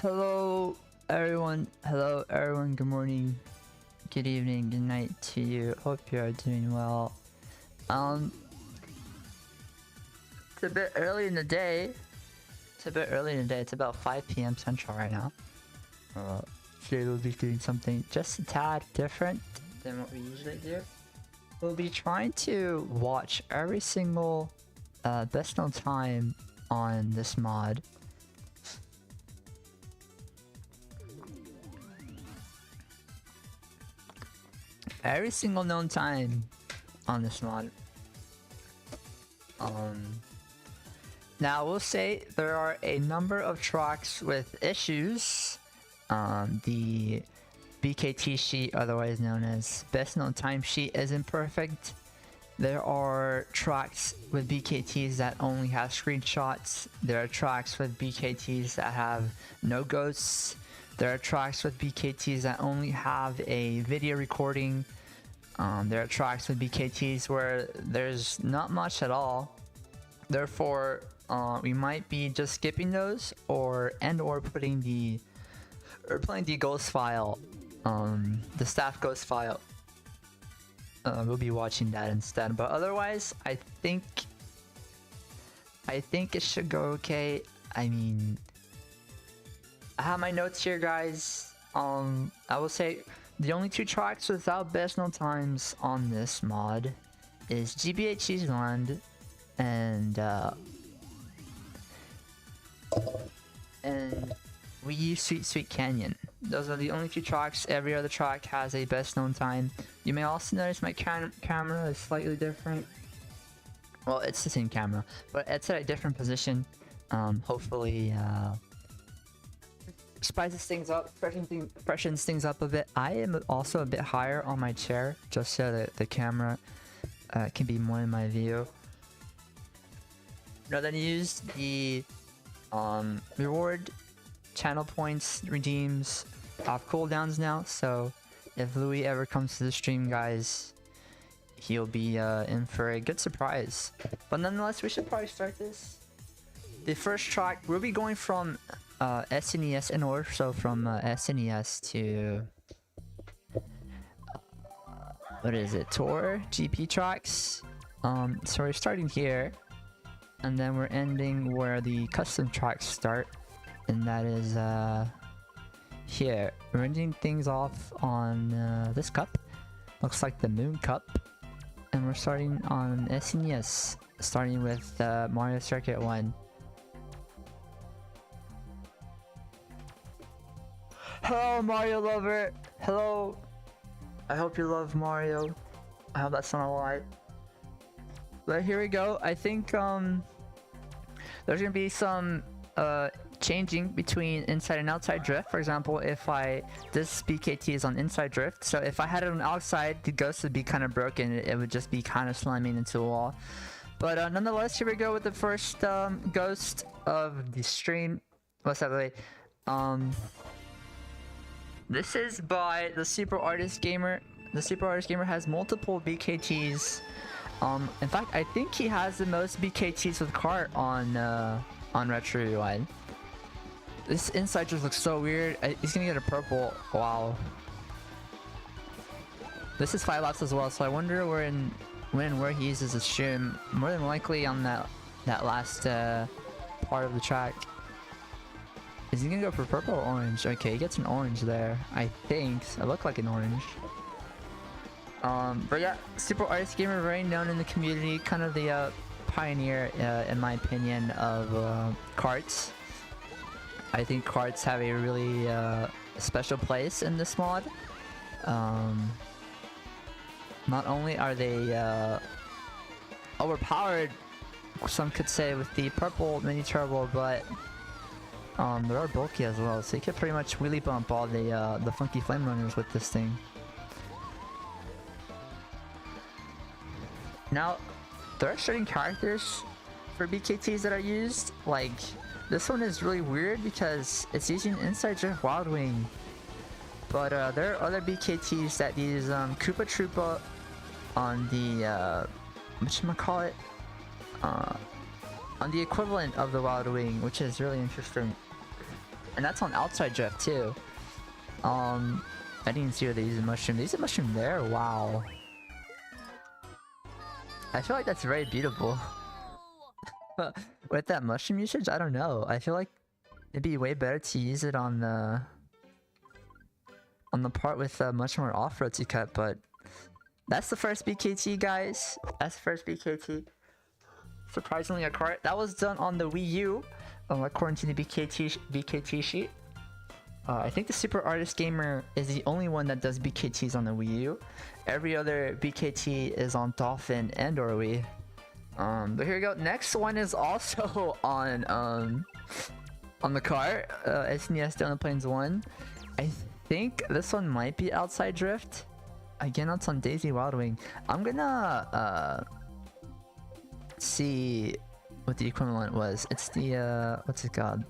Hello everyone, good morning, good evening, good night to you. Hope you are doing well. It's a bit early in the day. It's about 5 p.m. Central right now. Today we'll be doing something just a tad different than what we usually do. We'll be trying to watch every single best known time on this mod. Every single known time on this mod. Now we'll say there are a number of tracks with issues. The BKT sheet, otherwise known as best known time sheet, isn't perfect. There are tracks with BKTs that only have screenshots. There are tracks with BKTs that have no ghosts. There are tracks with BKTs that only have a video recording. There are tracks with BKTs where there's not much at all. Therefore, we might be just skipping those or putting the playing the ghost file, the staff ghost file. We'll be watching that instead. But otherwise, I think it should go okay. I mean, I have my notes here, guys. I will say the only two tracks without best known times on this mod is GBH's Land and we use Sweet Canyon. Those are the only two tracks. Every other track has a best known time. You may also notice my camera is slightly different. Well, it's the same camera, but it's at a different position. Hopefully spices things up, freshens things up a bit. I am also a bit higher on my chair, just so that the camera can be more in my view. Now then, use the reward channel points redeems off cooldowns now, so if Louis ever comes to the stream, guys, he'll be in for a good surprise. But nonetheless, we should probably start this. The first track, we'll be going from SNES in order, so from SNES to what is it, Tour GP tracks. So we're starting here, and then we're ending where the custom tracks start, and that is here. We're ending things off on this cup, looks like the Moon Cup, and we're starting on SNES, starting with Mario Circuit 1. Hello, Mario lover. Hello. I hope you love Mario. I hope that's not a lie. But here we go. I think there's gonna be some changing between inside and outside drift. For example, if this BKT is on inside drift, so if I had it on outside, the ghost would be kind of broken. It would just be kind of slamming into a wall. But nonetheless, here we go with the first ghost of the stream. What's that, wait? This is by the Super Artist Gamer. The Super Artist Gamer has multiple BKTs. In fact, I think he has the most BKTs with cart on Retro Rewind. This inside just looks so weird. He's gonna get a purple. Wow. This is 5 laps as well, so I wonder where he uses his shim. More than likely on that last part of the track. Is he gonna go for purple or orange? Okay, he gets an orange there. I think. It looked like an orange. But yeah, Super Artist Gamer, very known in the community, kind of the pioneer, in my opinion, of carts. I think carts have a really special place in this mod. Not only are they overpowered, some could say, with the purple mini turbo, but they are bulky as well, so you can pretty much wheelie bump all the funky flame runners with this thing. Now, there are certain characters for BKTs that are used. Like, this one is really weird because it's using Inside Drift Wild Wing. But there are other BKTs that use Koopa Troopa on the whatchamacallit? On the equivalent of the Wild Wing, which is really interesting. And that's on outside drift too. I didn't see where they use a mushroom. They use a mushroom there? Wow. I feel like that's very beautiful. With that mushroom usage, I don't know. I feel like it'd be way better to use it on the part with much more off-road to cut, but that's the first BKT, guys. That's the first BKT. Surprisingly, a cart that was done on the Wii U, according to the BKT sheet. I think the Super Artist Gamer is the only one that does BKTs on the Wii U. Every other BKT is on Dolphin and or Wii. But here we go. Next one is also on the cart. SNES Down the Plains 1. I think this one might be Outside Drift. Again, it's on Daisy Wild Wing. I'm gonna see what the equivalent was. It's the what's it called?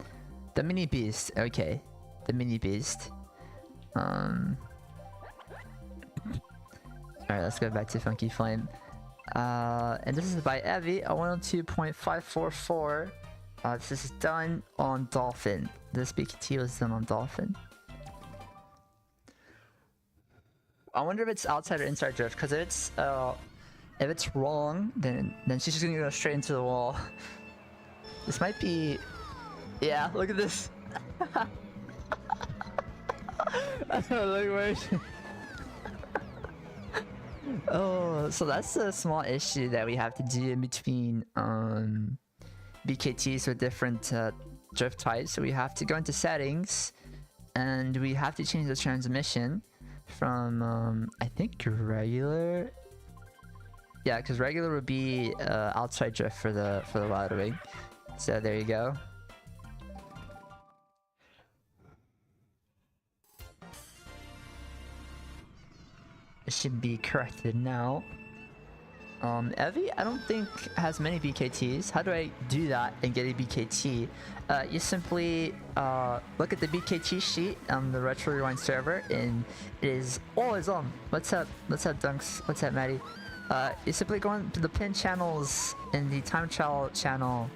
The Mini Beast. Okay, the Mini Beast. Alright, let's go back to Funky Flame. And this is by Evie, a 102.544. This is done on Dolphin. This BKT was done on Dolphin. I wonder if it's outside or inside drift, because if it's wrong, then she's just gonna go straight into the wall. This might be, yeah. Look at this. Look where. Oh, so that's a small issue that we have to do in between BKTs with different drift types. So we have to go into settings, and we have to change the transmission from I think regular. Yeah, because regular would be outside drift for the Wild Wing. So there you go. It should be corrected now. Evie, I don't think has many BKTs. How do I do that and get a BKT? You simply look at the BKT sheet on the Retro Rewind server, and it is always on. What's up? What's up, Dunks? What's up, Maddie? You simply go into the pin channels in the time trial channel,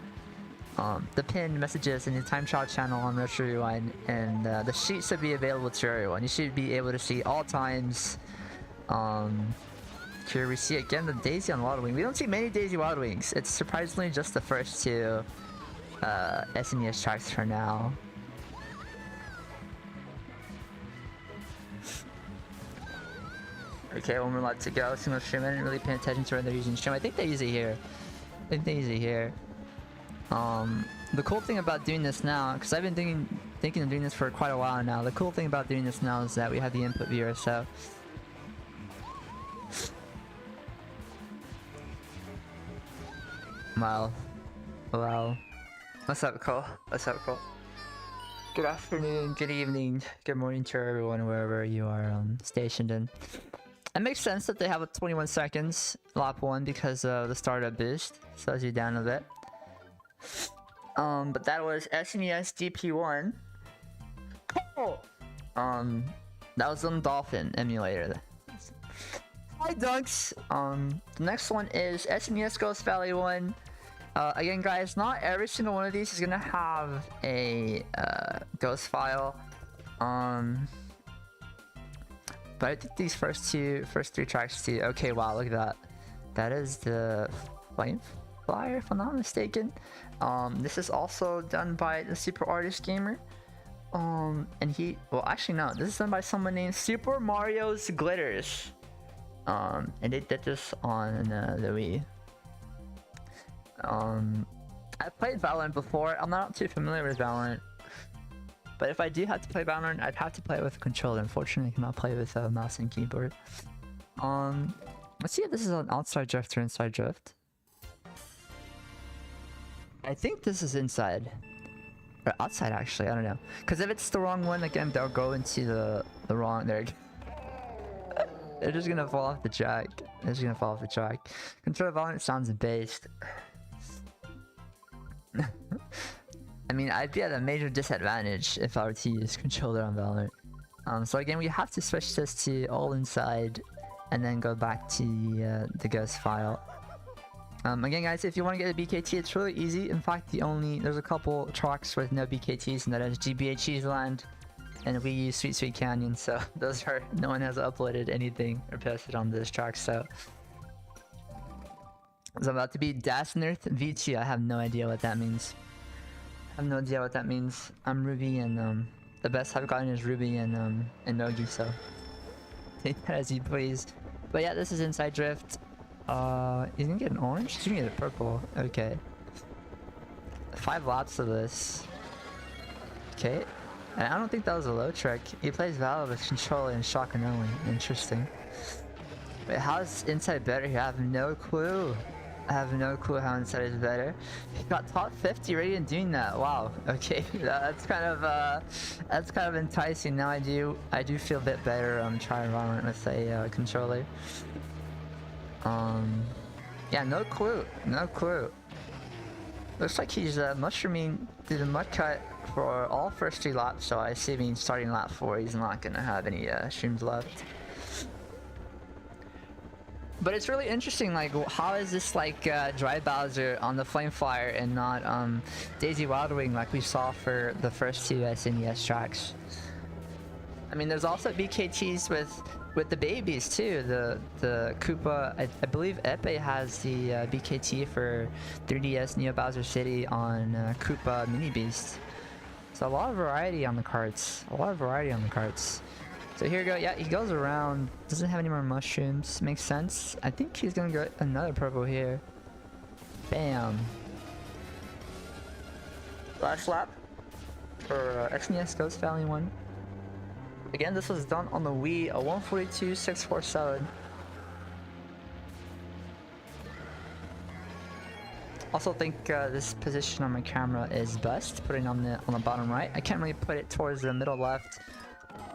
the pin messages in the time trial channel on Retro Rewind, and the sheet should be available to everyone. You should be able to see all times. Here we see again the Daisy on Wild Wing. We don't see many Daisy Wild Wings. It's surprisingly just the first two SNES tracks for now. Okay, one more left to go. Single stream. I didn't really pay attention to when they're using stream. I think they use it here. I think they use it here. The cool thing about doing this now, because I've been thinking of doing this for quite a while now. The cool thing about doing this now is that we have the input viewer. So. Wow. Wow. What's up, Cole? What's up, Cole? Good afternoon, good evening, good morning to everyone wherever you are stationed in. It makes sense that they have a 21 seconds lap 1 because of the startup boost. Slows you down a bit. But that was SNES DP1. Oh! That was on Dolphin emulator. Hi, Dunks! The next one is SNES Ghost Valley 1. Again, guys, not every single one of these is gonna have a ghost file. But I think these first three tracks too. Okay, wow, look at that. That is the Flame Flyer, if I'm not mistaken. This is also done by the Super Artist Gamer. And well, actually no, this is done by someone named Super Mario's Glitters. And they did this on the Wii. I played Valorant before. I'm not too familiar with Valorant, but if I do have to play Valorant, I'd have to play it with a controller. Unfortunately, I cannot play with a mouse and keyboard. Let's see if this is an outside drift or inside drift. I think this is inside. Or outside, actually, I don't know. Because if it's the wrong one, again, they'll go into the wrong... There. They're just gonna fall off the track. They're just gonna fall off the track. Controller Valorant sounds based. I mean, I'd be at a major disadvantage if I were to use controller on Valorant. So again, we have to switch this to all inside, and then go back to the ghost file. Again, guys, if you want to get a BKT, it's really easy. In fact, there's a couple tracks with no BKTs, and that is GBA Cheeseland, and we use Sweet Sweet Canyon. So those are, no one has uploaded anything or posted on this track. So it's about to be Dasnerth V2. I have no idea what that means. I have no idea what that means. I'm Ruby, and the best I've gotten is Ruby and Nogi. So take that as you please. But yeah, this is Inside Drift. He's gonna get an orange? He's gonna get a purple. Okay. 5 laps of this. Okay. And I don't think that was a low trick. He plays Valor with controller and shotgun only. Interesting. Wait, how is Inside better here? I have no clue. I have no clue how Inside is better. He got top 50 already in doing that. Wow. Okay. That's kind of enticing. Now I do feel a bit better trying Valorant with a controller. Yeah, no clue. No clue. Looks like he's mushrooming through the mud cut for all first 3 laps, so I assume starting lap 4 he's not gonna have any streams left. But it's really interesting, like, how is this like Dry Bowser on the Flamefire and not Daisy Wildwing like we saw for the first 2 SNES tracks? I mean, there's also BKTs with the babies too. The Koopa, I believe Epe has the BKT for 3DS Neo Bowser City on Koopa Mini Beast. So a lot of variety on the carts. A lot of variety on the carts. So here we go. Yeah, he goes around. Doesn't have any more mushrooms. Makes sense. I think he's gonna get another purple here. Bam. Last lap for SNES Ghost Valley 1. Again, this was done on the Wii, a 142.647. Also think this position on my camera is best, putting on the bottom right. I can't really put it towards the middle left,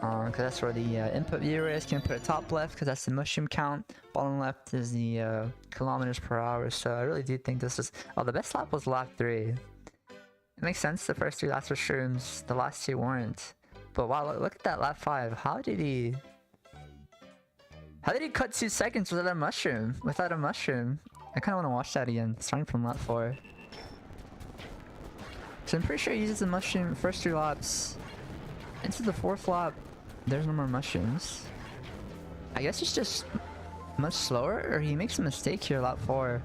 because that's where the input viewer is. Can't put it top left because that's the mushroom count. Bottom left is the kilometers per hour. So I really do think this is. Oh, the best lap was lap 3. It makes sense. The first 3 laps were shrooms. The last 2 weren't. But wow, look at that lap 5. How did he cut 2 seconds without a mushroom? Without a mushroom. I kind of want to watch that again, starting from lap 4. So I'm pretty sure he uses the mushroom first 3 laps. Into the 4th lap, there's no more mushrooms. I guess he's just much slower, or he makes a mistake here lap 4.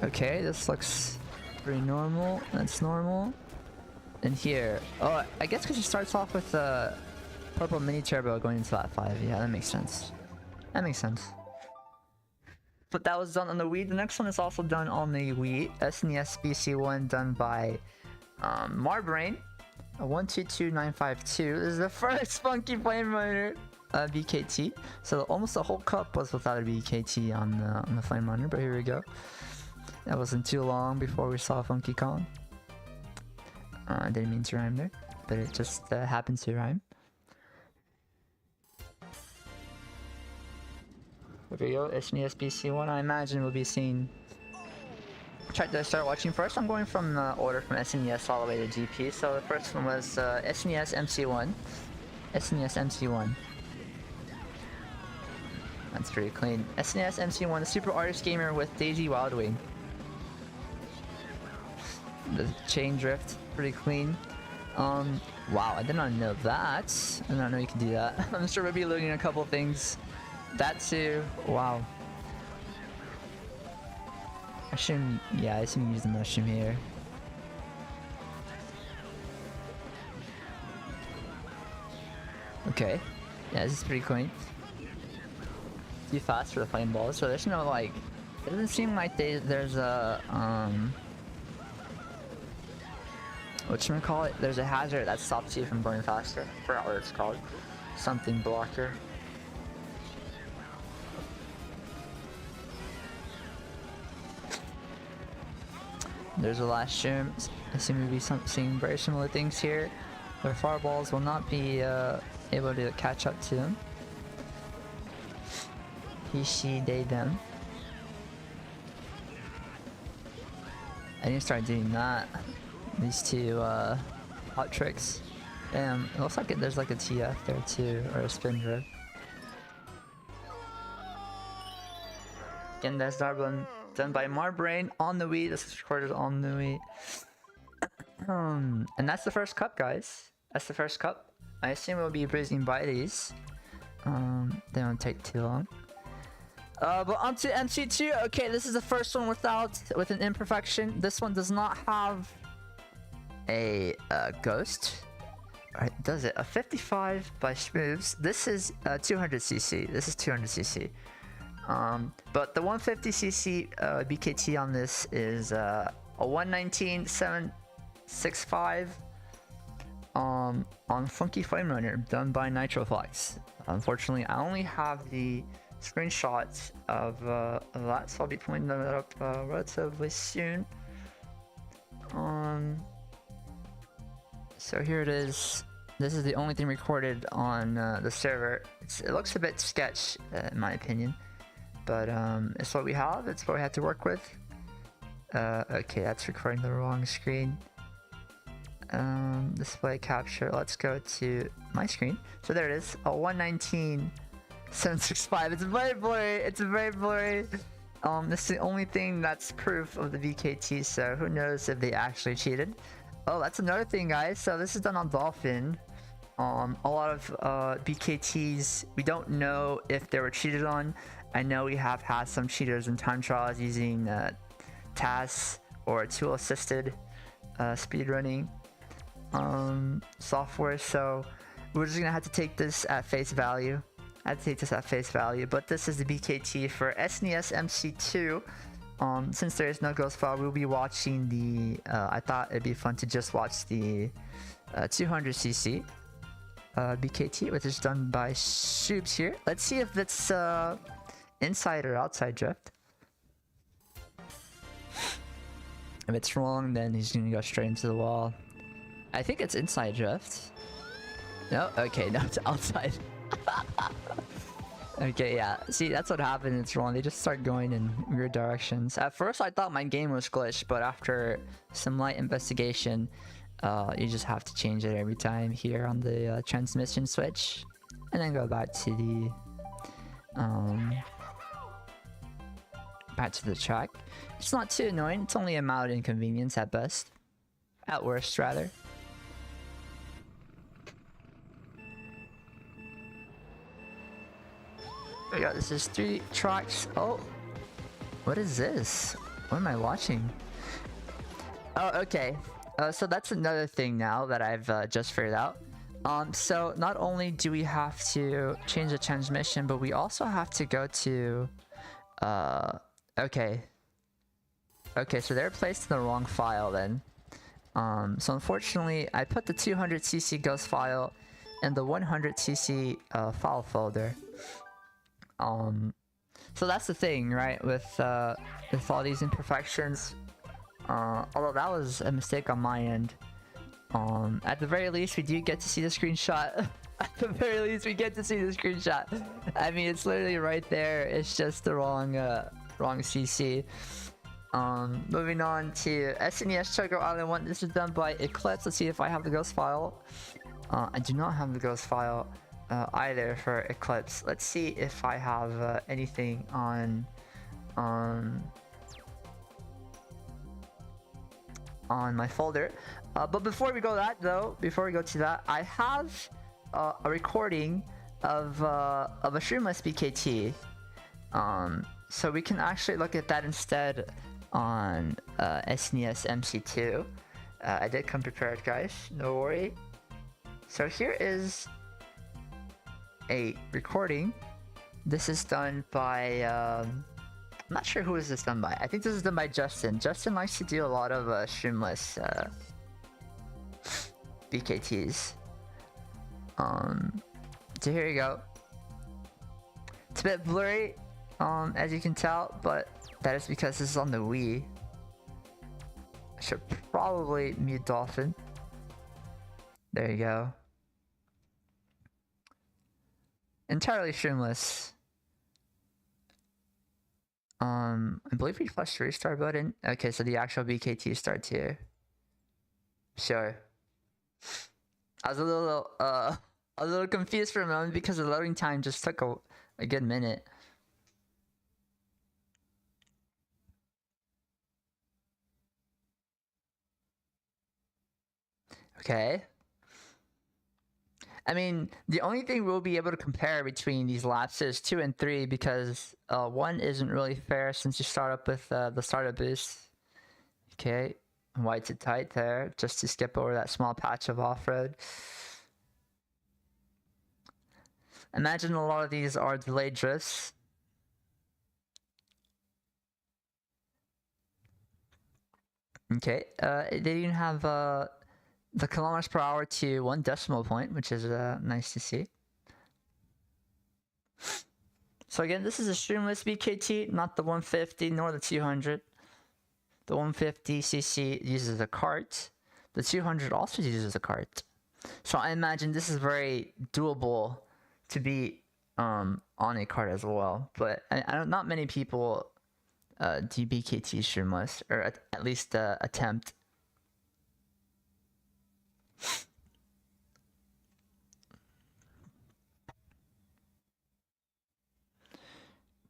Okay, this looks pretty normal. That's normal. And here, oh, I guess because he starts off with the purple mini turbo going into lap 5. Yeah, that makes sense. That makes sense. But that was done on the Wii. The next one is also done on the Wii. SNES BC1 done by Marbrain. A 122952. This is the first Funky Flame Runner BKT. So almost the whole cup was without a BKT on the Flame Runner. But here we go. That wasn't too long before we saw Funky Kong. I didn't mean to rhyme there, but it just happened to rhyme. There we go, SNES BC1. I imagine we'll be seeing. Try to start watching first. I'm going from the order from SNES all the way to GP. So the first one was SNES MC1. SNES MC1. That's pretty clean. SNES MC1, the Super Artist Gamer with Daisy Wildwing. The chain drift, pretty clean. Wow, I did not know that. I did not know you could do that. I'm sure we'll be looting a couple things. That too. Wow. I shouldn't use the mushroom here. Okay. Yeah, this is pretty clean. Too fast for the flame balls, so there's no like. It doesn't seem like there's a whatchamacallit? There's a hazard that stops you from going faster. I forgot what it's called. Something blocker. There's a last stream. I seem to be seeing very similar things here. Their fireballs will not be able to catch up to them. He, she, they, them. I need to start doing that. These 2 hot tricks. Damn, it looks like there's like a TF there too, or a spin drift. Again, there's Darblin done by Marbrain on the Wii. This is recorded on the Wii. And that's the first cup, guys. That's the first cup. I assume we'll be breezing by these. They don't take too long. But onto MC2. Okay, this is the first one with an imperfection. This one does not have a ghost. Alright, does it? A 55 by Schmoves. This is 200cc. This is 200cc. But the 150cc BKT on this is a 119.765 on Funky Flame Runner, done by Nitroflex. Unfortunately, I only have the screenshots of that, so I'll be pointing that up relatively soon. So here it is. This is the only thing recorded on the server. It looks a bit sketch, in my opinion, but it's what we have. It's what we have to work with. Okay, that's recording the wrong screen. Display capture. Let's go to my screen. So there it is. A 119.765. It's very blurry. It's very blurry. This is the only thing that's proof of the BKT. So who knows if they actually cheated? Oh, that's another thing, guys. So this is done on Dolphin. A lot of BKTs, we don't know if they were cheated on. I know we have had some cheaters in time trials using TAS or tool-assisted speedrunning software, so we're just gonna have to take this at face value. But this is the BKT for SNES MC2. Since there is no ghost file, we'll be watching the I thought it'd be fun to just watch the 200cc BKT, which is done by Shoobs here. Let's see if it's inside or outside drift. If it's wrong, then he's gonna go straight into the wall. I think it's inside drift. No, okay, no, it's outside. Okay, yeah. See, that's what happened. It's wrong. They just start going in weird directions. At first, I thought my game was glitched, but after some light investigation, you just have to change it every time here on the transmission switch, and then go back to the track. It's not too annoying. It's only a mild inconvenience at best. At worst, rather. There we go. This is 3 tracks. Oh, what is this? What am I watching? Oh, okay. So that's another thing now that I've just figured out. So not only do we have to change the transmission, but we also have to go to okay, so they're placed in the wrong file then. So unfortunately, I put the 200cc ghost file in the 100cc file folder. So that's the thing, right? With all these imperfections. Although that was a mistake on my end. At the very least, we do get to see the screenshot. At the very least, we get to see the screenshot. I mean, it's literally right there. It's just the wrong CC. Moving on to SNES Choco Island 1. This is done by Eclipse. Let's see if I have the ghost file. I do not have the ghost file either for Eclipse. Let's see if I have anything on my folder. But before we go to that, I have a recording of a streamless BKT. So we can actually look at that instead on SNES MC2. I did come prepared, guys. No worry. So here is a recording. This is done by I'm not sure who is this done by. I think this is done by Justin. Justin likes to do a lot of streamless BKTs. So here you go. It's a bit blurry, as you can tell, but that is because this is on the Wii. I should probably mute Dolphin. There you go. Entirely streamless. I believe we flashed the restart button. Okay, so the actual BKT starts here. Sure. I was a little confused for a moment because the loading time just took a good minute. Okay. I mean, the only thing we'll be able to compare between these laps is 2 and 3 because 1 isn't really fair since you start up with the startup boost. Okay, wide to tight there just to skip over that small patch of off-road. Imagine a lot of these are delayed drifts. Okay, they didn't have the kilometers per hour to 1 decimal point, which is nice to see. So again, this is a streamless BKT, not the 150 nor the 200. The 150cc uses a cart. The 200 also uses a cart. So I imagine this is very doable to be on a cart as well. But not many people do BKT streamless, or at least attempt.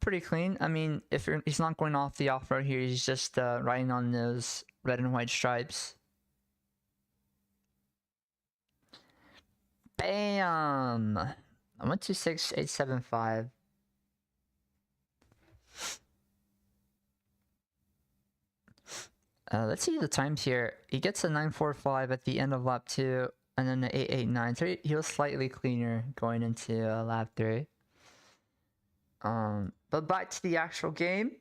Pretty clean. I mean, if he's not going off the off-road here, he's just riding on those red and white stripes. Bam! 126.875. Let's see the times here. He gets a 945 at the end of lap 2, and then an 889. So he was slightly cleaner going into lap 3. But back to the actual game.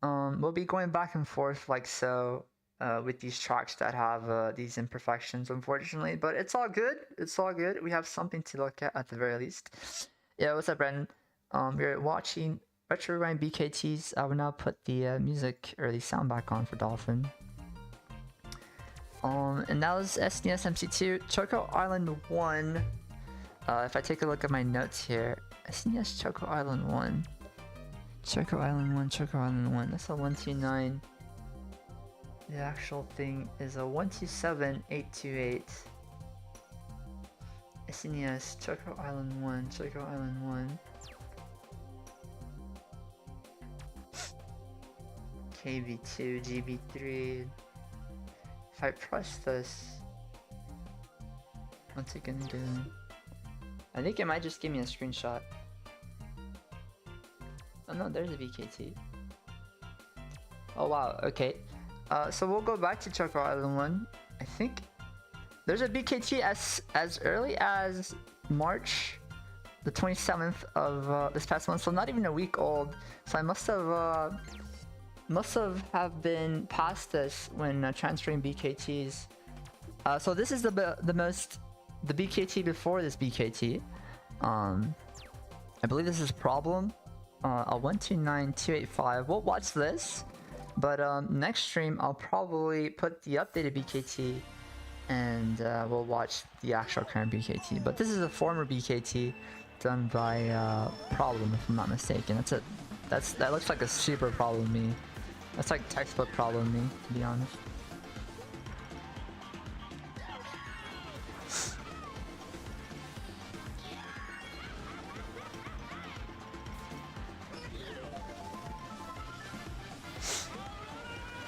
We'll be going back and forth like so with these tracks that have these imperfections, unfortunately. But it's all good. It's all good. We have something to look at the very least. Yeah, what's up, Brendan? We're watching Retro Rewind BKTs. I will now put the music or the sound back on for Dolphin. And that was SNES MC2, Choco Island 1. If I take a look at my notes here, SNES Choco Island 1. Choco Island 1, Choco Island 1. That's a 129. The actual thing is a 127828. SNES Choco Island 1, Choco Island 1. KB2, GB3. If I press this, what's it gonna do? I think it might just give me a screenshot. Oh no, there's a BKT. Oh wow, okay. So we'll go back to Choco Island 1. I think there's a BKT as early as March the 27th of this past month, so not even a week old. So I must have been past this when transferring BKTs. So this is the BKT before this BKT. I believe this is Problem. A 129285. We'll watch this, but next stream I'll probably put the updated BKT, and we'll watch the actual current BKT. But this is a former BKT done by Problem, if I'm not mistaken. That looks like a super Problem me. That's like textbook Problem me, to be honest.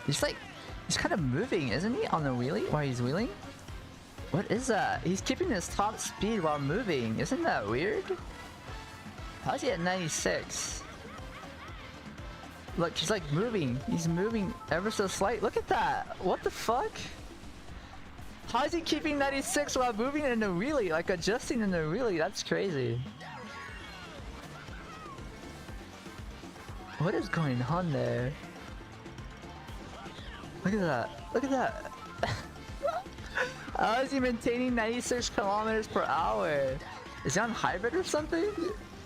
He's kind of moving, isn't he, on the wheelie while he's wheeling? What is that? He's keeping his top speed while moving. Isn't that weird? How's he at 96? Look, he's like moving. He's moving ever so slight. Look at that. What the fuck? How is he keeping 96 while moving in a wheelie? Like adjusting in a wheelie? That's crazy. What is going on there? Look at that. Look at that. How is he maintaining 96 kilometers per hour? Is he on hybrid or something?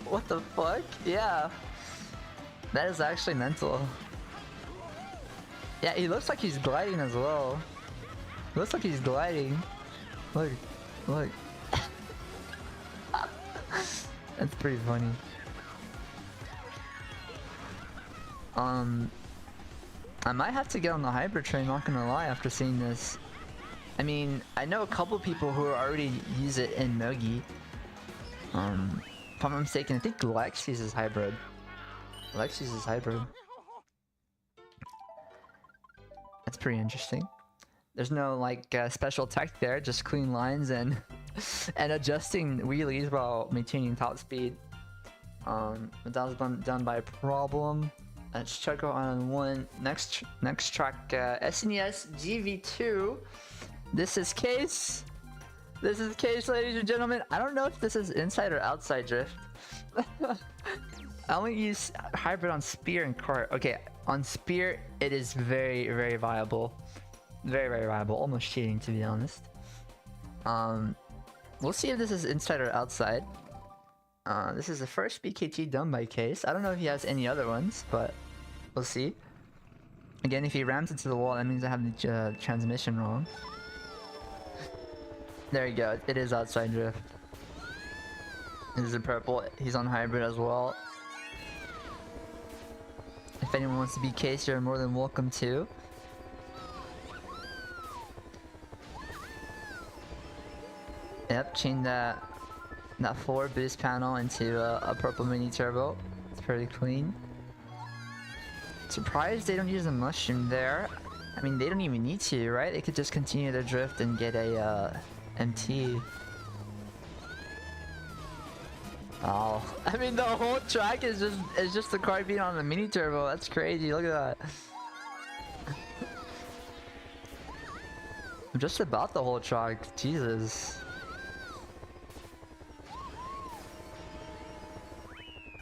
What the fuck? Yeah. That is actually mental. Yeah, he looks like he's gliding as well. Looks like he's gliding. Look. Look. That's pretty funny. I might have to get on the hybrid train, not gonna lie, after seeing this. I mean, I know a couple people who already use it in Mogi. If I'm not mistaken, I think Lex uses hybrid. Lex uses hybrid. That's pretty interesting. There's no like special tech there, just clean lines and and adjusting wheelies while maintaining top speed. But that was done by Problem. Let's check out on one next track. SNES GV2. This is Case. This is Case, ladies and gentlemen. I don't know if this is inside or outside drift. I only use hybrid on Spear and Kart. Okay, on Spear it is very, very viable. Very, very viable. Almost cheating, to be honest. We'll see if this is inside or outside. This is the first BKT done by Case. I don't know if he has any other ones, but we'll see. Again, if he rams into the wall, that means I have the transmission wrong. There you go. It is outside drift. This is a purple. He's on hybrid as well. If anyone wants to be Case, you're more than welcome to. Yep, chain that forward boost panel into a purple mini turbo. It's pretty clean. Surprised they don't use a mushroom there. I mean, they don't even need to, right? They could just continue their drift and get a MT. Oh, I mean, the whole track is just the car being on the mini turbo. That's crazy. Look at that. Just about the whole track. Jesus.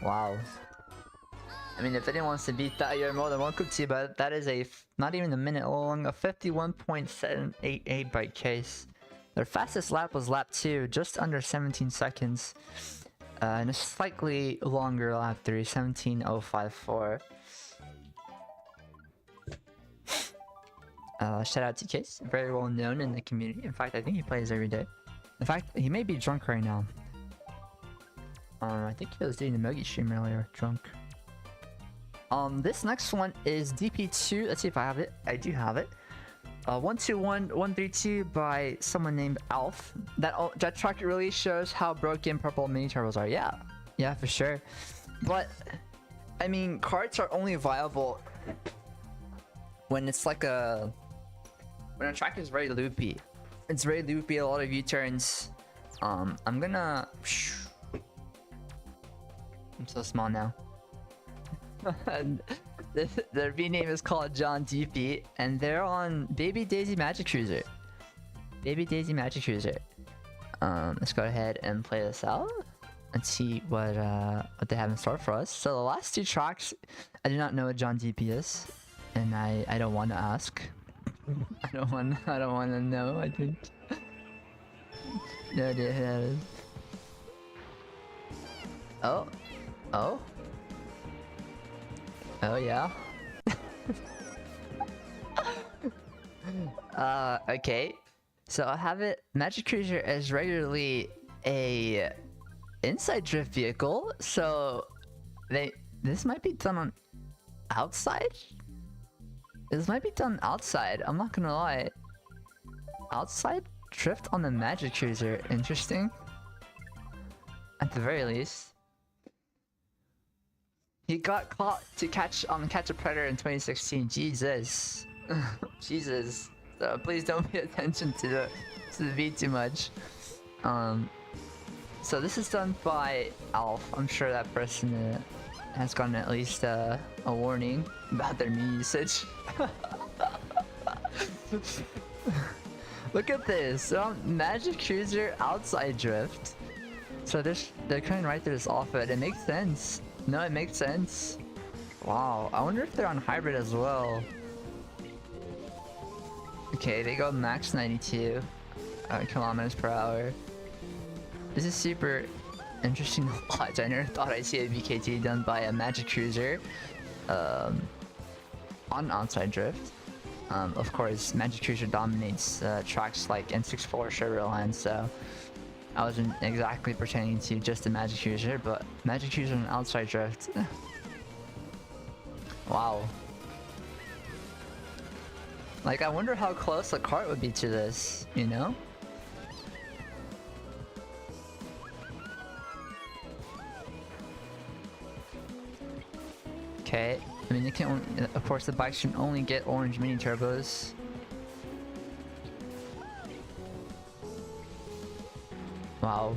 Wow. I mean, if anyone wants to beat that, you're more than welcome to, but that is not even a minute long, a 51.788 by Case. Their fastest lap was lap 2, just under 17 seconds. And a slightly longer lap 3, 17.054. Shout out to Case, very well known in the community. In fact, I think he plays every day. In fact, he may be drunk right now. I think he was doing the Mogi stream earlier, drunk. This next one is DP2. Let's see if I have it. I do have it. 121132 by someone named Alf. That track really shows how broken purple mini turbos are. Yeah, for sure. But I mean, carts are only viable when it's like when a track is very loopy. It's very loopy, a lot of U-turns. I'm so small now. Their V name is called John DP, and they're on Baby Daisy Magic Cruiser. Baby Daisy Magic Cruiser. Let's go ahead and play this out and see what they have in store for us. So the last 2 tracks, I do not know what John DP is, and I don't want to ask. I don't want to know. I think no idea who that is. Oh yeah. Okay. So I have it. Magic Cruiser is regularly a inside drift vehicle, so this might be done on outside. This might be done outside. I'm not gonna lie. Outside drift on the Magic Cruiser. Interesting. At the very least. He got caught to catch a predator in 2016. Jesus. Jesus. So please don't pay attention to the beat too much. So this is done by Alf. I'm sure that person has gotten at least a warning about their meat usage. Look at this. Magic Cruiser outside drift. So they're coming right through this off-road. It makes sense. No, it makes sense. Wow, I wonder if they're on hybrid as well. Okay, they go max 92 kilometers per hour. This is super interesting to watch. I never thought I'd see a BKT done by a Magic Cruiser on outside drift. Of course, Magic Cruiser dominates tracks like N64 Sugarland, so I wasn't exactly pertaining to just the Magic Cruiser, but Magic Cruiser on outside drift. Wow. Like, I wonder how close a cart would be to this, you know? Okay. I mean, you can't. Of course, the bikes can only get orange mini turbos. Wow.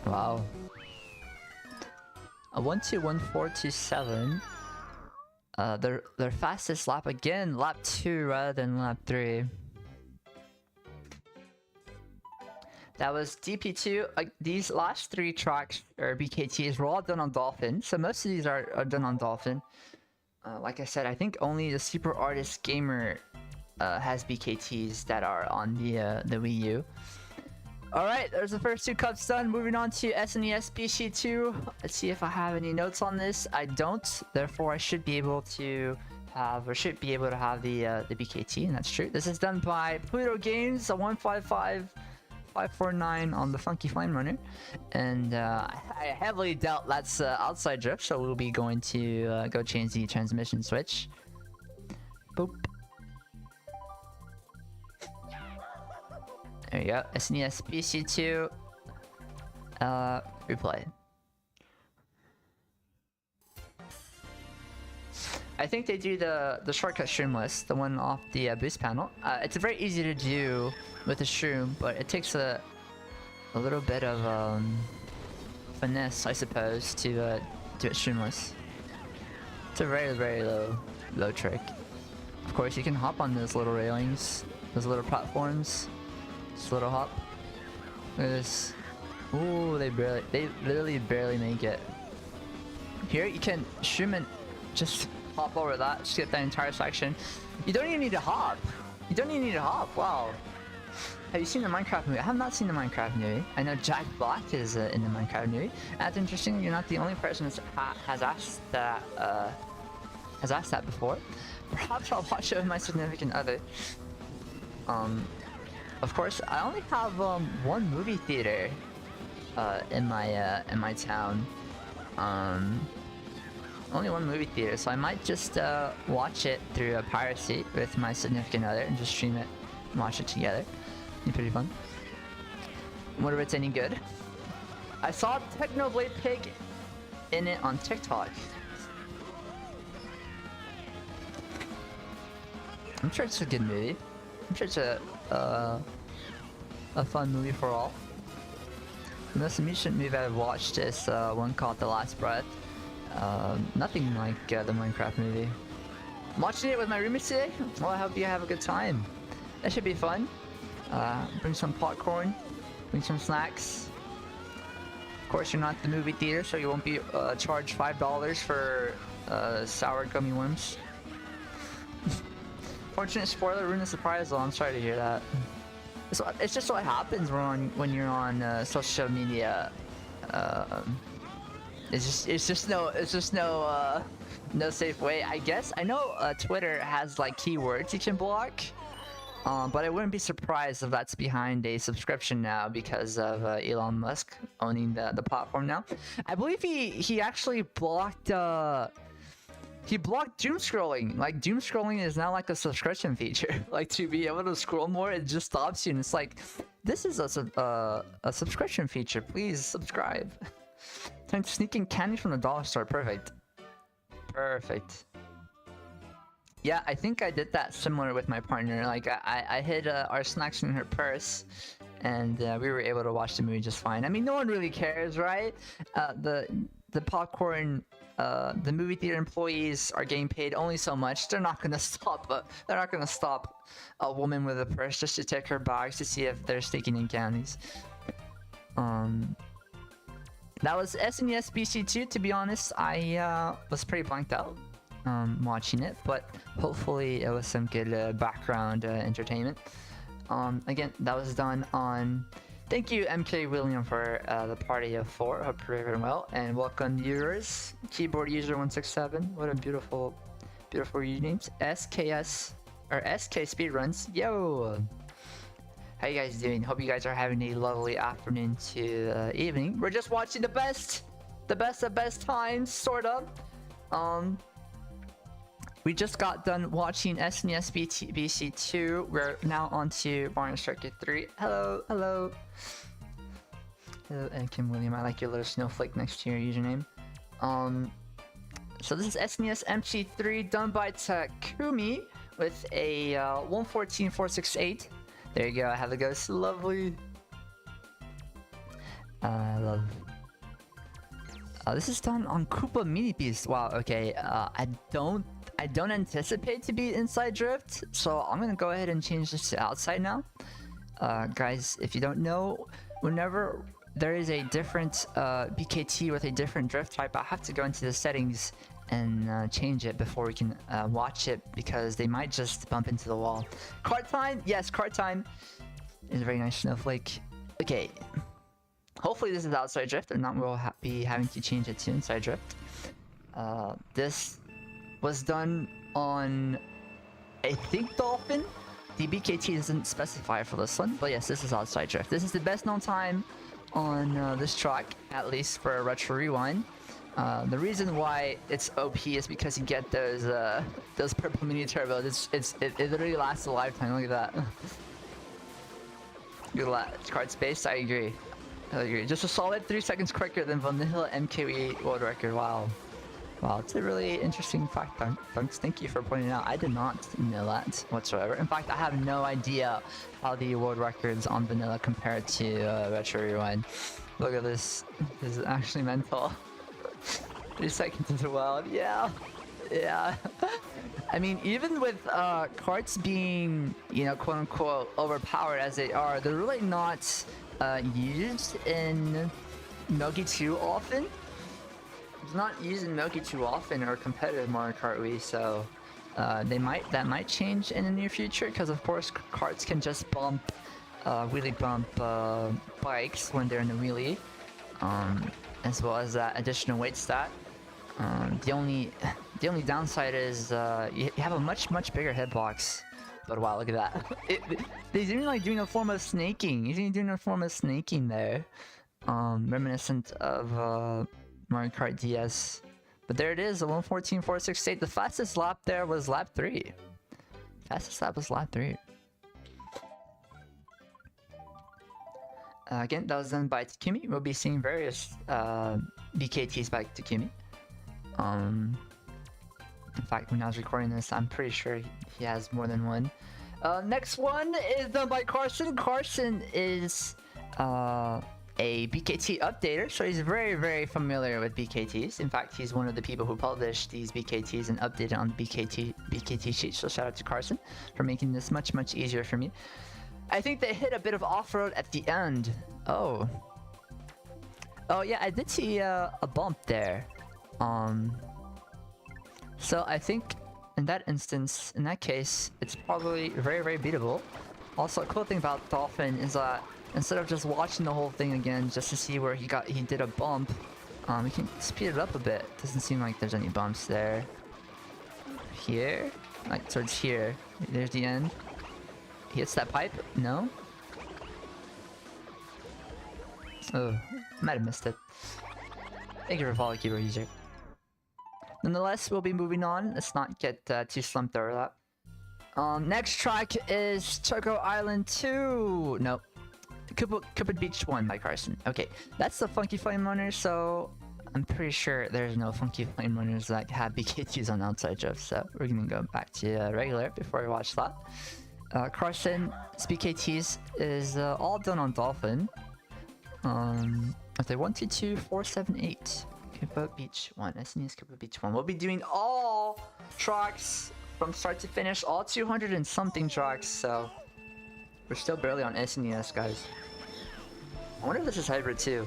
Wow. A 1-2-1-4-2-7. Their fastest lap again, lap 2 rather than lap 3. That was DP2. These last 3 tracks, or BKTs, were all done on Dolphin. So most of these are done on Dolphin. Like I said, I think only the Super Artist Gamer has BKTs that are on the Wii U. Alright, there's the first 2 cups done. Moving on to SNES BC2. Let's see if I have any notes on this. I don't, therefore I should be able to have, the BKT, and that's true. This is done by Pluto Games, a 155549 on the Funky Flame Runner. And I heavily doubt that's outside drift, so we'll be going to go change the transmission switch. Boop. There you go, SNES BC2, replay. I think they do the shortcut shroom list, the one off the boost panel. It's very easy to do with the shroom, but it takes a little bit of finesse, I suppose, to do it shroomless. It's a very, very low trick. Of course, you can hop on those little railings, those little platforms. Just a little hop. Look at this. Ooh, they literally barely make it. Here you can shroom and just hop over that, just get that entire section. You don't even need to hop. You don't even need to hop. Wow. Have you seen the Minecraft movie? I have not seen the Minecraft movie. I know Jack Black is in the Minecraft movie. That's interesting. You're not the only person that has asked that before. Perhaps I'll watch it with my significant other. Of course, I only have one movie theater in my town. Only one movie theater, so I might just watch it through a piracy with my significant other and just stream it and watch it together. Be pretty fun. Wonder if it's any good. I saw Technoblade Pig in it on TikTok. I'm sure it's a good movie. I'm sure it's a fun movie for all. The most amusing movie I've watched is one called The Last Breath. Nothing like the Minecraft movie. I'm watching it with my roommates today. Well, I hope you have a good time. That should be fun. Bring some popcorn, bring some snacks. Of course, you're not at the movie theater, so you won't be charged $5 for sour gummy worms. Fortunate spoiler, ruined the surprise though. I'm sorry to hear that. It's just what happens when you're on social media. It's just no safe way. I guess I know Twitter has like keywords you can block, but I wouldn't be surprised if that's behind a subscription now because of Elon Musk owning the platform now. I believe he actually blocked. He blocked doom scrolling. Like, doom scrolling is now like a subscription feature. Like, to be able to scroll more, it just stops you, and it's like, this is a subscription feature. Please subscribe. Time to sneak in candy from the dollar store. Perfect. Perfect. Yeah, I think I did that similar with my partner. Like, I hid our snacks in her purse, and we were able to watch the movie just fine. I mean, no one really cares, right? The popcorn. The movie theater employees are getting paid only so much. They're not gonna stop. They're not gonna stop a woman with a purse just to check her bags to see if they're sneaking in candies. That was SNES BC2. To be honest, I was pretty blanked out watching it, but hopefully it was some good background entertainment. Again, that was done on. Thank you, MK William, for the party of 4. Hope you're doing well, and welcome viewers. Keyboard user 167. What a beautiful usernames. SKS or SK Speedruns. Yo, how you guys doing? Hope you guys are having a lovely afternoon to evening. We're just watching the best of best times, sort of. We just got done watching SNES BC2. We're now on to Mario Circuit 3. Hello, hello. Hello, and Kim William. I like your little snowflake next to your username. So this is SNES MC3 done by Takumi with a 114468. There you go. I have the ghost. Lovely. I love. This is done on Koopa Mini Beast. Wow. Okay. I don't anticipate to be inside drift, so I'm gonna go ahead and change this to outside now. Guys, if you don't know, whenever there is a different BKT with a different drift type, I have to go into the settings and change it before we can watch it, because they might just bump into the wall. Cart time? Yes, cart time is a very nice snowflake. Okay. Hopefully this is outside drift, or not we'll be having to change it to inside drift. This was done on, I think, Dolphin. The BKT doesn't specify for this one, but yes, this is outside drift. This is the best known time on this track, at least for a Retro Rewind. The reason why it's OP is because you get those purple mini turbos. It literally lasts a lifetime. Look at that. Good card space. I agree. Just a solid 3 seconds quicker than Vanilla MKE world record. Wow. Wow, it's a really interesting fact, Dunks. Thank you for pointing out. I did not know that whatsoever. In fact, I have no idea how the world records on Vanilla compare to Retro Rewind. Look at this. This is actually mental. 3 seconds as well. Yeah. Yeah. I mean, even with carts being, you know, quote unquote overpowered as they are, they're really not used in Milky too often. It's not used in Milky too often or competitive Mario Kart Wii, so that might change in the near future, because of course carts can just bump wheelie bump bikes when they're in the wheelie, as well as that additional weight stat. The only downside is you have a much bigger hitbox. But wow, look at that. He's even like doing a form of snaking. He's even doing a form of snaking there. Reminiscent of Mario Kart DS. But there it is, a 1:14.468. The fastest lap there was lap 3. Fastest lap was lap 3. Again, that was done by Takumi. We'll be seeing various BKTs by Takumi. In fact, when I was recording this, I'm pretty sure he has more than one. Next one is done by Carson. Carson is a BKT updater, so he's very familiar with BKTs. In fact, he's one of the people who published these BKTs and updated on the BKT sheet. So shout out to Carson for making this much easier for me. I think they hit a bit of off-road at the end. Oh yeah, I did see a bump there. So I think in that instance, in that case, it's probably very beatable. Also, a cool thing about Dolphin is that instead of just watching the whole thing again just to see where he did a bump, we can speed it up a bit. Doesn't seem like there's any bumps there. Here, like towards here. There's the end. He hits that pipe. No. Oh, might have missed it. Thank you for following, keyboard user. Nonetheless, we'll be moving on. Let's not get too slumped over that. Next track is Choco Island 2. Nope. Cupid Beach 1 by Carson. Okay, that's the Funky Flame Runner, so I'm pretty sure there's no Funky Flame Runners that have BKTs on outside drift, so we're gonna go back to regular before we watch that. Carson's BKTs is all done on Dolphin. With a 1, 2, 2, 4, 7, 8. Koopa Beach 1. SNES Koopa Beach 1. We'll be doing all tracks from start to finish, all 200 and something tracks, so we're still barely on SNES, guys. I wonder if this is hybrid too.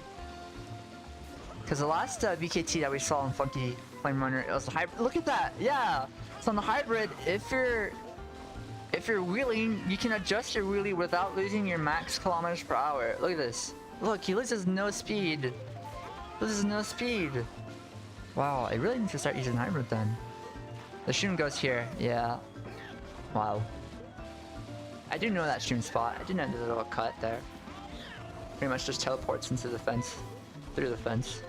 Because the last BKT that we saw on Funky Flame Runner, it was the hybrid. Look at that! Yeah! So on the hybrid, if you're wheeling, you can adjust your wheelie without losing your max kilometers per hour. Look at this. Look, he loses no speed. Loses no speed. Wow, I really need to start using hybrid then. The stream goes here. Yeah. Wow. I do know that stream spot. I do know the little cut there. Pretty much just teleports into the fence. Through the fence.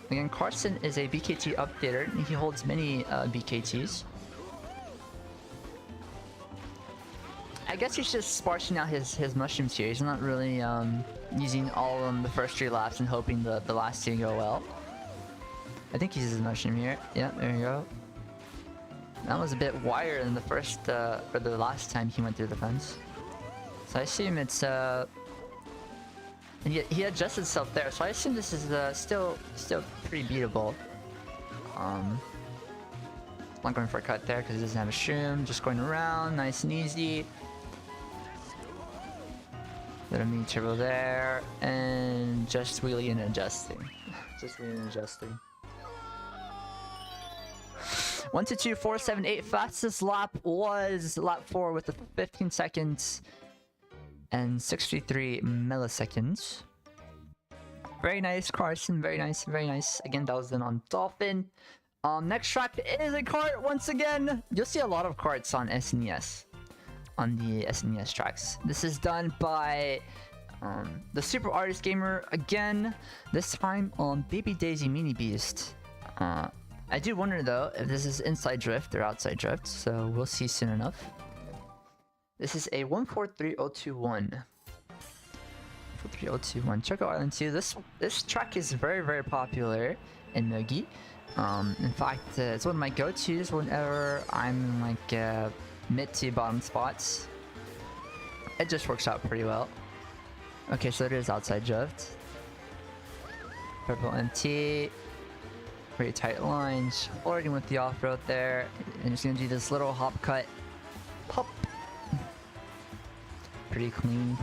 Again, Carson is a BKT updater, and he holds many BKTs. I guess he's just sparsing out his mushrooms here. He's not really using all of them the first 3 laps and hoping the last 2 go well. I think he uses mushroom here. Yeah, there you go. That was a bit wider than the first or the last time he went through the fence. So I assume it's and he adjusts himself there, so I assume this is still pretty beatable. Not going for a cut there because he doesn't have a shroom. Just going around, nice and easy. Little mini turbo there, and just wheelie and adjusting. Just wheelie and adjusting. 1, 2, 2, 4, 7, 8. Fastest lap was lap 4 with the 15 seconds and 63 milliseconds. Very nice, Carson. Very nice, very nice. Again, that was done on Dolphin. Next track is a kart once again. You'll see a lot of karts on SNES. On the SNES tracks. This is done by the Super Artist Gamer again. This time on Baby Daisy Mini Beast. I do wonder though if this is inside drift or outside drift, so we'll see soon enough. This is a 143021. 143021. Choco Island 2. This track is very popular in Nogi. In fact, it's one of my go-tos whenever I'm in like mid to bottom spots. It just works out pretty well. Okay, so it is outside drift. Purple MT. Pretty tight lines. Flirting with the off-road there. And just gonna do this little hop cut. Hop. Pretty clean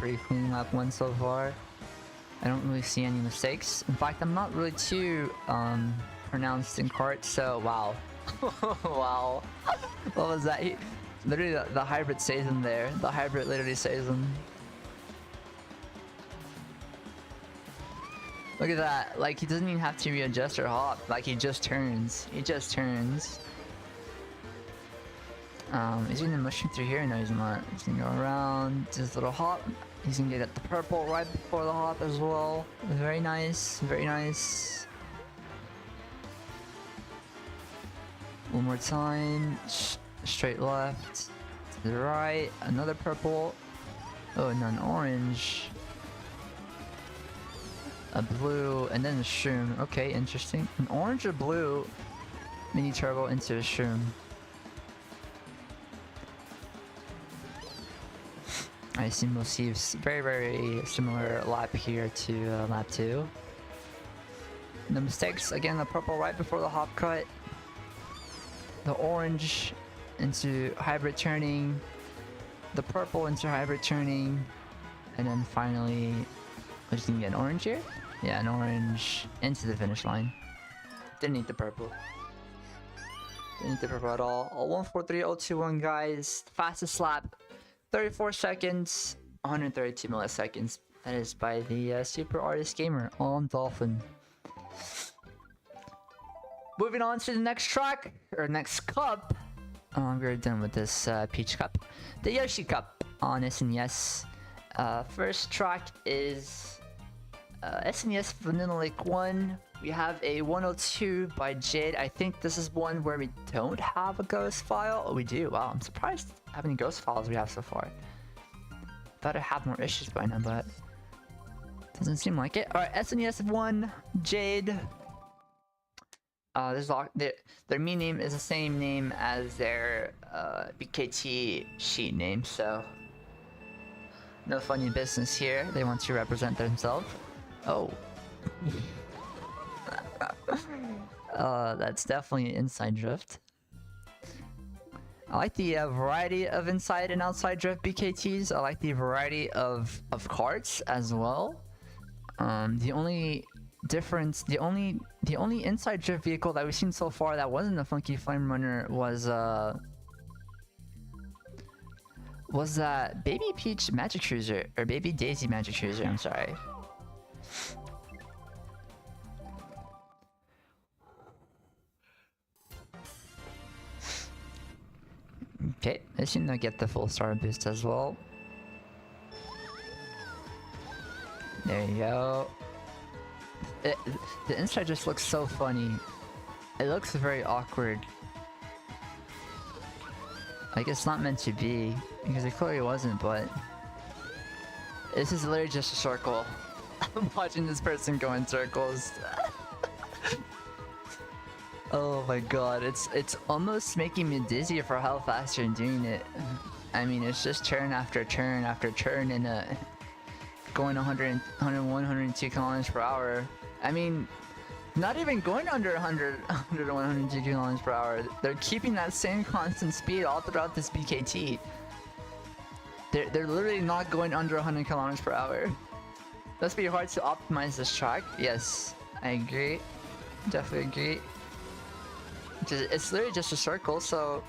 lap 1 so far. I don't really see any mistakes. In fact, I'm not really too pronounced in kart, so wow. Wow. What was that? Literally the hybrid saves him there. The hybrid literally saves him. Look at that. Like, he doesn't even have to readjust or hop. Like, he just turns. He just turns. Is he gonna mushroom through here? No, he's not. He's gonna go around. Just a little hop. He's gonna get at the purple right before the hop as well. Very nice. Very nice. One more time. Straight left. To the right. Another purple. Oh, and an orange. A blue, and then a shroom. Okay, interesting. An orange or blue mini turbo into a shroom. I assume we'll see very similar lap here to lap 2. No mistakes. Again, the purple right before the hop cut. The orange into hybrid turning. The purple into hybrid turning. And then finally, we're just gonna get an orange here? Yeah, an orange into the finish line. Didn't need the purple. Didn't need the purple at all. 143021, guys. Fastest lap. 34 seconds, 132 milliseconds. That is by the Super Artist Gamer on Dolphin. Moving on to the next track, or next cup. We're done with this Peach Cup. The Yoshi Cup on SNES. First track is SNES Vanilla Lake 1. We have a 102 by Jade. I think this is one where we don't have a ghost file. Oh, we do. Wow, I'm surprised how many ghost files we have so far. Thought I'd have more issues by now, but doesn't seem like it. Alright, SNES 1, Jade. Their Mii name is the same name as their BKT sheet name, so no funny business here. They want to represent themselves. Oh. That's definitely inside drift. I like the variety of inside and outside drift BKTs. I like the variety of karts as well. The only difference, the only inside drift vehicle that we've seen so far that wasn't a Funky Flame Runner was that Baby Peach Magic Cruiser, or Baby Daisy Magic Cruiser, I'm sorry. Okay, I assume they'll get the full star boost as well. There you go. The inside just looks so funny. It looks very awkward. Like it's not meant to be, because it clearly wasn't, but this is literally just a circle. I'm watching this person go in circles. Oh my god, it's almost making me dizzy for how fast you're doing it. I mean, it's just turn after turn after turn and going 100, 101, 102 kilometers per hour. I mean, not even going under 100, 100 102 kilometers per hour. They're keeping that same constant speed all throughout this BKT. They're literally not going under 100 kilometers per hour. Must be hard to optimize this track. Yes, I agree. Definitely agree. It's literally just a circle, so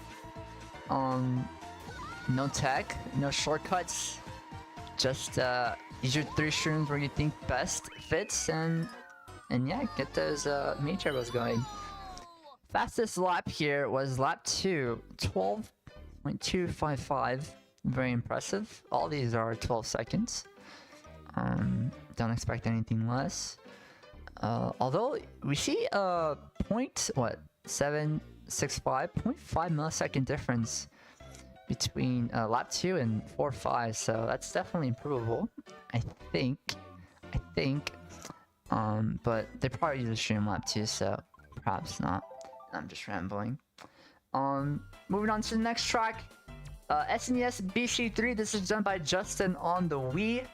no tech, no shortcuts. Just use your 3 shrooms where you think best fits, and yeah, get those mini turbos going. Fastest lap here was lap 2, 12.255. Very impressive. All these are 12 seconds. Don't expect anything less. Although we see a 0.765, 0.5 millisecond difference between lap 2 and 4.5, so that's definitely improvable. I think. But they probably use a stream lap 2, so perhaps not. I'm just rambling. Moving on to the next track. SNES BC3. This is done by Justin on the Wii.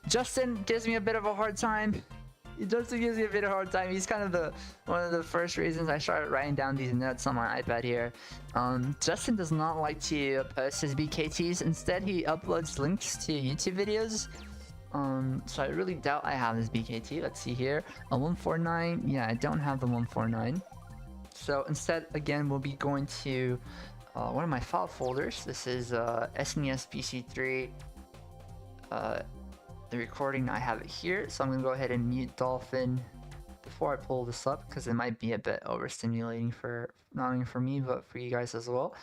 Justin gives me a bit of a hard time. He's kind of one of the first reasons I started writing down these notes on my iPad here. Justin does not like to post his BKTs. Instead, he uploads links to YouTube videos. So I really doubt I have his BKT. Let's see here. A 149. Yeah, I don't have the 149. So instead, again, we'll be going to one of my file folders. This is SNES PC3. The recording, I have it here, so I'm gonna go ahead and mute Dolphin before I pull this up because it might be a bit overstimulating for not only for me but for you guys as well.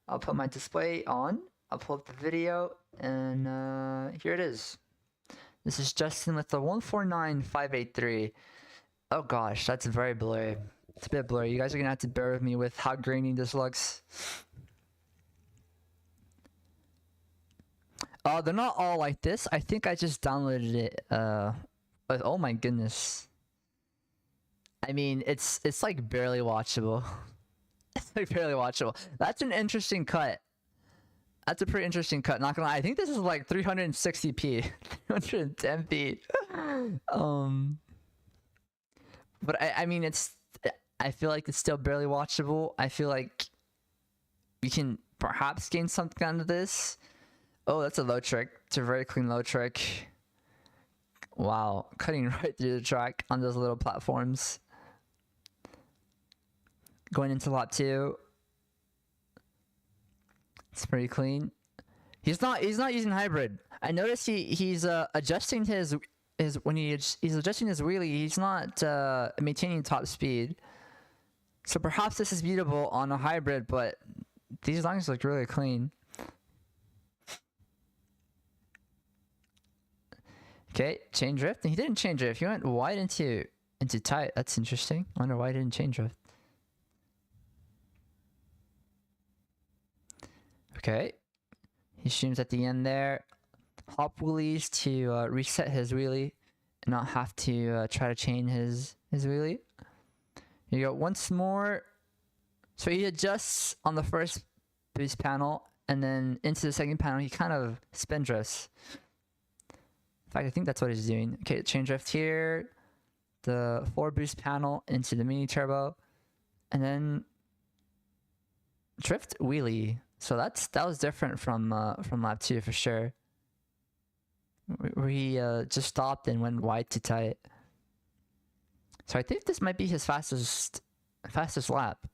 I'll put my display on, I'll pull up the video, and here it is. This is Justin with the 149583. Oh gosh, that's very blurry. It's a bit blurry. You guys are gonna have to bear with me with how grainy this looks. They're not all like this. I think I just downloaded it. But oh my goodness. I mean, it's like barely watchable. It's like barely watchable. That's an interesting cut. That's a pretty interesting cut. Not gonna lie. I think this is like 360p, 310p. But I mean, I feel like it's still barely watchable. I feel like we can perhaps gain something out of this. Oh, that's a low trick. It's a very clean low trick. Wow, cutting right through the track on those little platforms. Going into lap 2. It's pretty clean. He's not using hybrid. I noticed he's adjusting his when he's adjusting his wheelie. He's not maintaining top speed. So perhaps this is beatable on a hybrid, but these lines look really clean. Okay, chain drift. And he didn't chain drift. He went wide into tight. That's interesting. I wonder why he didn't chain drift. Okay. He streams at the end there. Hop wheelies to reset his wheelie and not have to try to chain his wheelie. Here you go. Once more. So he adjusts on the first boost panel, and then into the second panel he kind of spin drifts. In fact, I think that's what he's doing. Okay, chain drift here, the 4 boost panel into the mini turbo, and then drift wheelie. So that was different from lap 2 for sure, where he just stopped and went wide to tight. So I think this might be his fastest lap.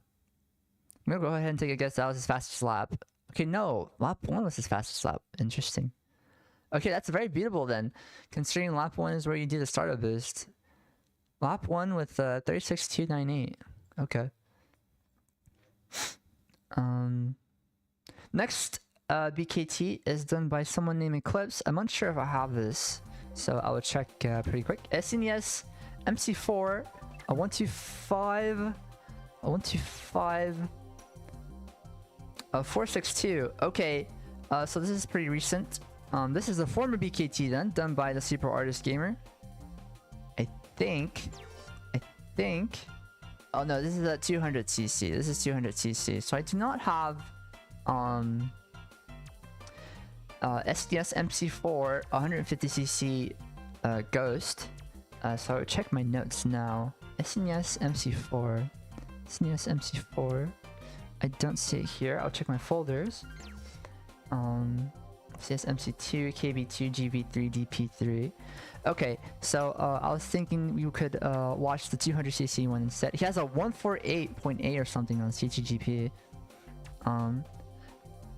I'm gonna go ahead and take a guess that was his fastest lap. Okay, no, lap 1 was his fastest lap. Interesting. Okay, that's very beatable then, considering lap 1 is where you do the startup boost. Lap 1 with 36.298. Okay. Next BKT is done by someone named Eclipse. I'm unsure if I have this, so I will check pretty quick. SNES MC4, a 125, 462. Okay, so this is pretty recent. This is a former BKT then, done by the Super Artist Gamer. I think Oh no, this is a 200cc. This is 200cc. So I do not have SNES MC4 150cc Ghost. So I'll check my notes now. SNES MC4. SNES MC4. I don't see it here. I'll check my folders. CS MC2, KB2, GB3, DP3. Okay, so I was thinking you could watch the 200cc one instead. He has a 148.8 or something on CTGP. I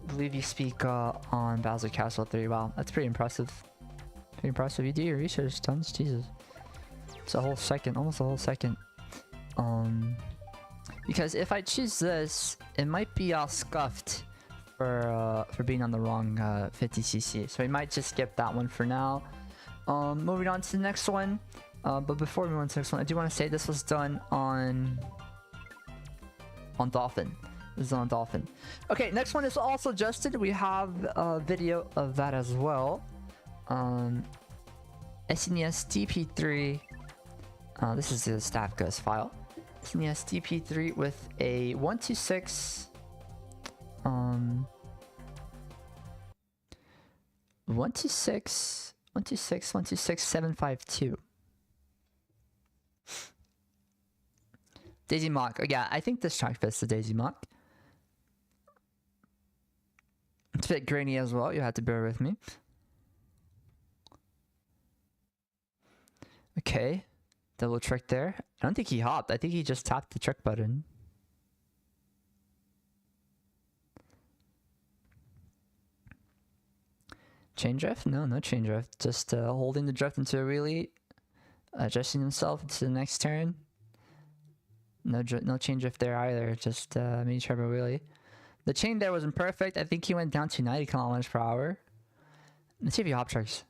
believe you speak on Bowser Castle 3. Wow, that's pretty impressive. Pretty impressive. You do your research, tons. Jesus. It's a whole second, almost a whole second. Because if I choose this, it might be all scuffed for being on the wrong 50cc. So we might just skip that one for now. Moving on to the next one. But before we move on to the next one, I do want to say this was done on Dolphin. This is on Dolphin. Okay, next one is also adjusted. We have a video of that as well. SNES DP3. This is the staff ghost file. SNES DP3 with a 126. 126,752. Daisy Mock. Oh, yeah, I think this track fits the Daisy Mock. It's a bit grainy as well. You have to bear with me. Okay, double trick there. I don't think he hopped. I think he just tapped the trick button. Chain drift? No, no chain drift. Just holding the drift into a wheelie, adjusting himself to the next turn. No chain drift there either. Just mini turbo wheelie. The chain there wasn't perfect. I think he went down to 90 kilometers per hour. Let's see if he hop tricks.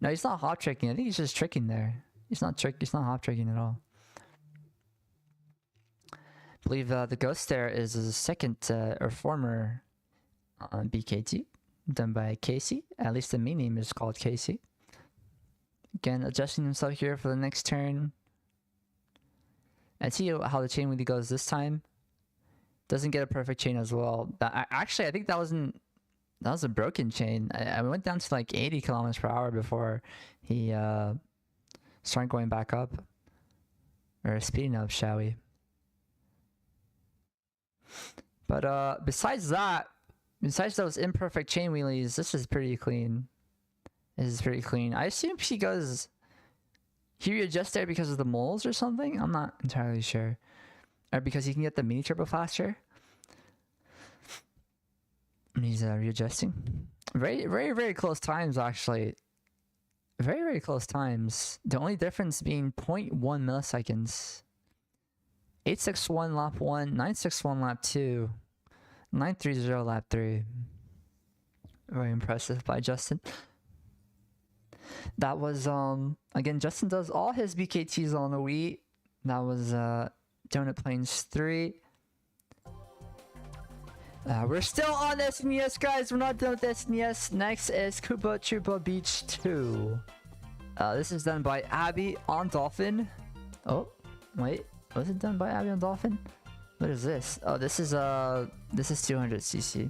No, he's not hop tricking. I think he's just tricking there. He's not hop tricking at all. I believe the ghost there is a second or former BKT. Done by Casey. At least the main name is called Casey. Again, adjusting himself here for the next turn. And see how the chain wheelie goes this time. Doesn't get a perfect chain as well. Actually, I think that was a broken chain. I went down to like 80 kilometers per hour before he started going back up. Or speeding up, shall we? But besides that, besides those imperfect chain wheelies, this is pretty clean. This is pretty clean. I assume he goes... He readjusts there because of the moles or something? I'm not entirely sure. Or because he can get the mini turbo faster. And he's readjusting. Very, very, very close times, actually. Very, very close times. The only difference being 0.1 milliseconds. 861 lap 1, 961 lap 2. 930 lap 3. Very impressive by Justin. That was again, Justin does all his BKTs on the Wii. That was Donut Plains 3. We're still on SNES, guys. We're not done with SNES. Next is Koopa Troopa Beach 2. This is done by Abby on Dolphin. Oh, wait. Was it done by Abby on Dolphin? What is this? Oh, this is 200cc.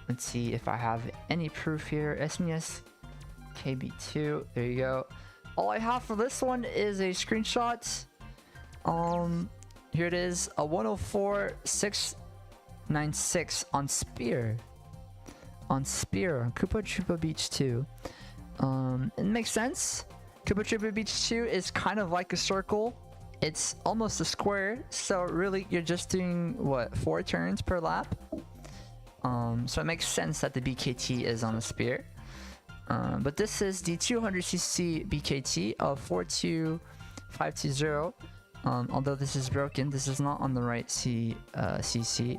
Let's see if I have any proof here. SNES KB2. There you go. All I have for this one is a screenshot. Here it is, a 104.696 on Spear. On Koopa Troopa Beach 2. It makes sense. Koopa Troopa Beach 2 is kind of like a circle. It's almost a square, so really you're just doing what, 4 turns per lap. So it makes sense that the BKT is on a spear. But this is the 200cc BKT of 42520. Although this is broken, this is not on the right CC.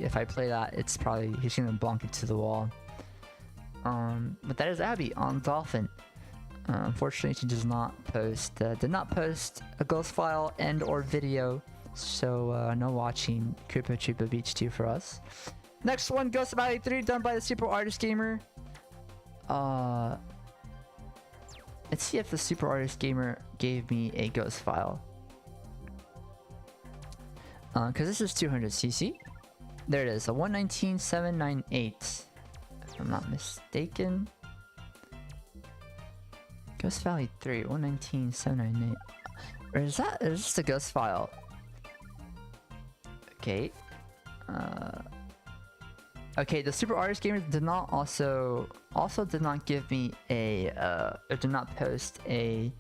If I play that, it's probably he's gonna bonk it to the wall. But that is Abby on Dolphin. Unfortunately, she does not post, did not post a ghost file and or video, so no watching Koopa Troopa Beach 2 for us. Next one, Ghost Valley 3, done by the Super Artist Gamer. Let's see if the Super Artist Gamer gave me a ghost file. Because this is 200cc. There it is, a 119,798. If I'm not mistaken. Ghost Valley 3, 119,798. Or is this the ghost file? Okay. Okay, the Super Artist Gamer did not also did not give me a or did not post a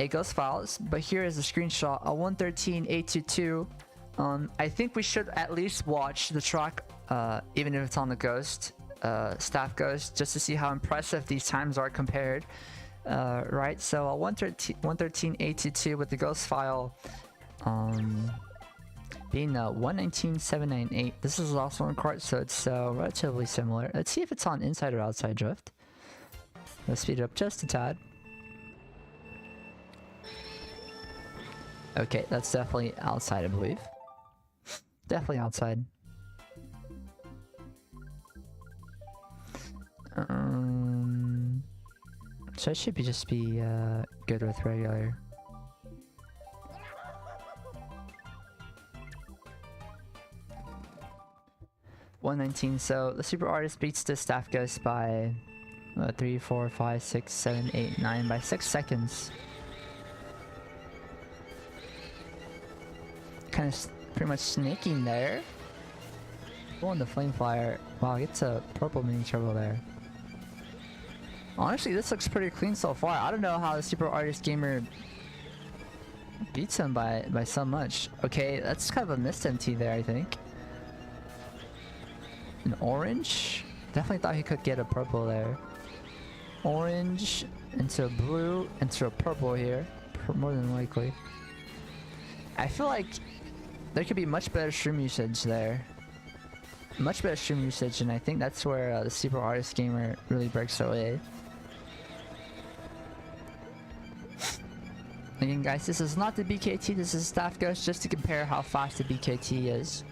ghost files, but here is a screenshot, a 113,822. I think we should at least watch the track, even if it's on the ghost, staff ghost, just to see how impressive these times are compared. Right, so a 113,822 with the ghost file, being a 119,798. This is also on cart, so it's relatively similar. Let's see if it's on inside or outside drift. Let's speed it up just a tad. Okay, that's definitely outside, I believe. Definitely outside. So it should just be good with regular. $119. So the Super Artist beats the Staff Ghost by 3, 4, 5, 6, 7, 8, 9 by 6 seconds. Kind of pretty much snaking there. Going the Flame Flyer. Wow, gets a purple mini turbo there. Honestly, this looks pretty clean so far. I don't know how the Super Artist Gamer beats him by so much. Okay, that's kind of a missed MT there, I think. An orange? Definitely thought he could get a purple there. Orange into a blue into a purple here. More than likely. I feel like there could be much better stream usage there. Much better stream usage, and I think that's where the Super Artist Gamer really breaks away. Again, guys, this is not the BKT, this is Staff Ghost, just to compare how fast the BKT is.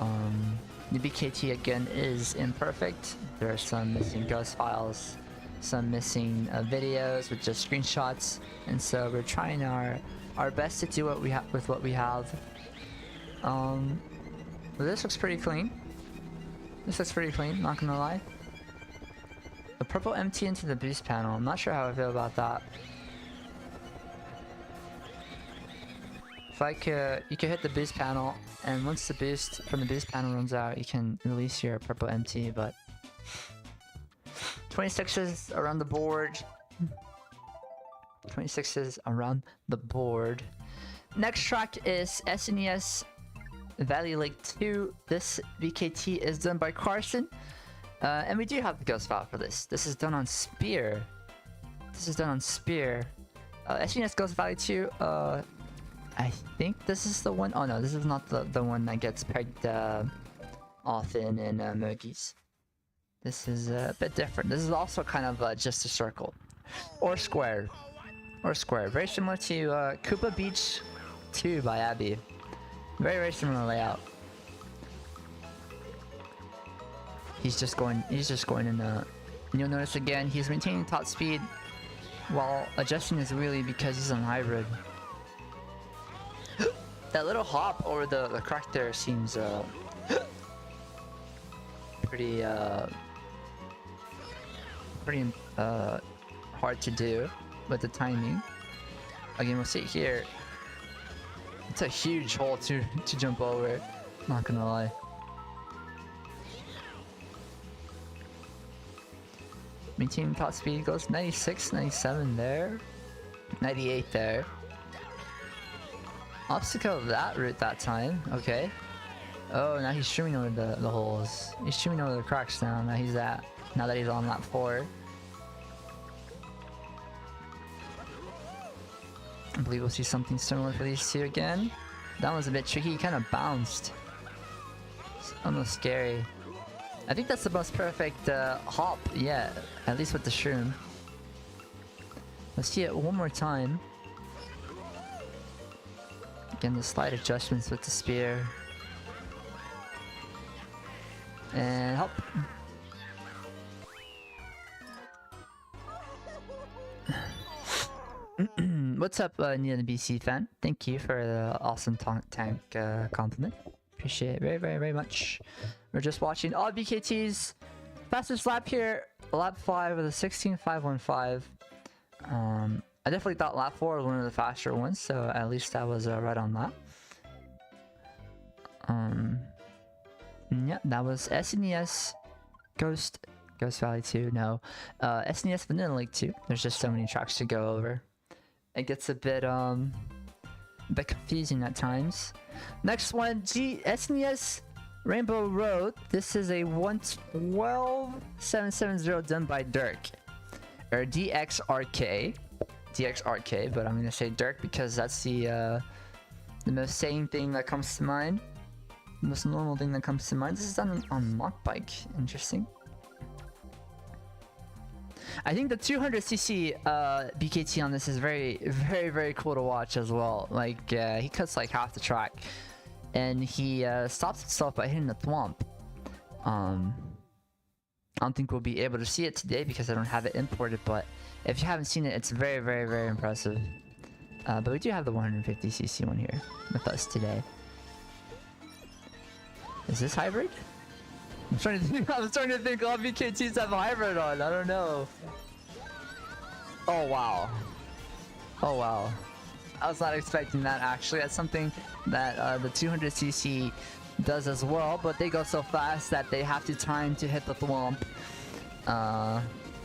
The BKT, again, is imperfect. There are some missing ghost files, some missing videos with just screenshots, and so we're trying our best to do what we have with what we have. But this looks pretty clean. This looks pretty clean, not gonna lie. The purple MT into the boost panel, I'm not sure how I feel about that. Like you can hit the boost panel, and once the boost from the boost panel runs out, you can release your purple MT. But 26s around the board. 26s around the board. Next track is SNES Valley Lake 2. This VKT is done by Carson, and we do have the ghost file for this. This is done on Spear. This is done on Spear. SNES Ghost Valley 2. I think this is the one. Oh no, this is not the one that gets pegged often in Mogies. This is a bit different. This is also kind of just a circle. Or square. Or square. Very similar to Koopa Beach 2 by Abby. Very, very similar layout. He's just going in you'll notice again, he's maintaining top speed while adjusting his wheelie because he's on hybrid. That little hop over the crack there seems pretty hard to do with the timing. Again, we'll see it here. It's a huge hole to jump over. Not gonna lie. Maintaining top speed goes 96, 97 there, 98 there. Obstacle that route that time, okay. Oh, now he's streaming over the holes. He's streaming over the cracks now. Now that he's on lap 4. I believe we'll see something similar for these two again. That one's a bit tricky, he kind of bounced. It's almost scary. I think that's the most perfect hop yet, at least with the shroom. Let's see it one more time. Again, the slight adjustments with the spear. And hop. what's up, Neil the BC fan? Thank you for the awesome tank compliment. Appreciate it very, very, very much. We're just watching all BKT's fastest lap here. Lap 5 with a 16.515. I definitely thought lap 4 was one of the faster ones, so at least I was right on that. Yeah, that was SNES Ghost Valley 2. No, SNES Vanilla Lake 2. There's just so many tracks to go over. It gets a bit confusing at times. Next one, SNES Rainbow Road. This is a 112.770 done by Dirk, or DXRK, but I'm gonna say Dirk because that's the most sane thing that comes to mind. The most normal thing that comes to mind. This is done on mock bike. Interesting. I think the 200cc BKT on this is very, very, very cool to watch as well. Like he cuts like half the track, and he stops himself by hitting the thwomp. I don't think we'll be able to see it today because I don't have it imported, but if you haven't seen it, it's very, very, very impressive. But we do have the 150cc one here with us today. Is this hybrid? I'm starting to think all BKTs have a hybrid on. I don't know. Oh wow. Oh wow. I was not expecting that actually. That's something that the 200cc does as well, but they go so fast that they have to time to hit the thwomp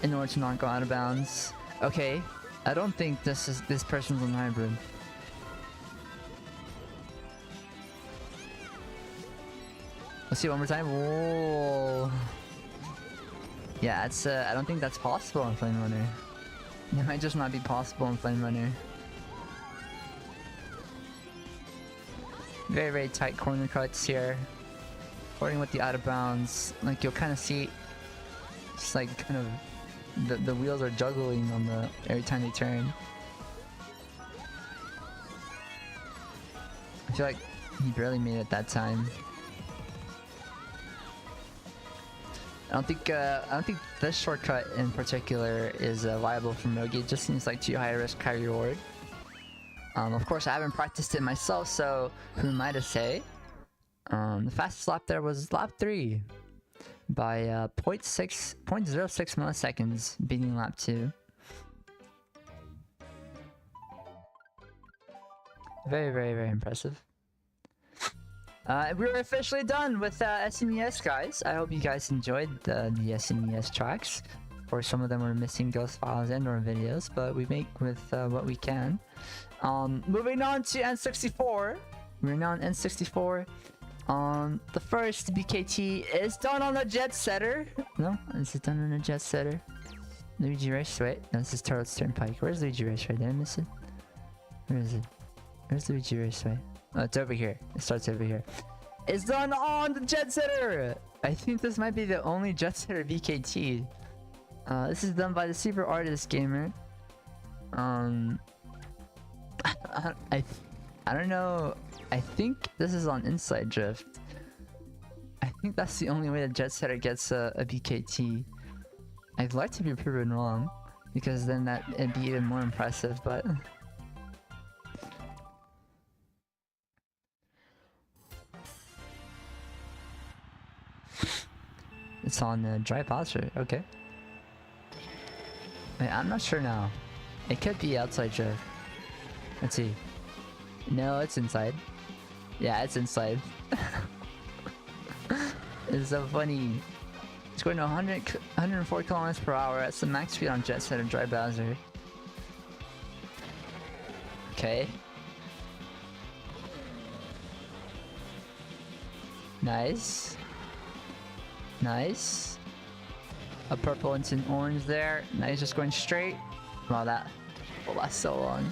in order to not go out of bounds. Okay, I don't think this person's on hybrid. Let's see one more time. Whoa. Yeah, it's I don't think that's possible in Flame Runner. It might just not be possible in Flame Runner. Very, very tight corner cuts here. According with the out of bounds, like you'll kind of see, it's like kind of the wheels are juggling on the every time they turn. I feel like he barely made it that time. I don't think this shortcut in particular is viable for Mogi. It just seems like too high risk, high reward. Of course, I haven't practiced it myself, so who am I to say? The fastest lap there was lap 3 by 0.06 milliseconds, beating lap 2. Very, very, very impressive. We're officially done with SNES, guys. I hope you guys enjoyed the SNES tracks. Of course, some of them were missing ghost files and or videos, but we make with what we can. Moving on to N64. We're now on N64. The first BKT is done on a jet setter. No, this is done on a jet setter. Luigi Raceway. No, this is Turtles Turnpike. Where's Luigi Raceway? Did I miss it? Where is it? Where's Luigi Raceway? Oh, it's over here. It starts over here. It's done on the jet setter. I think this might be the only jet setter BKT. This is done by the Super Artist Gamer. I don't know. I think this is on Inside Drift. I think that's the only way the jet setter gets a BKT. I'd like to be proven wrong, because then it'd be even more impressive, but it's on Dry Posture. Okay. Wait, I'm not sure now. It could be outside drift. Let's see. No, it's inside. Yeah, it's inside. It's so funny. It's going to 104 kilometers per hour. That's the max speed on jet set and Dry Bowser. Okay. Nice. Nice. A purple into an orange there. Now he's just going straight. Wow, that will last so long.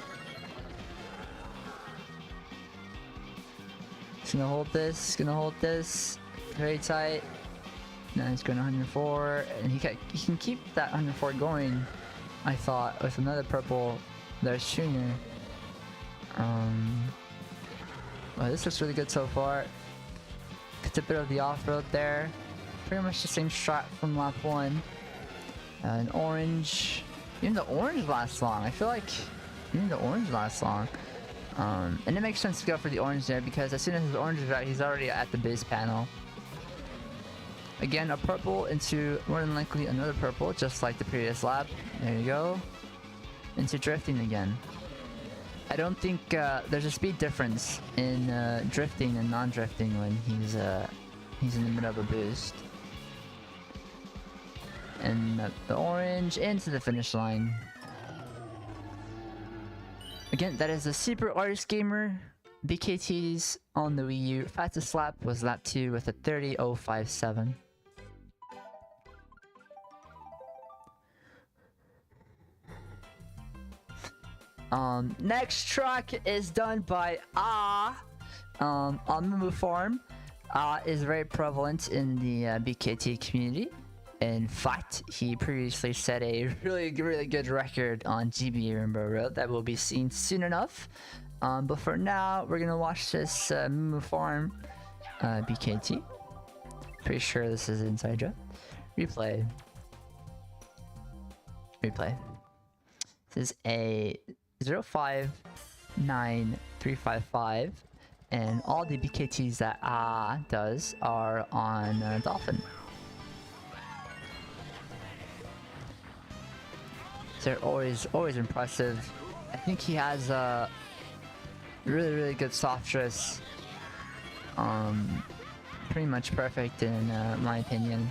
He's gonna hold this. He's gonna hold this. Very tight. Now he's going 104, and he can keep that 104 going. I thought with another purple there's Junior. Well, this looks really good so far. It's a bit of the off-road there. Pretty much the same strat from lap 1. An orange. Even the orange lasts long. I feel like even the orange lasts long. And it makes sense to go for the orange there because as soon as his orange is out, he's already at the base panel. Again, a purple into more than likely another purple, just like the previous lap. There you go. Into drifting again. I don't think there's a speed difference in drifting and non-drifting when he's in the middle of a boost. And the orange into the finish line. Again, that is the Super Artist Gamer BKTs on the Wii U. Fastest lap was lap 2 with a 30.057. Next track is done by on Mumu Farm. Is very prevalent in the BKT community. In fact, he previously set a really good record on GB Rainbow Road that will be seen soon enough. But for now, we're gonna watch this Mumu Farm BKT. Pretty sure this is inside joke. Replay. This is a 059355, and all the BKTs that does are on Dolphin. They're always impressive. I think he has a really good soft dress. Pretty much perfect in my opinion.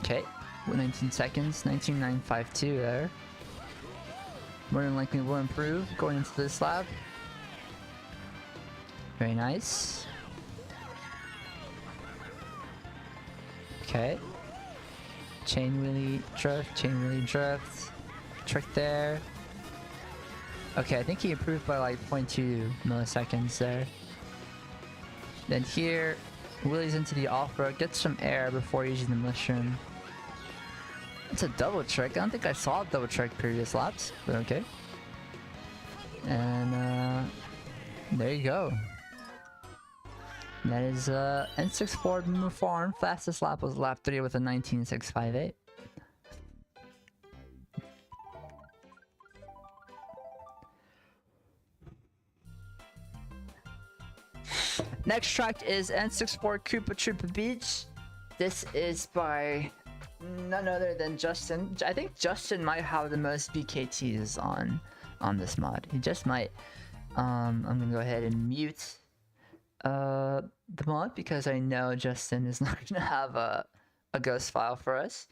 Okay, 19 seconds, 19.952 there. More than likely will improve going into this lap. Very nice. Okay. Chain wheelie drift. Trick there. Okay, I think he improved by like 0.2 milliseconds there. Then here, wheelies into the off-road, gets some air before using the mushroom. It's a double trick. I don't think I saw a double trick previous laps, but okay. And there you go. That is N64 Mumu Farm. Fastest lap was lap 3 with a 19.658. Next track is N64 Koopa Troopa Beach. This is by none other than Justin. I think Justin might have the most BKTs on this mod. He just might. I'm gonna go ahead and mute the mod because I know Justin is not gonna have a ghost file for us.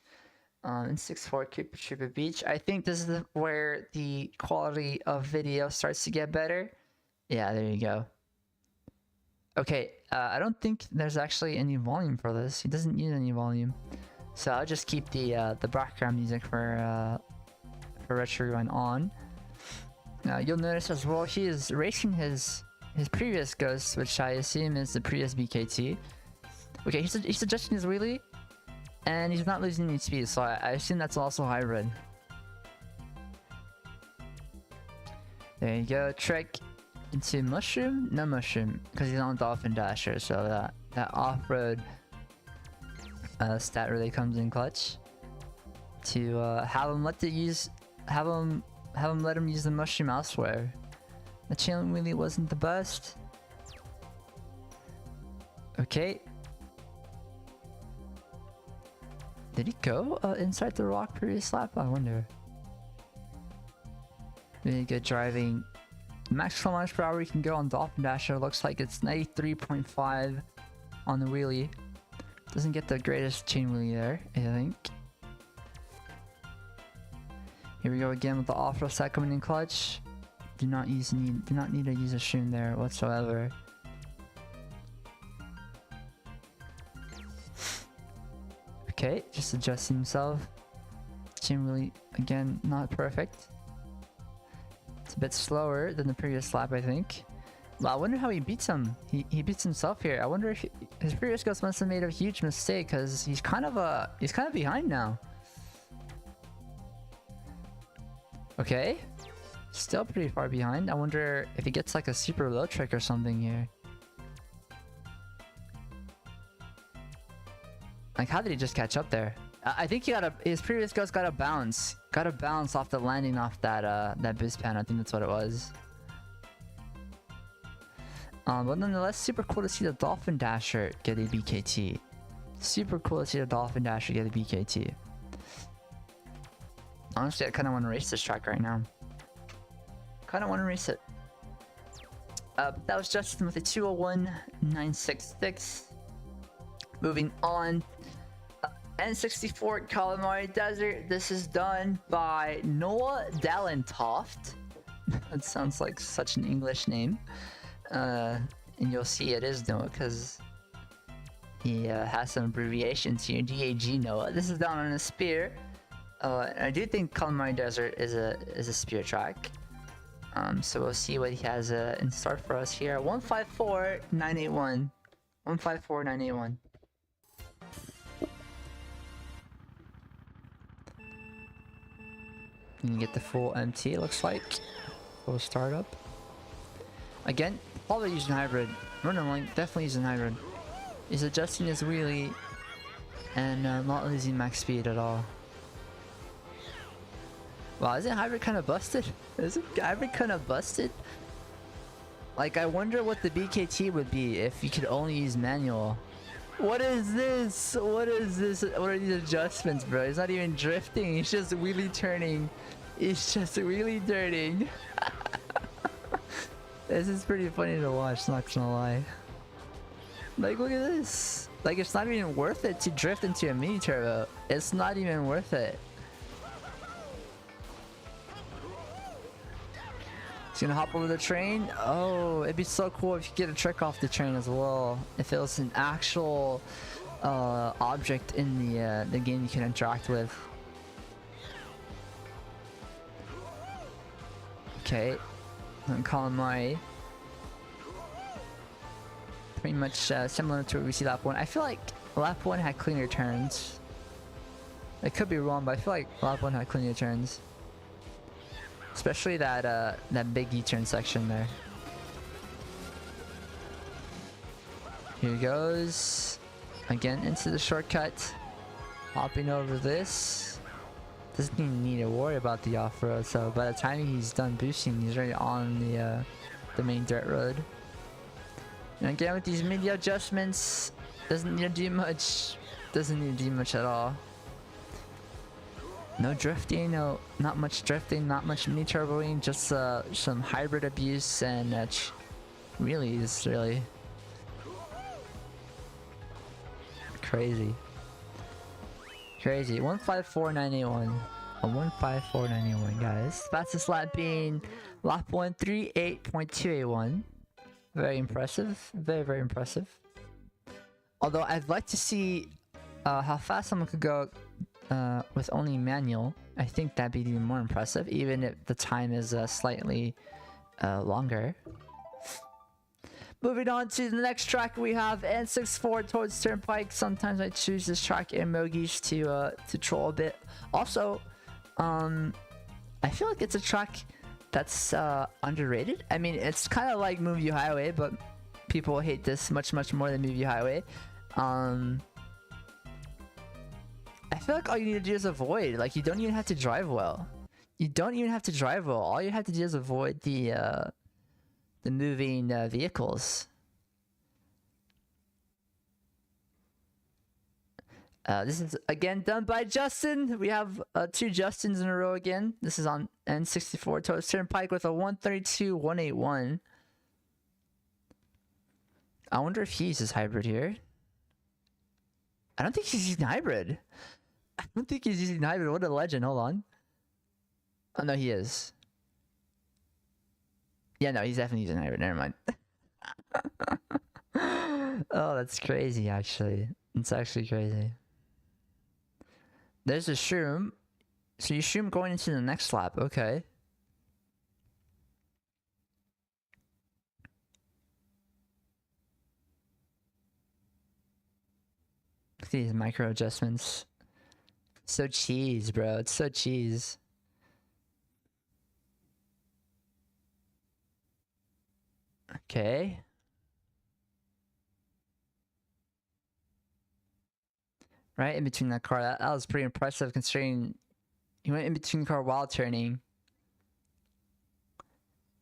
N64 Koopa Troopa Beach. I think this is where the quality of video starts to get better. Yeah, there you go. Okay, I don't think there's actually any volume for this. He doesn't use any volume, so I'll just keep the background music for Retro Rewind on. You'll notice as well he is racing his previous Ghost, which I assume is the previous BKT. Okay, he's adjusting his wheelie, and he's not losing any speed, so I assume that's also hybrid. There you go, trick. Into mushroom? No mushroom, because he's on Dolphin Dasher, so that off-road stat really comes in clutch. To have him let him use the mushroom elsewhere. The chain wheelie wasn't the best. Okay. Did he go inside the rock previous lap? I wonder. Really good driving. Max kilometers per hour you can go on Dolphin Dasher looks like it's 93.5 on the wheelie. Doesn't get the greatest chain wheelie there, I think. Here we go again with the off-road set coming in clutch. Do not need to use a shroom there whatsoever. Okay, just adjusting himself. Chain wheelie again not perfect. It's a bit slower than the previous lap, I think. Well, I wonder how he beats him. He beats himself here. I wonder if his previous Ghost must have made a huge mistake because he's kind of behind now. Okay, still pretty far behind. I wonder if he gets like a super low trick or something here. Like, how did he just catch up there? I think his previous ghost got a bounce. Got a bounce off the landing off that boost pan. I think that's what it was. But nonetheless, super cool to see the Dolphin Dasher get a BKT. Super cool to see the Dolphin Dasher get a BKT. Honestly, I kind of want to race this track right now. Kind of want to race it. That was Justin with a 201.966. Moving on. N64 Calamari Desert. This is done by Noah Dallentoft. That sounds like such an English name. And you'll see it is Noah because he has some abbreviations here. DAG Noah. This is done on a spear. I do think Calamari Desert is a spear track. So we'll see what he has in store for us here. 154.981. 154.981. You can get the full MT, it looks like. Full startup. Again, probably using hybrid. Running definitely using hybrid. He's adjusting his wheelie and not losing max speed at all. Wow, isn't hybrid kind of busted? Isn't hybrid kind of busted? Like, I wonder what the BKT would be if you could only use manual. What is this? What is this? What are these adjustments, bro? He's not even drifting. He's just wheelie turning. He's just wheelie turning. This is pretty funny to watch, not gonna lie. Like, look at this. Like, it's not even worth it to drift into a mini turbo. It's not even worth it. He's gonna hop over the train. Oh, it'd be so cool if you get a trick off the train as well. If it was an actual object in the game you can interact with. Okay, Calamari. Pretty much similar to what we see lap 1. I feel like lap 1 had cleaner turns. I could be wrong, but I feel like lap 1 had cleaner turns. Especially that big U-turn section there. Here he goes. Again into the shortcut. Hopping over this. Doesn't even need to worry about the off-road, so by the time he's done boosting, he's already on the main dirt road. And again with these mid adjustments, doesn't need to do much. Doesn't need to do much at all. No drifting, not much drifting, not much mini turboing, just some hybrid abuse and really is really crazy. Crazy. 154.981. A 154.981, guys. Fastest lap being lap 138.281. Very impressive. Very, very impressive. Although I'd like to see how fast someone could go with only manual. I think that'd be even more impressive, even if the time is slightly longer. Moving on to the next track, we have N64 towards Turnpike. Sometimes I choose this track in Mogies to troll a bit. Also, I feel like it's a track that's underrated. I mean, it's kind of like Moonview Highway, but people hate this much more than Moonview Highway. I feel like all you need to do is avoid. Like, you don't even have to drive well. You don't even have to drive well. All you have to do is avoid the moving vehicles. This is again done by Justin. We have 2 Justins in a row again. This is on N64 towards Turnpike with a 132.181. I wonder if he uses hybrid here. I don't think he's using hybrid. I don't think he's using hybrid. What a legend. Hold on. Oh, no, he is. Yeah, no, he's definitely using hybrid. Never mind. Oh, that's crazy, actually. It's actually crazy. There's a shroom. So you shroom going into the next lap. Okay. Look at these micro adjustments. So cheese, bro. It's so cheese. Okay. right in between that car. That was pretty impressive considering he went in between the car while turning.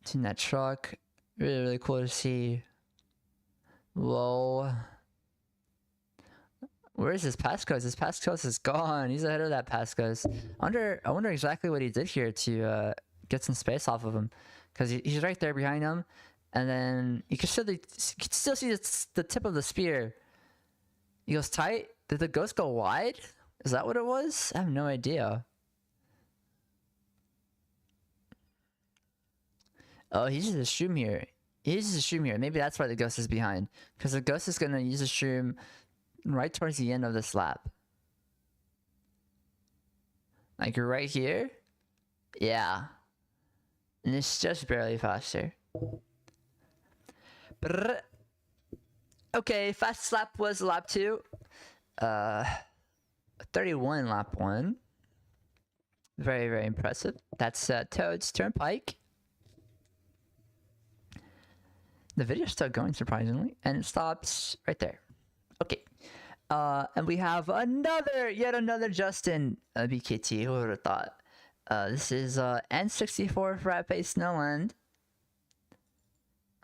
Between that truck. Really, really cool to see. Whoa. Where is his passcodes? His passcodes is gone. He's ahead of that passcodes. I wonder exactly what he did here to get some space off of him. Because he's right there behind him. And then you can still see the tip of the spear. He goes tight. Did the ghost go wide? Is that what it was? I have no idea. Oh, he uses a shroom here. He uses a shroom here. Maybe that's why the ghost is behind. Because the ghost is going to use a shroom right towards the end of this lap. Like right here. Yeah. And it's just barely faster. Brrr. Okay, fastest lap was lap 2. 31 lap 1. Very, very impressive. That's Toad's Turnpike. The video's still going, surprisingly, and it stops right there. Okay. And we have yet another Justin BKT. Who would have thought? This is N64 Frat Base Snowland.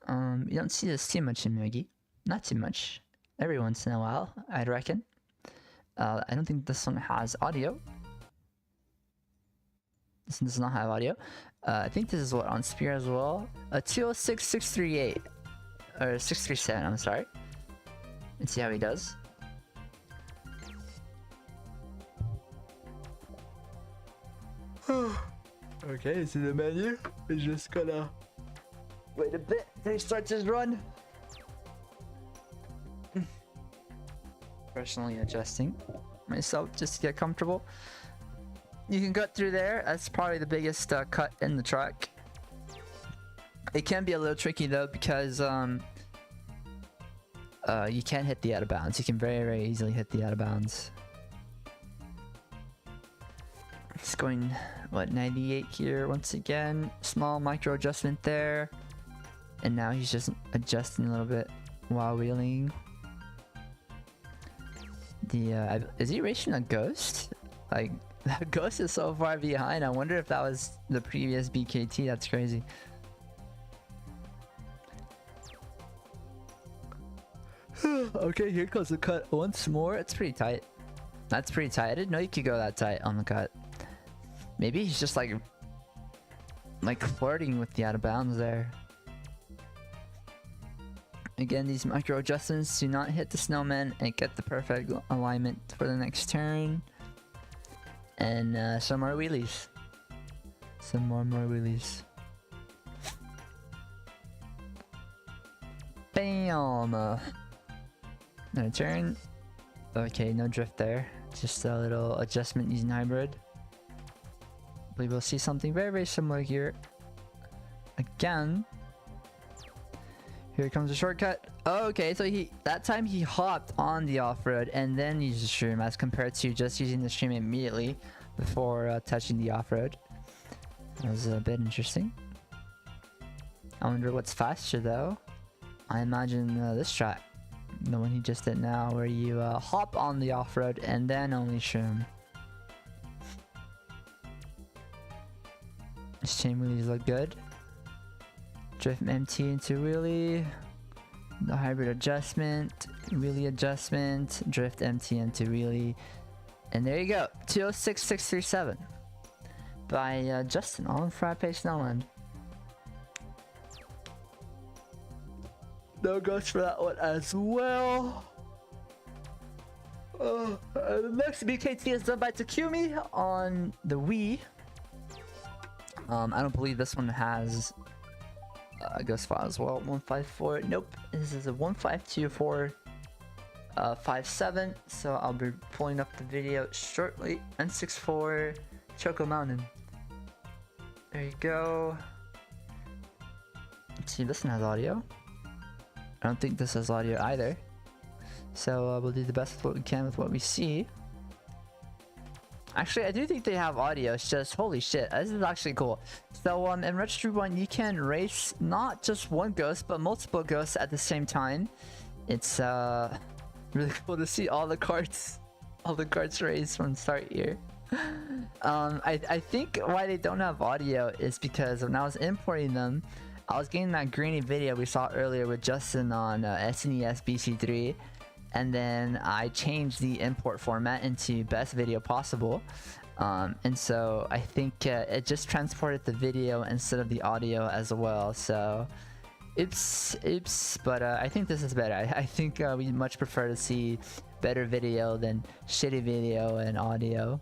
You don't see this too much in Miggy. Not too much. Every once in a while, I'd reckon. I don't think this one has audio. This one does not have audio. I think this is what on Spear as well. 206, 638. Or 637, I'm sorry. Let's see how he does. Okay, it's in the menu. We're just gonna wait a bit till he starts his run. Personally adjusting myself just to get comfortable. You can cut through there. That's probably the biggest cut in the track. It can be a little tricky though because you can't hit the out of bounds. You can very, very easily hit the out of bounds. It's going, what, 98 here once again. Small micro adjustment there. And now he's just adjusting a little bit while wheeling. Is he racing a ghost? Like, that ghost is so far behind. I wonder if that was the previous BKT. That's crazy. Okay, here goes the cut once more. It's pretty tight. That's pretty tight. I didn't know you could go that tight on the cut. Maybe he's just like flirting with the out of bounds there. Again, these micro adjustments do not hit the snowman and get the perfect alignment for the next turn. And some more wheelies. Some more wheelies. Bam! Another turn. Okay, no drift there. Just a little adjustment using hybrid. I believe we'll see something very, very similar here. Again. Here comes a shortcut. Oh, okay, so that time he hopped on the off-road and then used the shroom as compared to just using the shroom immediately before touching the off-road. That was a bit interesting. I wonder what's faster though. I imagine this track. The one he just did now where you hop on the off-road and then only shroom. His chain wheelies look good. Drift MT into wheelie. The hybrid adjustment. Wheelie adjustment. Drift MT into wheelie. And there you go. 206637 by Justin on Frat Base Snowland. No ghost for that one as well. The next BKT is done by Takumi on the Wii. I don't believe this one has a ghost file as well. 154. Nope. This is a 152.457. So I'll be pulling up the video shortly. N64 Choco Mountain. There you go. Let's see, this one has audio. I don't think this has audio either. So we'll do the best with what we can with what we see. Actually, I do think they have audio. It's just, holy shit, this is actually cool. So in Retro 1, you can race not just one ghost, but multiple ghosts at the same time. It's really cool to see all the carts all the carts race from start here. I think why they don't have audio is because when I was importing them, I was getting that grainy video we saw earlier with Justin on SNES BC3, and then I changed the import format into best video possible, and so I think it just transported the video instead of the audio as well. So oops, but I think this is better. I think we much prefer to see better video than shitty video and audio.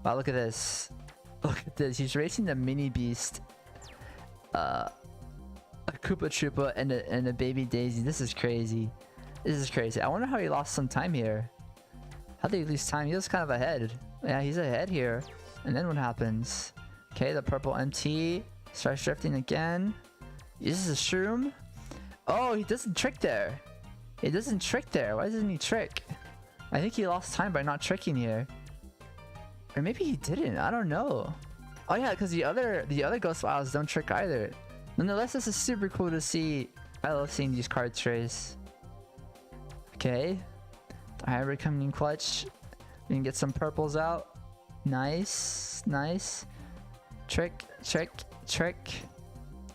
Wow, look at this. Look at this. He's racing the mini beast, a Koopa Troopa, and a baby Daisy. This is crazy. This is crazy. I wonder how he lost some time here. How did he lose time? He was kind of ahead. Yeah, he's ahead here. And then what happens? Okay, the purple MT starts drifting again. This is a shroom. Oh, he doesn't trick there. He doesn't trick there. Why doesn't he trick? I think he lost time by not tricking here. Or maybe he didn't. I don't know. Oh yeah, because the other Ghost Files don't trick either. Nonetheless, this is super cool to see. I love seeing these cards race. Okay. The hybrid coming in clutch. We can get some purples out. Nice. Nice. Trick.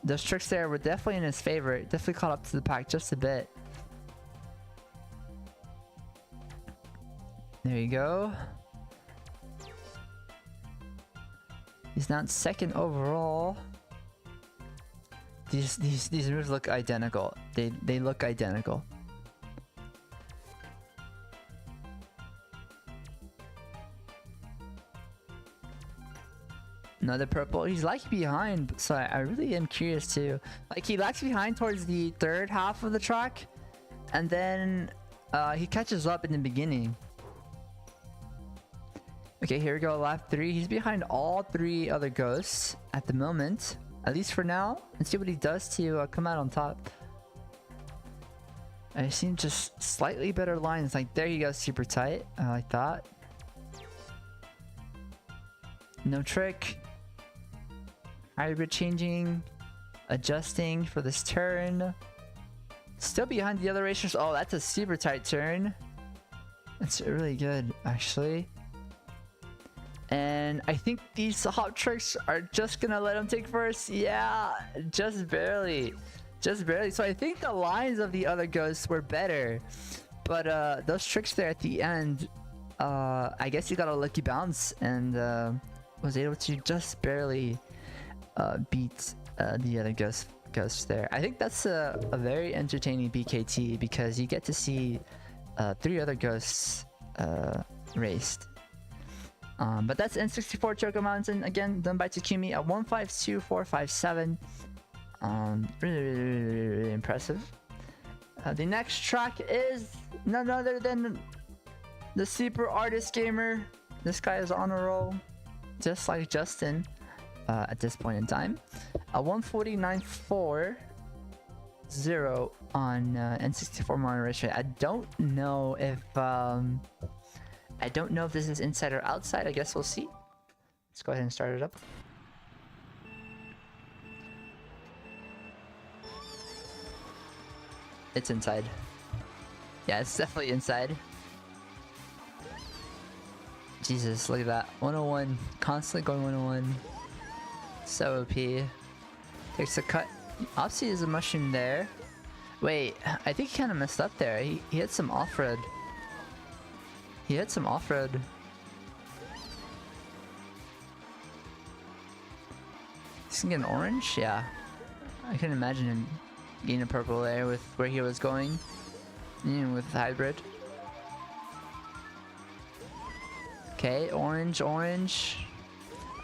Those tricks there were definitely in his favor. Definitely caught up to the pack just a bit. There you go. He's not second overall. These moves look identical. They look identical. Another purple. He's lagging behind, so I really am curious too. Like, he lags behind towards the third half of the track, and then he catches up in the beginning. Okay, here we go, lap 3. He's behind all 3 other ghosts at the moment, at least for now. Let's see what he does to come out on top. I seen just slightly better lines. Like, there you go, super tight. I like that. No trick. Hybrid changing, adjusting for this turn. Still behind the other racers. Oh, that's a super tight turn. That's really good, actually. And I think these hop tricks are just gonna let him take first. Yeah, just barely. Just barely. So I think the lines of the other ghosts were better. But those tricks there at the end, I guess he got a lucky bounce and was able to just barely beat the other ghosts there. I think that's a very entertaining BKT because you get to see 3 other ghosts raced. But that's N64 Choco Mountain, again, done by Takumi at 152.457. Really impressive. The next track is none other than the Super Artist Gamer. This guy is on a roll, just like Justin at this point in time. A 149.40 on N64 Mario Race. I don't know if this is inside or outside. I guess we'll see. Let's go ahead and start it up. It's inside. Yeah, it's definitely inside. Jesus, look at that. 101. Constantly going 101. So OP. Takes a cut. Opsy is a mushroom there. Wait, I think he kind of messed up there. He hit some off-road. He hit some off-road. He's gonna get an orange? Yeah. I can imagine him getting a purple there with where he was going. With hybrid. Okay, orange.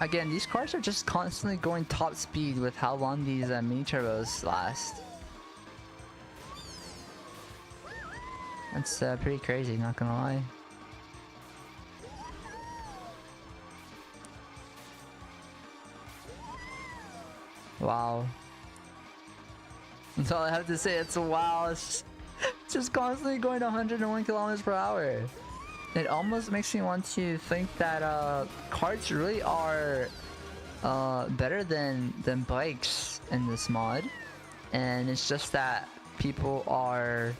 Again, these cars are just constantly going top speed with how long these mini turbos last. That's pretty crazy, not gonna lie. Wow. That's all I have to say. It's a wow. It's just constantly going 101 kilometers per hour. It almost makes me want to think that carts really are better than bikes in this mod, and it's just that people are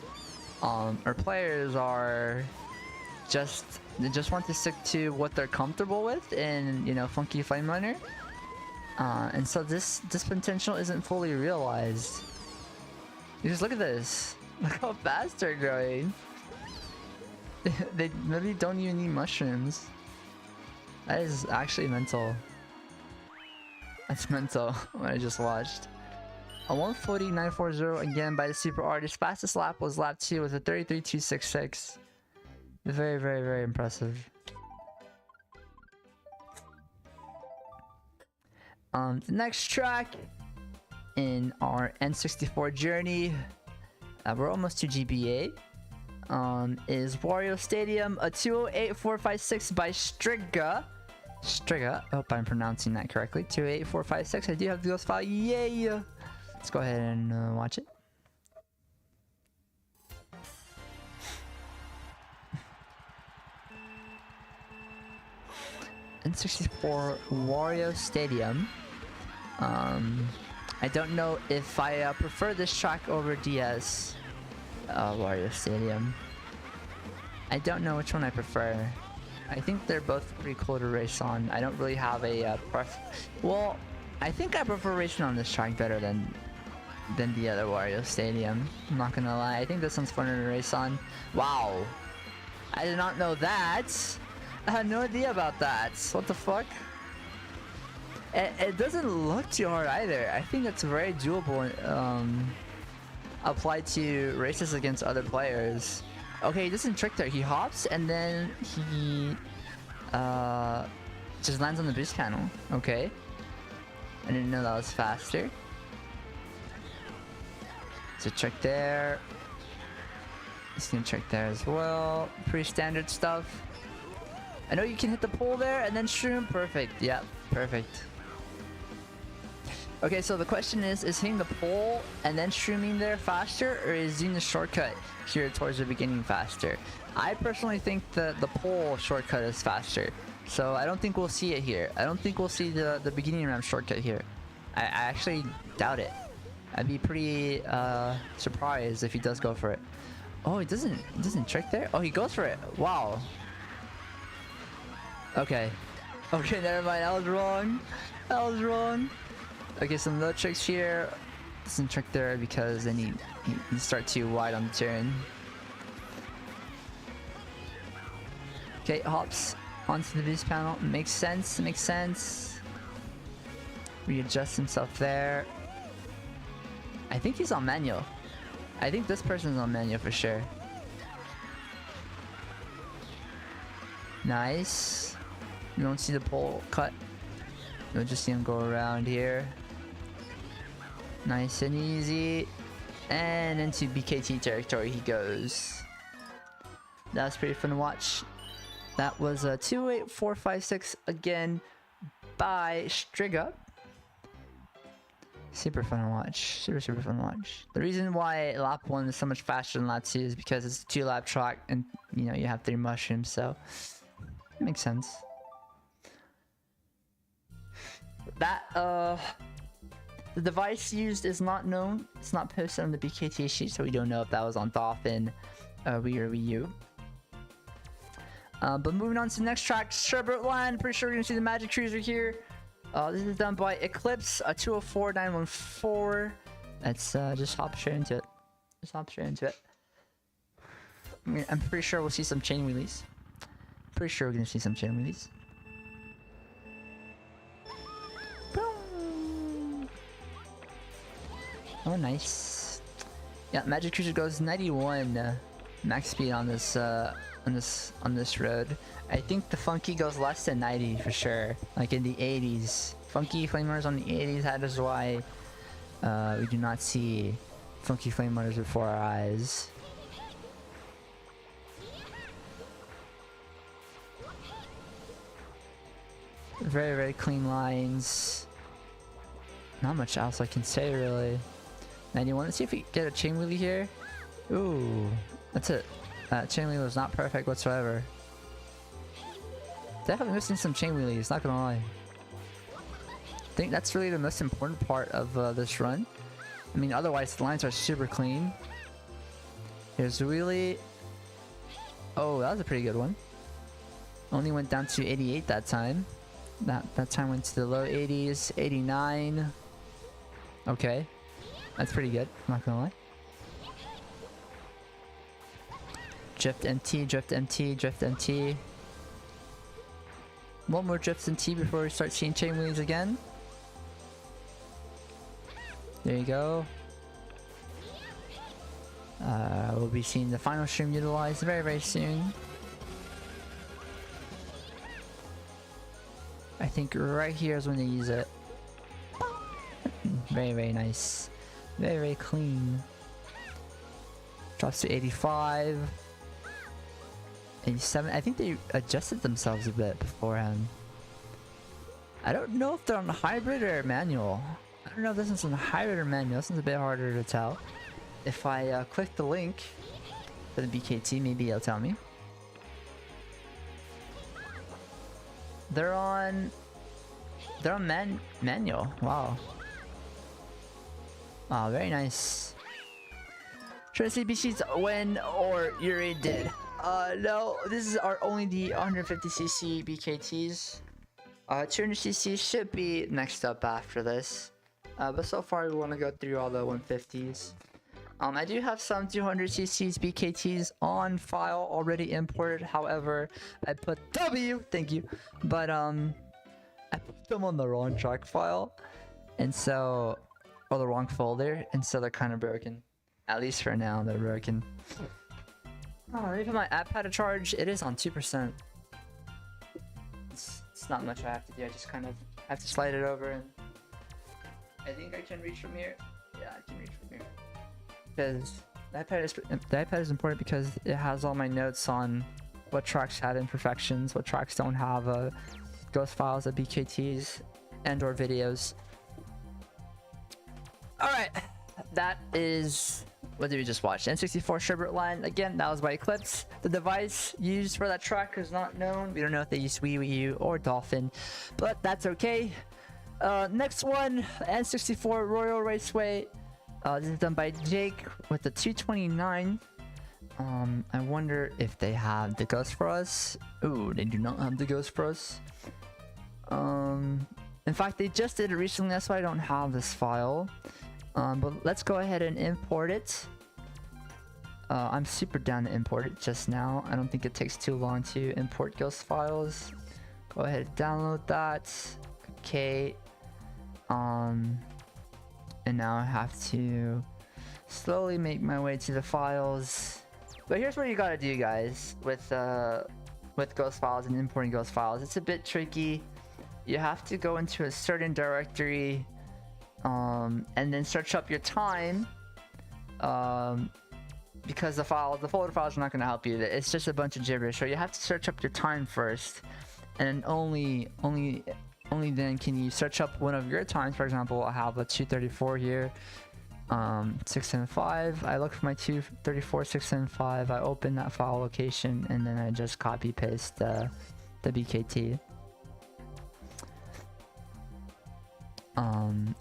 or players are they just want to stick to what they're comfortable with in, you know, Funky Flame Runner. And so this potential isn't fully realized. You just look at this. Look how fast they're growing. They maybe don't even need mushrooms. That is actually mental. That's mental what I just watched. A 140.940 again by the super artist. Fastest lap was lap 2 with a 33.266. Very, very, very impressive. The next track in our N64 journey, we're almost to GBA, is Wario Stadium, a 208.456 by Striga. Striga, I hope I'm pronouncing that correctly. 28456. I do have the ghost file. Yay! Let's go ahead and watch it. N64 Wario Stadium. I don't know if I prefer this track over DS. Wario Stadium. I don't know which one I prefer. I think they're both pretty cool to race on. I don't really have a well, I think I prefer racing on this track better than the other Wario Stadium. I'm not gonna lie. I think this one's funner to race on. Wow. I did not know that. I had no idea about that. What the fuck? It doesn't look too hard either. I think it's very doable applied to races against other players. Okay, he doesn't trick there. He hops and then he just lands on the boost panel. Okay. I didn't know that was faster. It's a trick there. He's gonna trick there as well. Pretty standard stuff. I know you can hit the pole there and then shroom. Perfect. Yep, perfect. Okay, so the question is hitting the pole and then shrooming there faster, or is doing the shortcut here towards the beginning faster? I personally think the pole shortcut is faster. So I don't think we'll see it here. I don't think we'll see the beginning ramp shortcut here. I actually doubt it. I'd be pretty surprised if he does go for it. Oh, he doesn't trick there? Oh, he goes for it. Wow. Okay. Okay, never mind. I was wrong. I was wrong. Okay, some no tricks here. Doesn't trick there because then he start too wide on the turn. Okay, hops onto the boost panel. Makes sense. Makes sense. Readjusts himself there. I think he's on manual. I think this person's on manual for sure. Nice. You don't see the pole cut. You'll just see him go around here. Nice and easy. And into BKT territory he goes. That was pretty fun to watch. That was a 28456 again by Striga. Super fun to watch. Super fun to watch. The reason why lap 1 is so much faster than lap 2 is because it's a 2-lap track and you know you have 3 mushrooms, so it makes sense. That the device used is not known. It's not posted on the BKT sheet, so we don't know if that was on Dolphin, Wii or Wii U. But moving on to the next track, Sherbert Line. Pretty sure we're gonna see the Magic Cruiser here. This is done by Eclipse, a 204.914. Let's just hop straight into it. Just hop straight into it. I'm pretty sure we'll see some chain wheelies. Pretty sure we're gonna see some chain wheelies. Boom. Oh, nice. Yeah, Magic Cruiser goes 91 max speed on this on this road. I think the Funky goes less than 90 for sure, like in the 80s. Funky Flame Runners on the 80s, that is why we do not see Funky Flame Runners before our eyes. Very, very clean lines. Not much else I can say really. 91, let's see if we get a chain wheelie here. Ooh, that's it. Chain wheelie was not perfect whatsoever. Definitely missing some chain wheelies, not gonna lie. I think that's really the most important part of this run. I mean, otherwise the lines are super clean. There's really... Oh, that was a pretty good one. Only went down to 88 that time. That time went to the low 80s, 89. Okay, that's pretty good. I'm not gonna lie. Drift MT, drift MT, drift MT. One more drift MT before we start seeing chain wheelies again. There you go. We'll be seeing the final stream utilized very, very soon. I think right here is when they use it. Very, very nice. Very, very clean. Drops to 85. 87. I think they adjusted themselves a bit beforehand. I don't know if they're on hybrid or manual. I don't know if this one's on hybrid or manual. This one's a bit harder to tell. If I click the link for the BKT, maybe it'll tell me. They're on manual. Wow. Wow, very nice. Should I say BC's win or Yuri did? No, this is only the 150cc BKTs. 200cc should be next up after this. But so far we want to go through all the 150s. I do have some 200cc BKTs on file already imported. However, I put thank you, but I put them on the wrong track file, and so, or the wrong folder, and so they're kind of broken. At least for now, they're broken. Oh, let me put my iPad to charge. It is on 2%. It's not much I have to do. I just kind of have to slide it over, and I think I can reach from here. Yeah, I can reach from here. Because the iPad is important because it has all my notes on what tracks had imperfections, what tracks don't have ghost files of BKTs and or videos. Alright, that is what did we just watch? N64 Sherbert line. Again, that was by Eclipse. The device used for that track is not known. We don't know if they use Wii U or Dolphin, but that's okay. Next one, N64 Royal Raceway. This is done by Jake with the 229. I wonder if they have the ghost for us. Ooh, they do not have the ghost for us. In fact, they just did it recently. That's why I don't have this file. But let's go ahead and import it. I'm super down to import it just now. I don't think it takes too long to import ghost files. Go ahead and download that. Okay. And now I have to slowly make my way to the files. But here's what you gotta do, guys, with ghost files and importing ghost files. It's a bit tricky. You have to go into a certain directory, and then search up your time, because the folder files are not gonna help you. It's just a bunch of gibberish. So you have to search up your time first, and only then can you search up one of your times. For example, I have a 234 here, 675. I look for my 234 675. I open that file location, and then I just copy paste the BKT.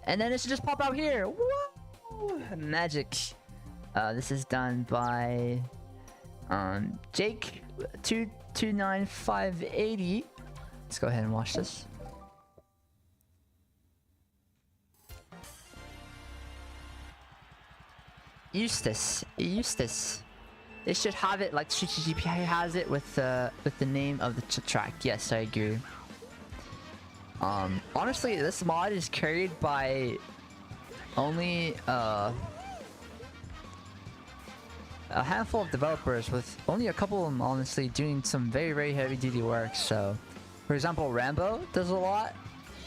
And then it should just pop out here. Woo! Magic. This is done by Jake 229580. Let's go ahead and watch this. Eustace. They should have it like GPI has it with the name of the track. Yes, I agree. Honestly, this mod is carried by only a handful of developers, with only a couple of them honestly doing some very, very heavy duty work. So, for example, Rambo does a lot.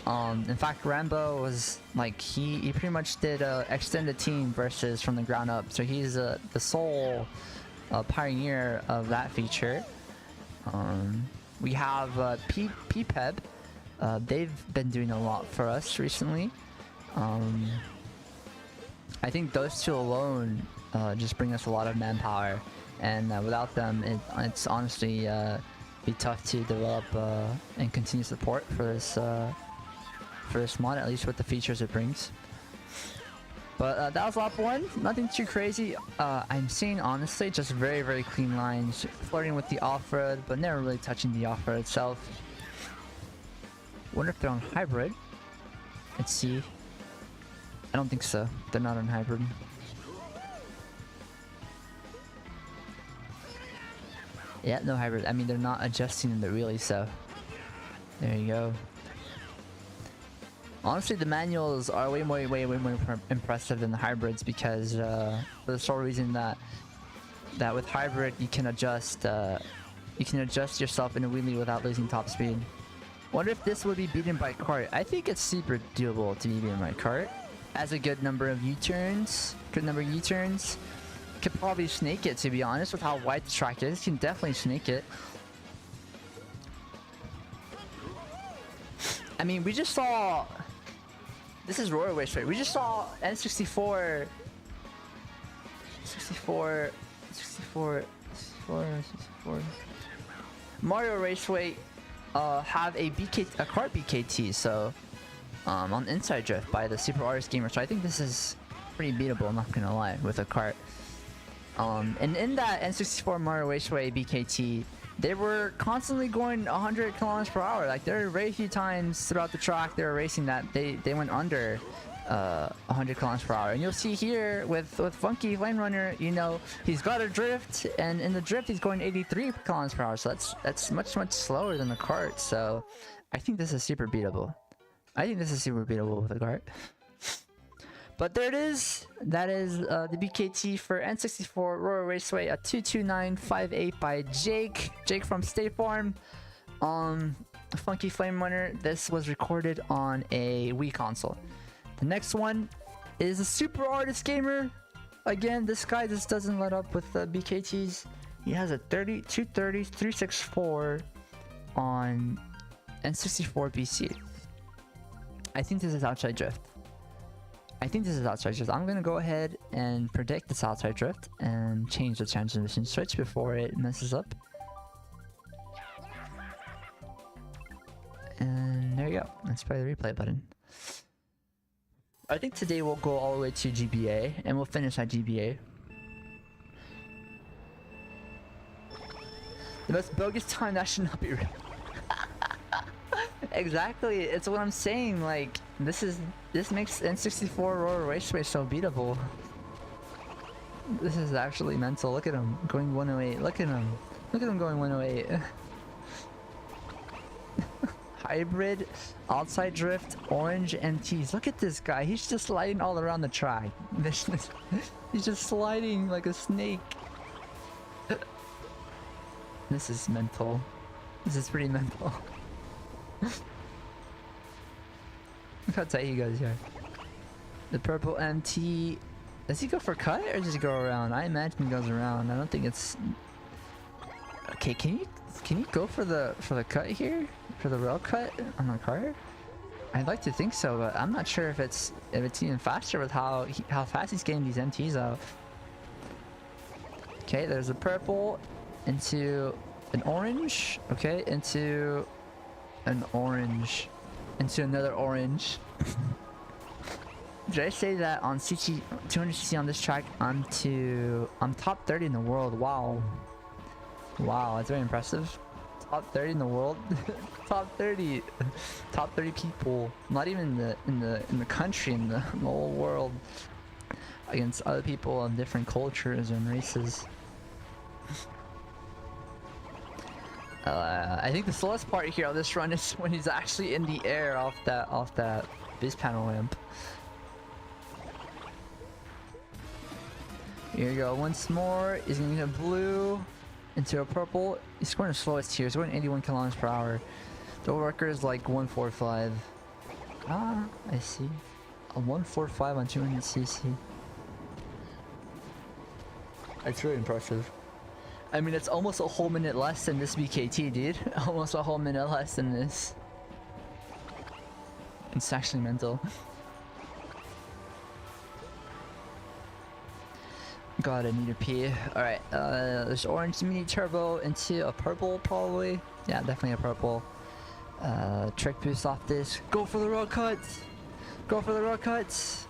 In fact, Rambo was like he pretty much did a extended team versus from the ground up. So he's the sole pioneer of that feature. We have PPEB. They've been doing a lot for us recently. I think those two alone just bring us a lot of manpower, and without them, it's honestly be tough to develop and continue support for this mod, at least with the features it brings. But that was lap 1. Nothing too crazy. I'm seeing honestly just very clean lines, flirting with the off-road, but never really touching the off-road itself. Wonder if they're on hybrid. Let's see. I don't think so. They're not on hybrid. Yeah, no hybrid. I mean, they're not adjusting in the wheelie, so there you go. Honestly, the manuals are way more impressive than the hybrids because for the sole reason that with hybrid you can adjust yourself in a wheelie without losing top speed. Wonder if this would be beaten by kart. I think it's super doable to be beaten by kart. Has a good number of U-turns. Could probably snake it, to be honest, with how wide the track is. Can definitely snake it. I mean, we just saw... This is Royal Raceway. We just saw N64... 64... Mario Raceway have a kart BKT, so... on Inside Drift by the Super Artist Gamer. So I think this is pretty beatable, I'm not gonna lie, with a kart. And in that N64 Mario Raceway BKT, they were constantly going 100 kilometers per hour. Like, there were very few times throughout the track they were racing that they went under 100 kilometers per hour. And you'll see here with Funky Flame Runner, you know, he's got a drift, and in the drift he's going 83 kilometers per hour. So that's much slower than the kart. So I think this is super beatable. With a kart. But there it is. That is the BKT for N64 Royal Raceway, a 22958 by Jake. Jake from State Farm. Funky Flame Runner. This was recorded on a Wii console. The next one is a Super Artist Gamer. Again, this guy just doesn't let up with the BKTs. He has a 230 364 on N64 BC. I think this is outside drift. I'm gonna go ahead and predict this outside drift and change the transmission switch before it messes up. And there you go. Let's play the replay button. I think today we'll go all the way to GBA and we'll finish at GBA. The most bogus time, that should not be real. Exactly, it's what I'm saying. Like, this makes N64 Royal Raceway so beatable. This is actually mental. Look at him going 108. Look at him going 108. Hybrid, outside drift, orange MTs. Look at this guy. He's just sliding all around the track. He's just sliding like a snake. This is mental. This is pretty mental. Look how tight he goes here. The purple MT. Does he go for cut or does he go around? I imagine he goes around. I don't think it's. Okay, can you go for the cut here? For the rail cut on the car? I'd like to think so, but I'm not sure if it's even faster with how fast he's getting these MTs out. Okay, there's a purple into an orange. Okay, into an orange, into another orange. Did I say that on CC 200cc on this track I'm top 30 in the world? Wow, that's very impressive. Top 30 in the world. top 30 people, not even in the country, in the whole world, against other people of different cultures and races. I think the slowest part here on this run is when he's actually in the air off that base panel ramp. Here you go, once more. He's gonna get a blue into a purple. He's scoring the slowest here. He's going 81 kilometers per hour. The worker is like 145. Ah, I see. A 145 on 200cc. That's really impressive. I mean, it's almost a whole minute less than this BKT, dude. Almost a whole minute less than this. It's actually mental. God, I need a pee. Alright, there's orange mini turbo into a purple, probably. Yeah, definitely a purple. Trick boost off this. Go for the road cuts! Go for the road cuts!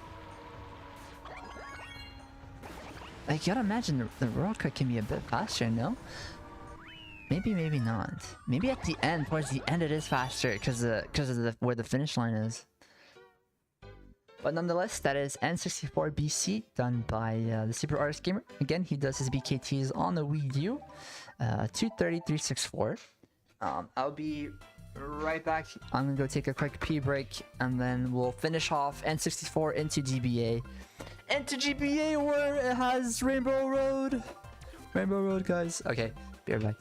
Like, you gotta imagine the World Cup can be a bit faster, no? Maybe, maybe not. Maybe at the end, towards the end, it is faster because of the where the finish line is. But nonetheless, that is N64BC done by the Super Artist Gamer. Again, he does his BKTs on the Wii U, 230, 364. I'll be right back. I'm gonna go take a quick pee break, and then we'll finish off N64 into GBA. Into GBA where it has Rainbow Road. Rainbow Road, guys. Okay, be right back.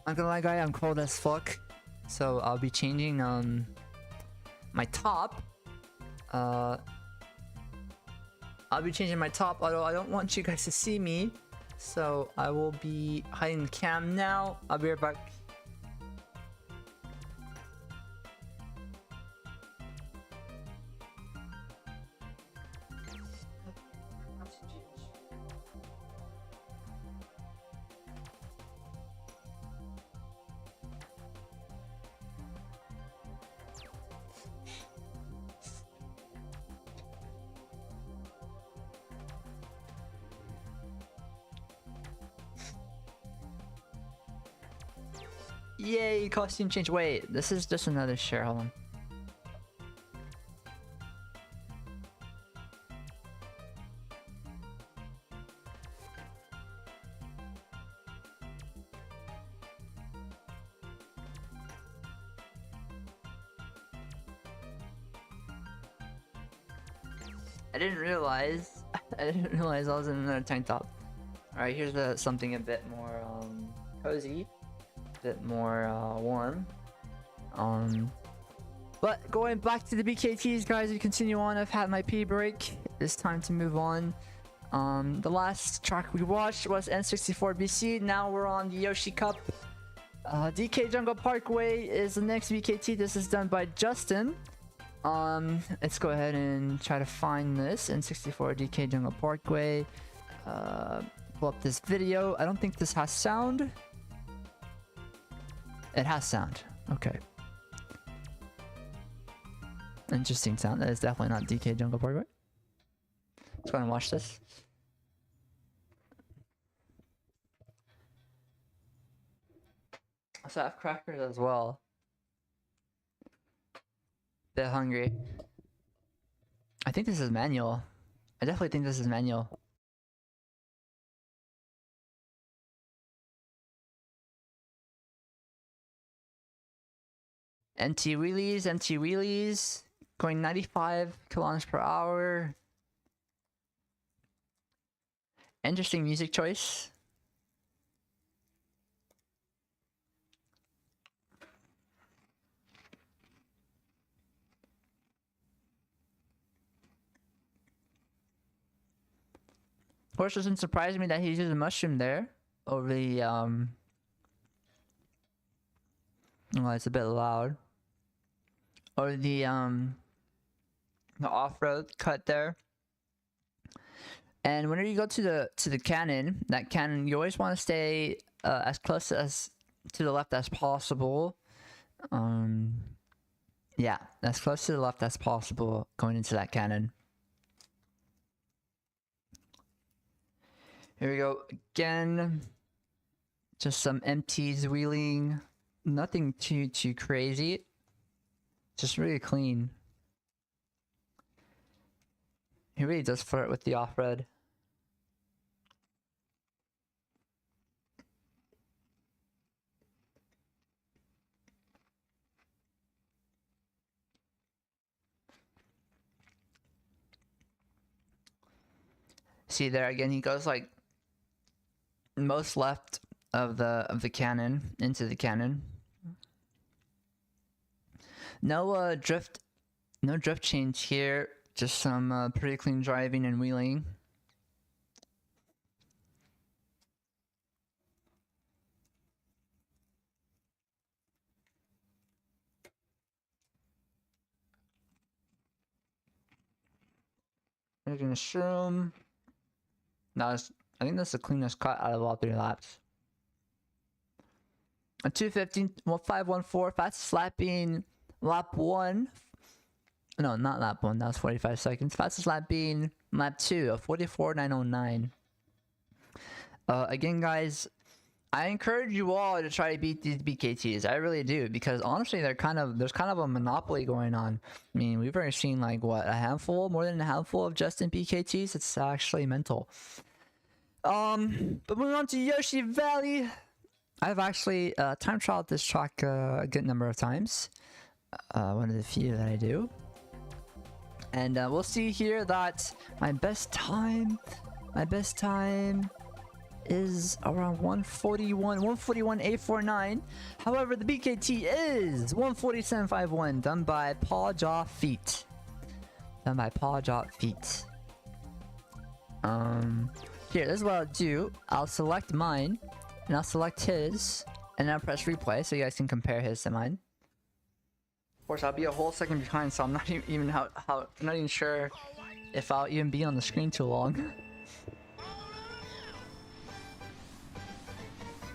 I'm gonna lie, guy, I'm cold as fuck, so I'll be changing my top. I'll be changing my top, although I don't want you guys to see me, so I will be hiding the cam now. I'll be right back. Yay, costume change. Wait, this is just another share. Hold on. I didn't realize. I didn't realize I was in another tank top. All right, here's something a bit more cozy. Bit more warm. But going back to the BKTs, guys, we continue on. I've had my pee break. It's time to move on. The last track we watched was N64BC. Now we're on the Yoshi Cup. DK Jungle Parkway is the next BKT. This is done by Justin. Let's go ahead and try to find this. N64 DK Jungle Parkway. pull up this video. I don't think this has sound. It has sound. Okay. Interesting sound. That is definitely not DK Jungle Parkway. Let's go and watch this. So I have crackers as well. Bit hungry. I think this is manual. I definitely think this is manual. NT wheelies, going 95 kilometers per hour. Interesting music choice. Of course, it doesn't surprise me that he's using mushroom there over the oh, it's a bit loud. Or the off-road cut there. And whenever you go to the cannon, that cannon, you always want to stay as close as to the left as possible. Yeah, as close to the left as possible going into that cannon. Here we go again. Just some empties wheeling. Nothing too crazy. Just really clean. He really does flirt with the off-road. See there again, he goes like most left of the cannon into the cannon. No drift change here. Just some pretty clean driving and wheeling. Making a shroom. I think that's the cleanest cut out of all 3 laps. A 2:15, 5:14, fastest slapping lap 1. No, not lap 1, that was 45 seconds. Fastest lap being lap 2 of 44.909. Again, guys, I encourage you all to try to beat these BKTs. I really do, because honestly, there's kind of a monopoly going on. I mean, we've already seen like what, more than a handful of Justin BKTs. It's actually mental. But moving on to Yoshi Valley. I've actually time trialed this track a good number of times. One of the few that I do. And we'll see here that my best time is around 141.849. However, the BKT is 147.51, done by Paw Jaw Feet. Here, this is what I'll do. I'll select mine, and I'll select his, and then I'll press replay so you guys can compare his to mine. Of course, I'll be a whole second behind, so I'm not even I'm not even sure if I'll even be on the screen too long.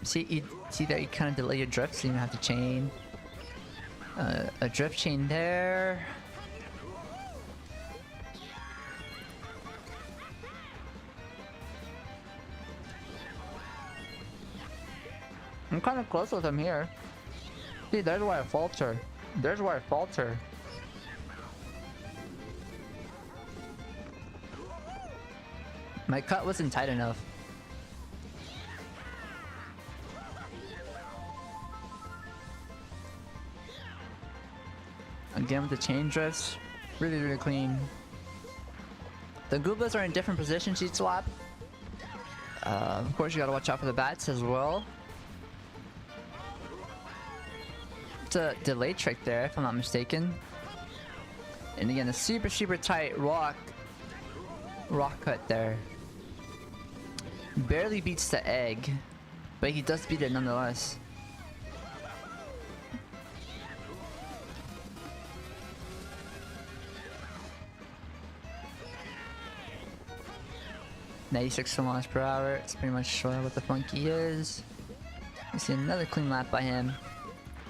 See that you kind of delay your drift, so you don't have to chain. A drift chain there. I'm kind of close with him here. See, there's where I falter. My cut wasn't tight enough. Again with the chain drifts, really clean. The Goombas are in different positions each lap. Of course, you gotta watch out for the bats as well. It's a delay trick there, if I'm not mistaken. And again, a super tight rock cut there. Barely beats the egg, but he does beat it nonetheless. 96 miles per hour. It's pretty much what the funky is. You see another clean lap by him.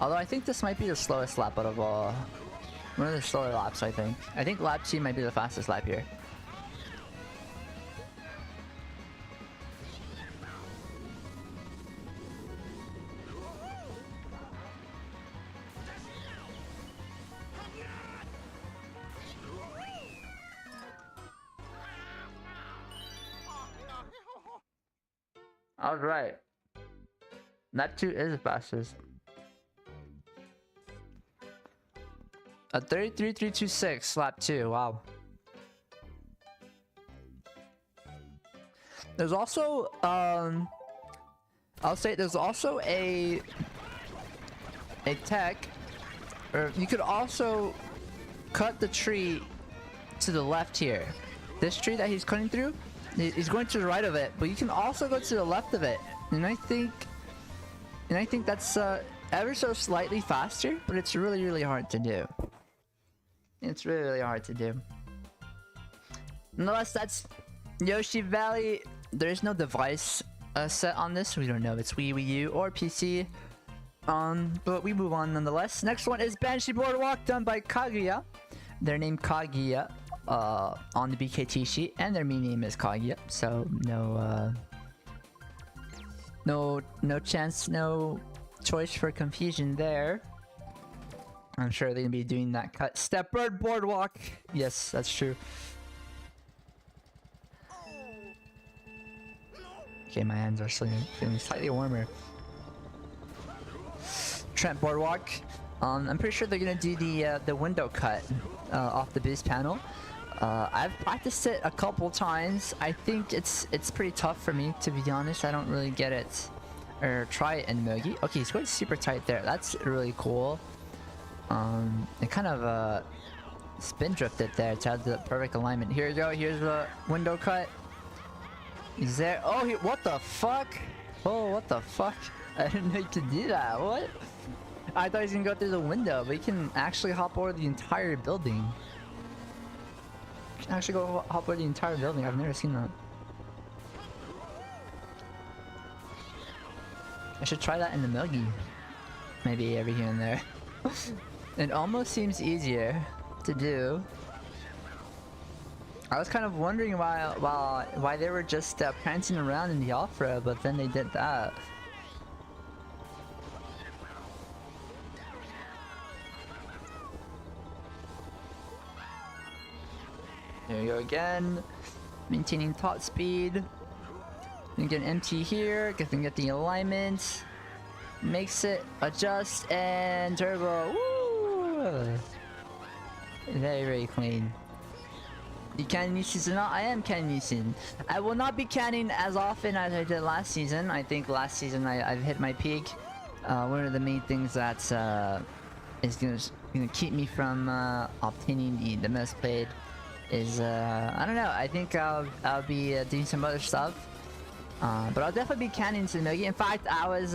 Although I think this might be the slowest lap out of all. One of the slower laps, I think. I think lap 2 might be the fastest lap here. Alright. Lap 2 is the fastest. A 33.326, lap 2, wow. There's also, I'll say there's also a tech, or you could also cut the tree to the left here. This tree that he's cutting through, he's going to the right of it, but you can also go to the left of it. And I think that's ever so slightly faster, but it's really, really hard to do. It's really, really hard to do. Nonetheless, that's Yoshi Valley. There's no device set on this. We don't know if it's Wii, Wii U, or PC. But we move on nonetheless. Next one is Banshee Boardwalk, done by Kaguya. They're named Kaguya on the BKT sheet, and their mini name is Kaguya. So no chance, no choice for confusion there. I'm sure they're gonna be doing that cut. Stepbird Boardwalk. Yes, that's true. Okay, my hands are feeling slightly warmer. Trent Boardwalk. I'm pretty sure they're gonna do the window cut off the boost panel. I've practiced it a couple times. I think it's pretty tough for me, to be honest. I don't really get it or try it in Mogi. Okay, he's going super tight there. That's really cool. It kind of spin drifted there to have the perfect alignment. Here we go. Here's the window cut. He's there. Oh, what the fuck? Oh, what the fuck? I didn't know you could do that. What? I thought he was gonna go through the window, but he can actually hop over the entire building. He can actually go hop over the entire building. I've never seen that. I should try that in the Milgi. Maybe every here and there. It almost seems easier to do. I was kind of wondering why they were just prancing around in the off-road, but then they did that. There we go again. Maintaining top speed. Gonna get an MT here. Gonna get the alignment. Makes it, adjust, and turbo. Woo! Very, very clean. You canning this season? No, I am canning this season. I will not be canning as often as I did last season. I think last season I've hit my peak. One of the main things that is gonna keep me from obtaining the most played is I don't know. I think I'll be doing some other stuff. But I'll definitely be canning to Mogi. In fact, I was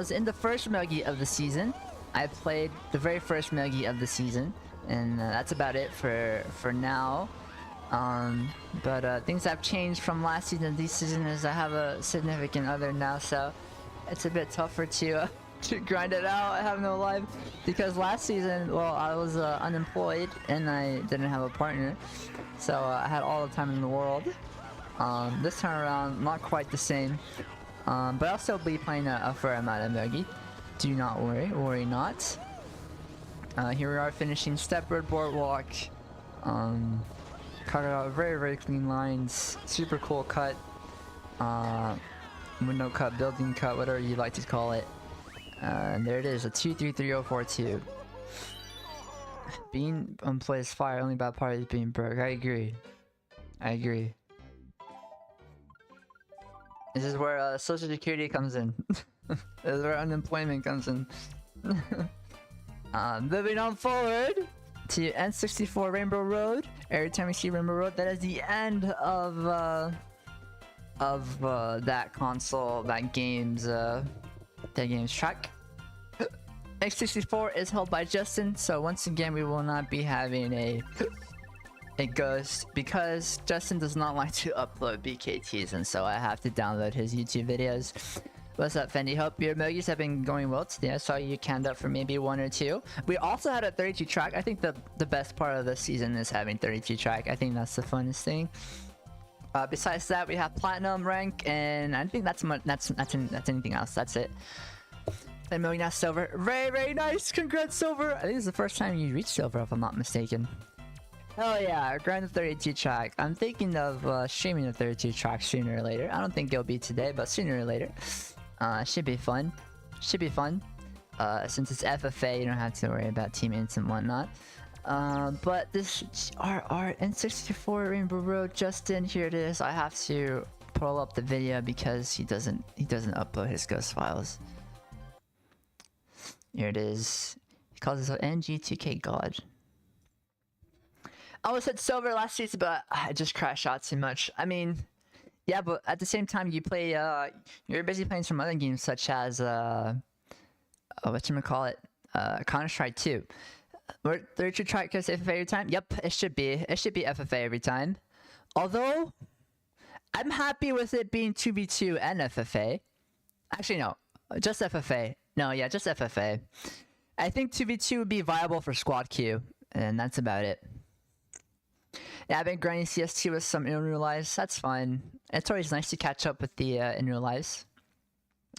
in the first Mogi of the season. I played the very first Mogi of the season, and that's about it for now. But things have changed from last season to this season, as I have a significant other now, so it's a bit tougher to grind it out. I have no life because last season, well, I was unemployed and I didn't have a partner, so I had all the time in the world. This time around, not quite the same, but I'll still be playing a fair amount of Mogi. Do not worry not. Here we are finishing Stepbird Boardwalk. Cut out very, very clean lines, super cool cut, window cut, building cut, whatever you like to call it. And there it is, a 233042. Being unplayed is fire, only bad part is being broke. I agree. This is where social security comes in. This is where unemployment comes in. Moving on forward to N64 Rainbow Road. Every time we see Rainbow Road, that is the end of that console, that game's track. X64 is held by Justin, so once again we will not be having a it goes because Justin does not like to upload BKTs, and so I have to download his YouTube videos. What's up, Fendi? Hope your emojis have been going well today. I saw you canned up for maybe 1 or 2. We also had a 32 track. I think the best part of the season is having 32 track. I think that's the funnest thing. Besides that, we have platinum rank, and I think that's anything else. That's it. And maybe not silver. Very nice. Congrats, silver. I think this is the first time you reached silver, if I'm not mistaken. Hell yeah, grind the 32 track. I'm thinking of streaming the 32 track sooner or later. I don't think it'll be today, but sooner or later. Should be fun. Since it's FFA, you don't have to worry about teammates and whatnot. But this our N64 Rainbow Road, Justin, here it is. I have to pull up the video because he doesn't upload his ghost files. Here it is. He calls himself NG2K God. I almost hit silver last season, but I just crashed out too much. I mean, yeah, but at the same time, you play. You're busy playing some other games such as whatchamacallit, Counter-Strike 2. Where 32 track goes FFA every time? Yep, it should be. It should be FFA every time. Although, I'm happy with it being 2v2 and FFA. Actually, no, just FFA. No, yeah, just FFA. I think 2v2 would be viable for squad queue, and that's about it. Yeah, I've been grinding CS2 with some in real lives. That's fine. It's always nice to catch up with the in real lives.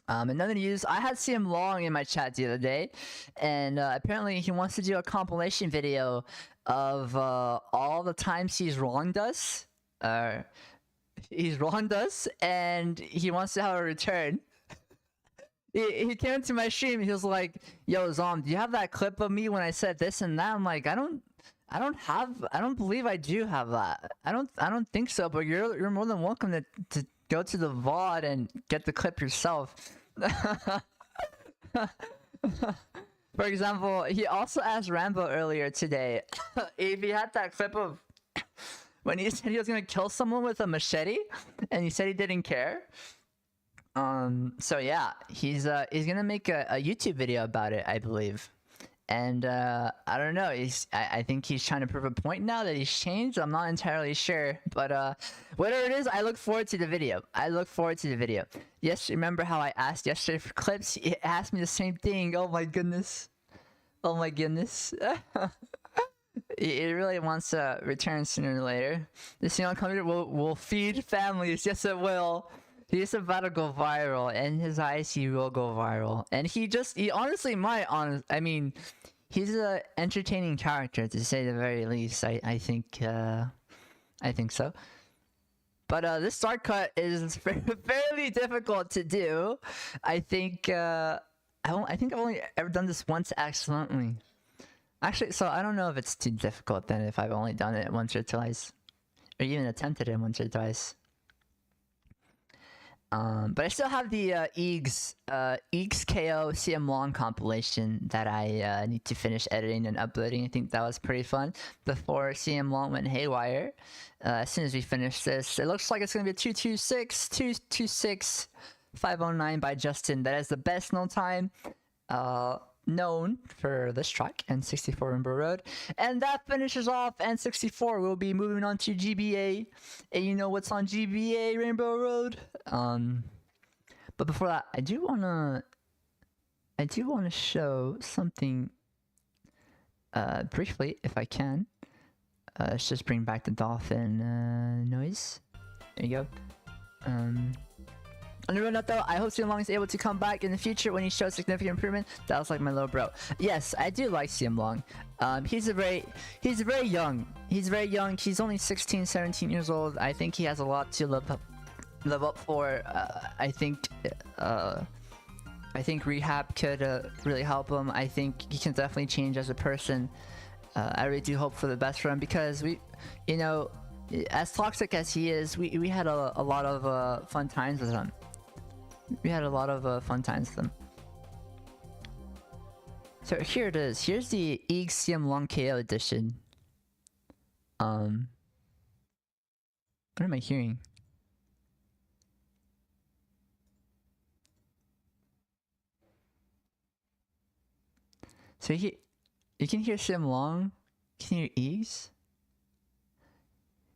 Another news, I had CM Long in my chat the other day, and apparently he wants to do a compilation video of all the times he's wronged us. And he wants to have a return. He came to my stream, he was like, yo, Zom, do you have that clip of me when I said this and that? I'm like, I don't believe I do have that. I don't think so, but you're more than welcome to go to the VOD and get the clip yourself. For example, he also asked Rambo earlier today if he had that clip of when he said he was gonna kill someone with a machete, and he said he didn't care. So yeah, he's gonna make a YouTube video about it, I believe. And I don't know, I think he's trying to prove a point now that he's changed. I'm not entirely sure, but whatever it is, I look forward to the video. Yes, remember how I asked yesterday for clips? He asked me the same thing. Oh my goodness. It really wants to return sooner or later. This young company will feed families. Yes, it will. He's about to go viral. In his eyes, he will go viral. And he honestly might. I mean, he's an entertaining character, to say the very least. I think so. But this start cut is fairly difficult to do. I think I've only ever done this once accidentally. Actually, so I don't know if it's too difficult then if I've only done it once or twice, or even attempted it once or twice. But I still have the Eags KO CM Long compilation that I need to finish editing and uploading. I think that was pretty fun before CM Long went haywire. As soon as we finish this, it looks like it's going to be a 226 509 by Justin. That is the best known time known for this track, N64 Rainbow Road. And that finishes off N64. We'll be moving on to GBA, and you know what's on GBA Rainbow Road. But before that, I do wanna show something briefly, if I can. Let's just bring back the dolphin noise. There you go. On the note though, I hope CM Long is able to come back in the future when he shows significant improvement. That was like my little bro. Yes, I do like CM Long. He's very young. He's only 16, 17 years old. I think he has a lot to live up for. I think rehab could really help him. I think he can definitely change as a person. I really do hope for the best for him, because as toxic as he is, we had a lot of fun times with him. So here it is. Here's the Eags CM Long KO edition. What am I hearing? So you can hear CM Long. You can hear Eags.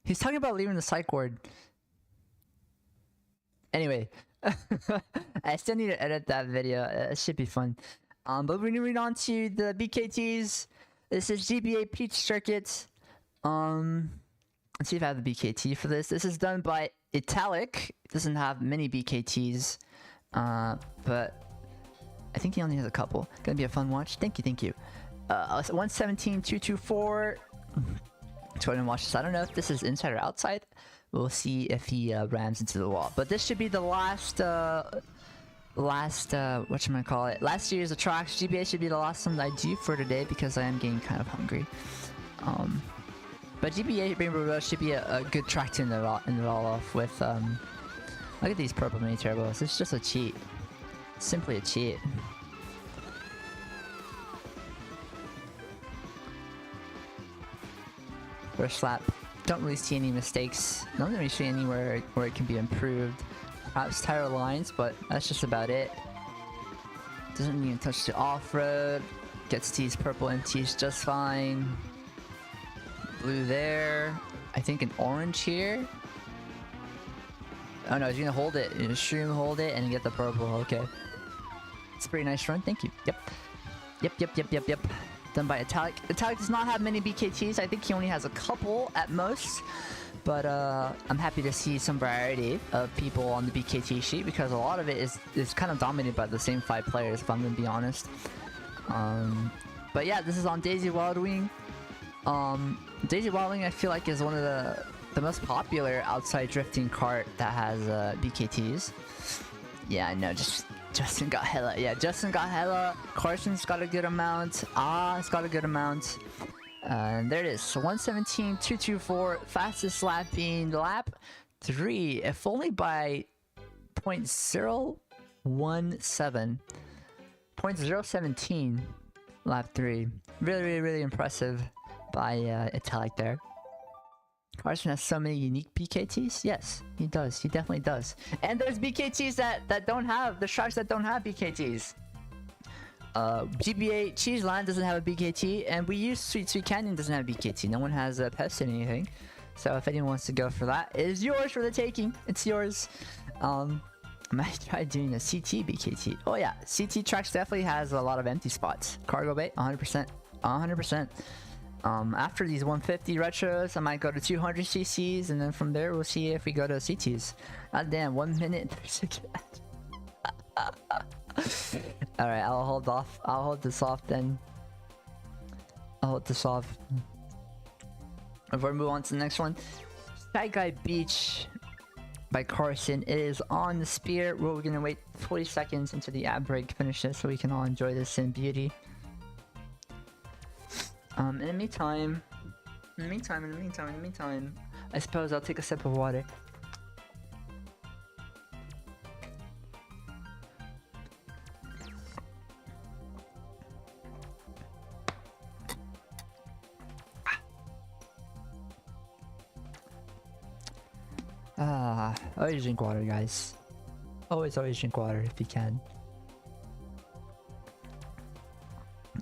He's talking about leaving the psych ward. Anyway, I still need to edit that video. It should be fun. But we're moving on to the BKTs. This is GBA Peach Circuit. Let's see if I have the BKT for this. This is done by Italic. It doesn't have many BKTs, but I think he only has a couple. Gonna be a fun watch. Thank you. 117, 224. Let's go ahead and watch this. I don't know if this is inside or outside. We'll see if he rams into the wall. But this should be the last whatchamacallit, last year's tracks. GBA should be the last one that I do for today because I am getting kind of hungry. But GBA Rainbow Road should be a good track to end it all off with. Look at these purple mini turbos. It's just a cheat. Simply a cheat. First lap. Don't really see any mistakes. Don't really see anywhere where it can be improved. Perhaps tire lines, but that's just about it. Doesn't even touch the off-road. Gets these purple MTs just fine. Blue there. I think an orange here. Oh no, he's gonna hold it. Stream hold it and get the purple. Okay. It's a pretty nice run. Thank you. Yep. Done by Italic. Italic does not have many BKTs. I think he only has a couple at most. But I'm happy to see some variety of people on the BKT sheet because a lot of it is kind of dominated by the same 5 players, if I'm gonna be honest. But yeah, this is on Daisy Wildwing. Daisy Wildwing I feel like is one of the most popular outside drifting kart that has BKTs. Yeah, I know, Justin got hella. Yeah, Justin got hella. Carson's got a good amount. It's got a good amount. And there it is. 117, 224. Fastest lap being lap 3. If only by 0.017. 0.017 lap 3. Really impressive by Italic there. Carson has so many unique BKTs. Yes, he does. He definitely does. And there's BKTs that don't have the tracks that don't have BKTs. GBA Cheeseland doesn't have a BKT, and we use Sweet Canyon doesn't have a BKT. No one has pested anything. So if anyone wants to go for that, it is yours for the taking. It's yours. I might try doing a CT BKT. Oh yeah, CT tracks definitely has a lot of empty spots. Cargo bay, 100%. 100%. After these 150 retros, I might go to 200 CCs, and then from there we'll see if we go to CTs. God damn, 1 minute. Alright, I'll hold off. I'll hold this off then. I'll hold this off. Before we move on to the next one, Sky Guy Beach by Carson is on the spear. We're gonna wait 40 seconds until the ad break finishes so we can all enjoy this in beauty. In the meantime, I suppose I'll take a sip of water. Always drink water, guys. Always drink water if you can.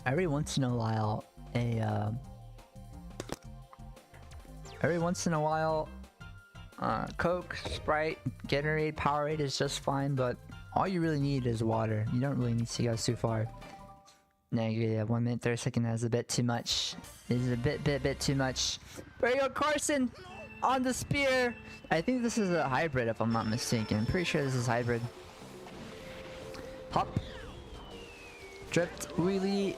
Every once in a while, Coke, Sprite, Gatorade, Powerade is just fine, but all you really need is water. You don't really need to go too far. Yeah, 1 minute 30 seconds is a bit too much. This is a bit too much. There you go, Carson on the spear. I think this is a hybrid if I'm not mistaken. I'm pretty sure this is hybrid. Hop, drift, wheelie.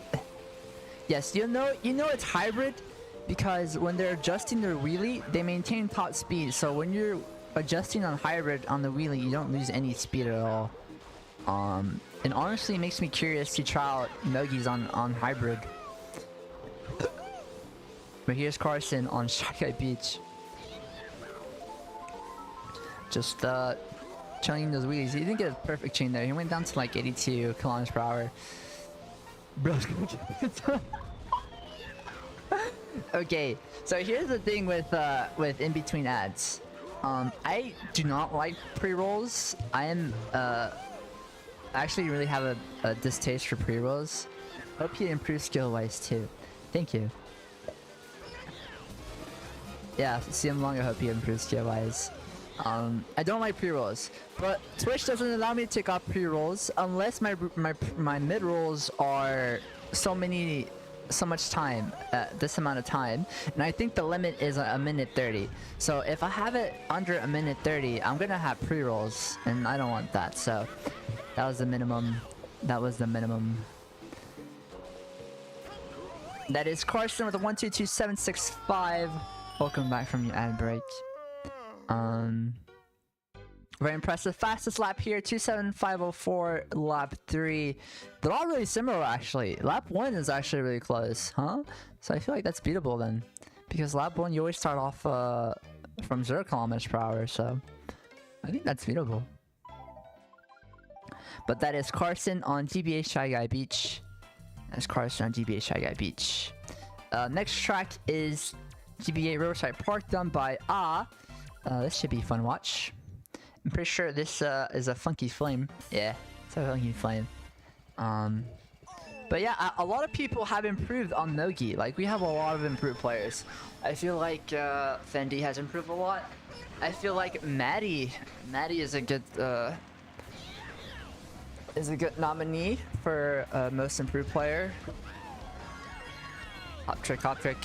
Yes, you know it's hybrid because when they're adjusting their wheelie, they maintain top speed. So when you're adjusting on hybrid on the wheelie, you don't lose any speed at all. And honestly, it makes me curious to try out Nogi's on hybrid. But here's Carson on Shy Beach. Just chilling those wheelies. He didn't get a perfect chain there. He went down to like 82 kilometers per hour. Bro's gonna get Okay, so here's the thing with in between ads. I do not like pre-rolls. I am actually really have a distaste for pre-rolls. Hope you improve skill wise too. Thank you. Yeah, CM Long, I hope he improves skill-wise. I don't like pre-rolls, but Twitch doesn't allow me to take off pre-rolls unless my mid-rolls are so much time, this amount of time, and I think the limit is a minute 30. So if I have it under a minute 30, I'm gonna have pre-rolls, and I don't want that. So that was the minimum. That was the minimum. That is Carson with a 122.765. Welcome back from your ad break. Very impressive. Fastest lap here, 27504. Lap 3. They're all really similar, actually. Lap 1 is actually really close, huh? So I feel like that's beatable then. Because lap 1, you always start off from 0 km/h, so I think that's beatable. But that is Carson on GBA Shy Guy Beach. That's Carson on GBA Shy Guy Beach. Next track is GBA Riverside Park, done by this should be a fun watch. I'm pretty sure this is a Funky Flame. Yeah, it's a Funky Flame. But yeah, a lot of people have improved on Nogi. Like, we have a lot of improved players. I feel like Fendi has improved a lot. I feel like Maddie is a good nominee for most improved player. Hop trick, hop trick.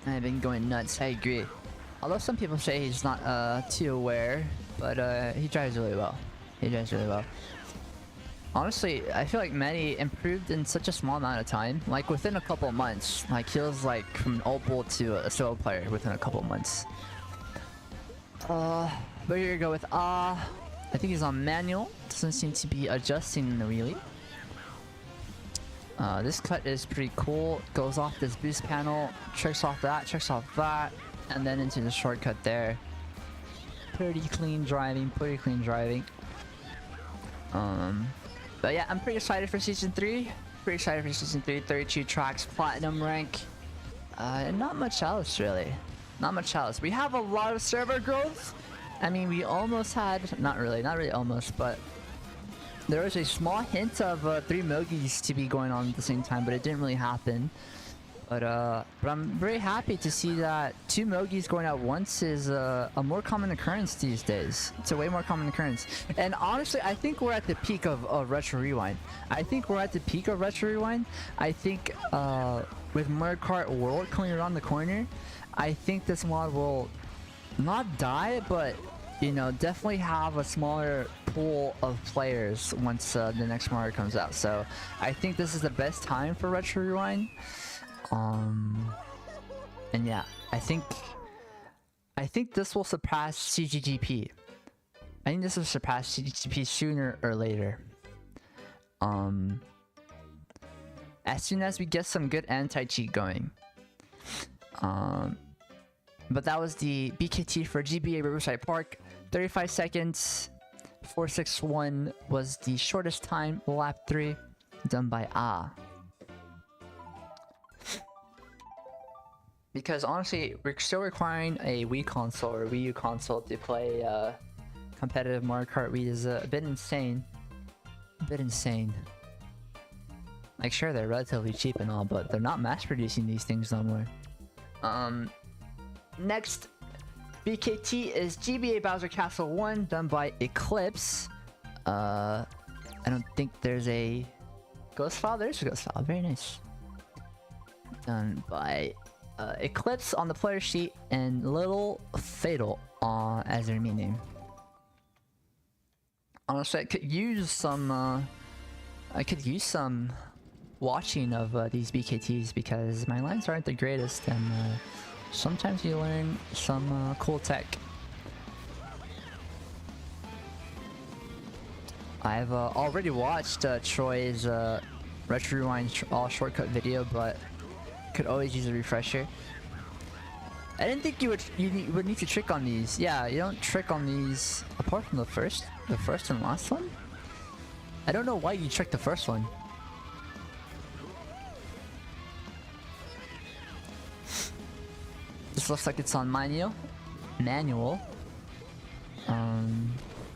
I've been going nuts, I agree. Although some people say he's not too aware, but he drives really well. He drives really well. Honestly, I feel like Manny improved in such a small amount of time. Like within a couple months. Like he was like from an old bull to a solo player within a couple months. But here we go with I think he's on manual. Doesn't seem to be adjusting the wheelie. This cut is pretty cool. Goes off this boost panel, tricks off that, and then into the shortcut there. Pretty clean driving, But yeah, I'm pretty excited for Season 3. 32 tracks, Platinum rank. And not much else, really. Not much else. We have a lot of server growth. I mean, we almost had... Not really almost, but... There was a small hint of 3 Mogis to be going on at the same time, but it didn't really happen. But I'm very happy to see that 2 Mogis going at once is a more common occurrence these days. It's a way more common occurrence. And honestly, I think we're at the peak of Retro Rewind. I think with Mario Kart World coming around the corner, I think this mod will not die, but you know, definitely have a smaller pool of players once the next Mario comes out. So I think this is the best time for Retro Rewind. And yeah, I think this will surpass CGGP. I think this will surpass CGGP sooner or later. As soon as we get some good anti-cheat going. But that was the BKT for GBA Riverside Park. 35 seconds. 461 was the shortest time. Lap 3 done by Because honestly, we're still requiring a Wii console or Wii U console to play competitive Mario Kart Wii is a bit insane. Like sure, they're relatively cheap and all, but they're not mass producing these things no more. Next, BKT is GBA Bowser Castle 1, done by Eclipse. I don't think there's a ghost file. There's a ghost file. Very nice. Done by Eclipse on the player sheet and Little Fatal as their main name. Honestly, I could use some watching of these BKTs because my lines aren't the greatest, and sometimes you learn some cool tech. I've already watched Troy's Retro Rewind all shortcut video, but could always use a refresher. I didn't think you would need to trick on these. Yeah, you don't trick on these apart from the first and last one. I don't know why you tricked the first one. This looks like it's on manual.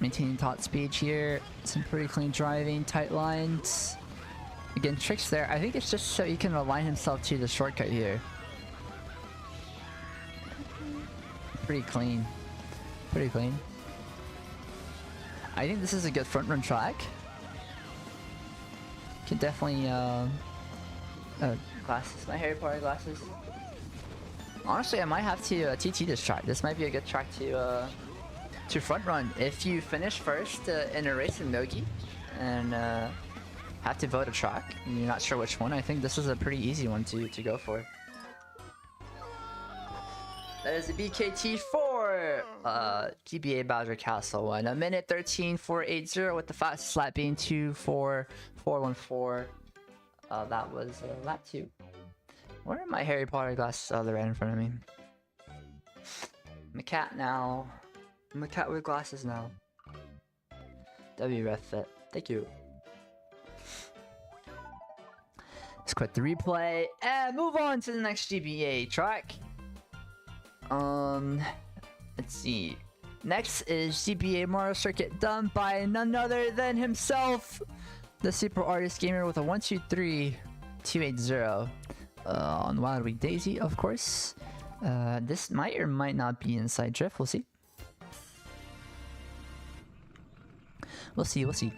Maintaining top speed here. Some pretty clean driving, tight lines. Again, tricks there. I think it's just so he can align himself to the shortcut here. Pretty clean. Pretty clean. I think this is a good front run track. Can definitely glasses. My Harry Potter glasses. Honestly, I might have to TT this track. This might be a good track to front run if you finish first in a race in Nogi and have to vote a track and you're not sure which one. I think this is a pretty easy one to go for. That is the BKT 4 GBA Bowser Castle one. 1:13.480 with the fastest lap being 2:4.414. That was lap 2. Where are my Harry Potter glasses? Oh, they're right in front of me. I'm a cat now. I'm a cat with glasses now. WREF fit. Thank you. Let's quit the replay and move on to the next GBA track. Let's see. Next is GBA Mario Circuit done by none other than himself, the Super Artist Gamer with a 123.280 on Wild Week Daisy, of course. This might or might not be inside drift. We'll see. We'll see. We'll see.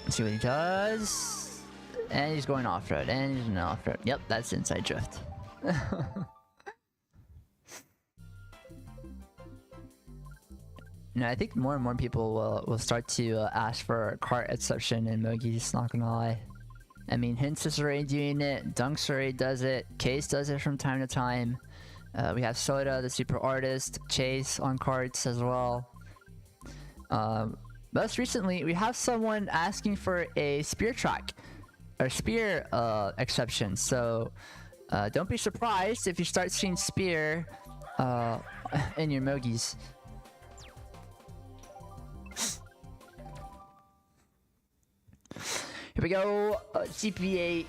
Let's see what he does. And he's going off road. And he's going off road. Yep, that's inside drift. No, I think more and more people will start to ask for cart exception in Mogi's, not gonna lie. I mean, Hints is already doing it, Dunks already does it, Case does it from time to time. We have Soda, the Super Artist, Chase on carts as well. Most recently, we have someone asking for a spear track, or spear exception, so don't be surprised if you start seeing spear in your Mogis. Here we go, GBA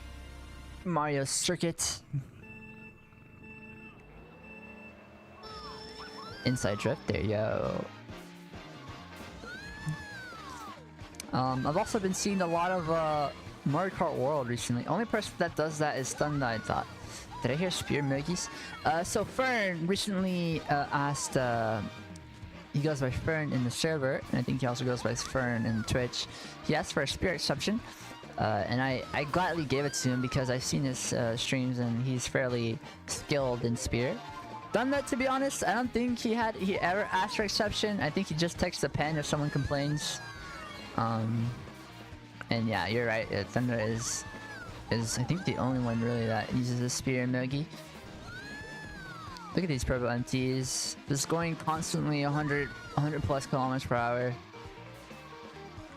Mario Circuit. Inside drift, there you go. I've also been seeing a lot of Mario Kart World recently. Only person that does that is Thunder, I thought. Did I hear Spear Mogis? So Fern recently asked, he goes by Fern in the server, and I think he also goes by Fern in Twitch. He asked for a spear exception, and I gladly gave it to him because I've seen his streams and he's fairly skilled in spear. Done that, to be honest. I don't think he ever asked for exception. I think he just texts a pen if someone complains. And yeah, you're right. Thunder is I think the only one really that uses a spear in Mogi. Look at these Probo MTs, just going constantly 100 plus kilometers per hour.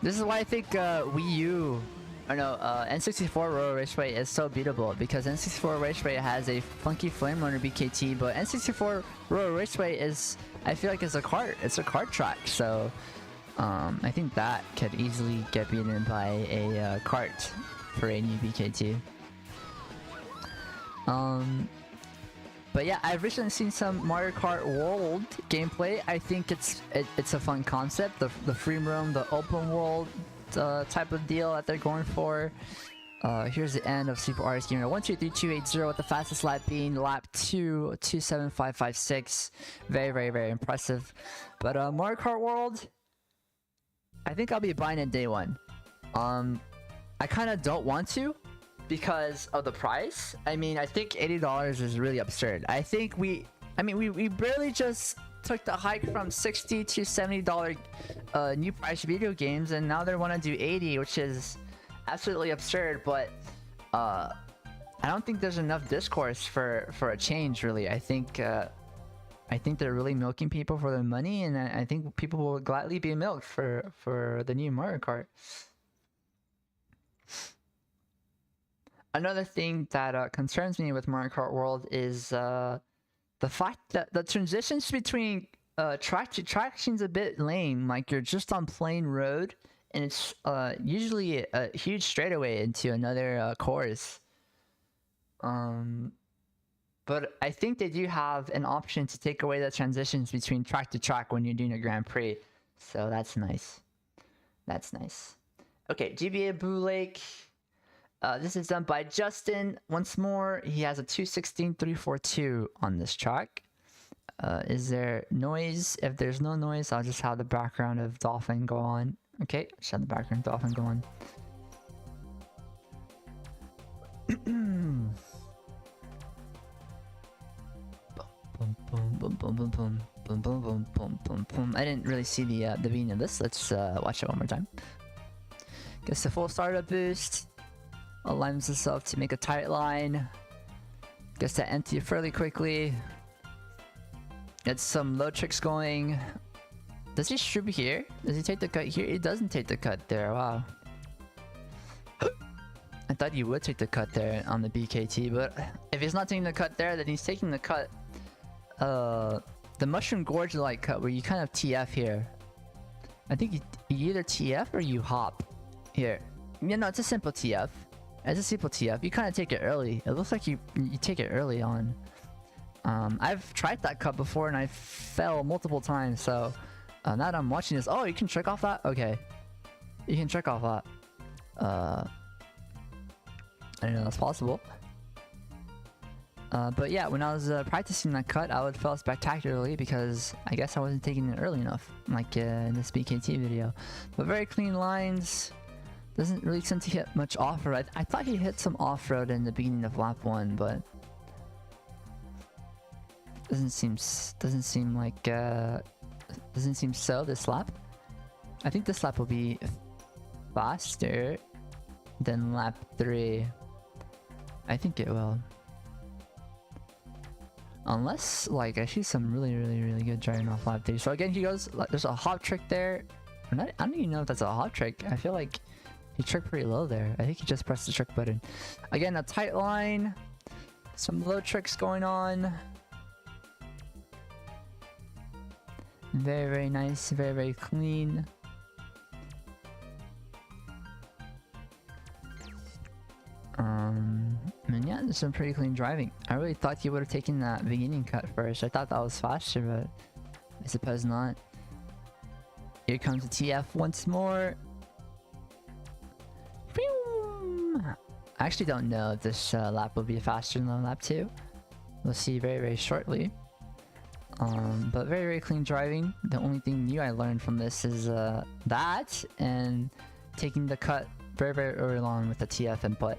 This is why I think Wii U, or no, N64 Royal Raceway is so beatable, because N64 Raceway has a funky flame runner BKT, but N64 Royal Raceway is, I feel like, it's a kart track. So I think that could easily get beaten by a kart for a new BKT. But yeah, I've recently seen some Mario Kart World gameplay. I think it's a fun concept, the free roam, the open world type of deal that they're going for. Here's the end of Super Artist Gamer 123.280 with the fastest lap being lap 2, 2:7.556. Very, very, very impressive. But Mario Kart World, I think I'll be buying it day one. I kind of don't want to because of the price. I mean, I think $80 is really absurd. I think we barely just took the hike from $60 to $70 new price video games, and now they want to do 80, which is absolutely absurd. But I don't think there's enough discourse for a change, really. I think they're really milking people for their money, and I think people will gladly be milked for the new Mario Kart. Another thing that concerns me with Mario Kart World is the fact that the transitions between track to track seems a bit lame. Like, you're just on plain road, and it's usually a huge straightaway into another course. But I think they do have an option to take away the transitions between track to track when you're doing a Grand Prix. So that's nice. That's nice. Okay, GBA Blue Lake. This is done by Justin. Once more, he has a 216.342 on this track. Is there noise? If there's no noise, I'll just have the background of Dolphin go on. Okay, just have the background of Dolphin go on. Boom, boom, boom, boom, boom, boom, boom, boom, boom, boom, boom, boom. I didn't really see the beginning of this. Let's watch it one more time. Gets the full startup boost. Aligns itself to make a tight line. Gets to empty fairly quickly. Gets some low tricks going. Does he shoot here? Does he take the cut here? He doesn't take the cut there. Wow. I thought he would take the cut there on the BKT, but if he's not taking the cut there, then he's taking the cut. The Mushroom Gorge like cut where you kind of TF here. I think you either TF or you hop here. Yeah, no, it's a simple TF. It's a simple TF. You kind of take it early. It looks like you take it early on. I've tried that cut before and I fell multiple times. So now that I'm watching this, oh, you can trick off that. Okay, you can trick off that. I didn't know that's possible. But yeah, when I was practicing that cut, I would fail spectacularly because I guess I wasn't taking it early enough, like in this BKT video. But very clean lines. Doesn't really seem to hit much off-road. I thought he hit some off-road in the beginning of lap 1, but doesn't seem so this lap. I think this lap will be faster than lap 3. I think it will. Unless, like, I see some really good driving off lap 3. So again, he goes, there's a hop trick there. I don't even know if that's a hop trick. I feel like he tricked pretty low there. I think he just pressed the trick button. Again, a tight line. Some low tricks going on. Very nice. Very clean. I mean, yeah, there's some pretty clean driving. I really thought he would have taken that beginning cut first. I thought that was faster, but I suppose not. Here comes the TF once more. I actually don't know if this lap will be faster than lap 2. We'll see very shortly. But very clean driving. The only thing new I learned from this is that and taking the cut very early on with the TF input.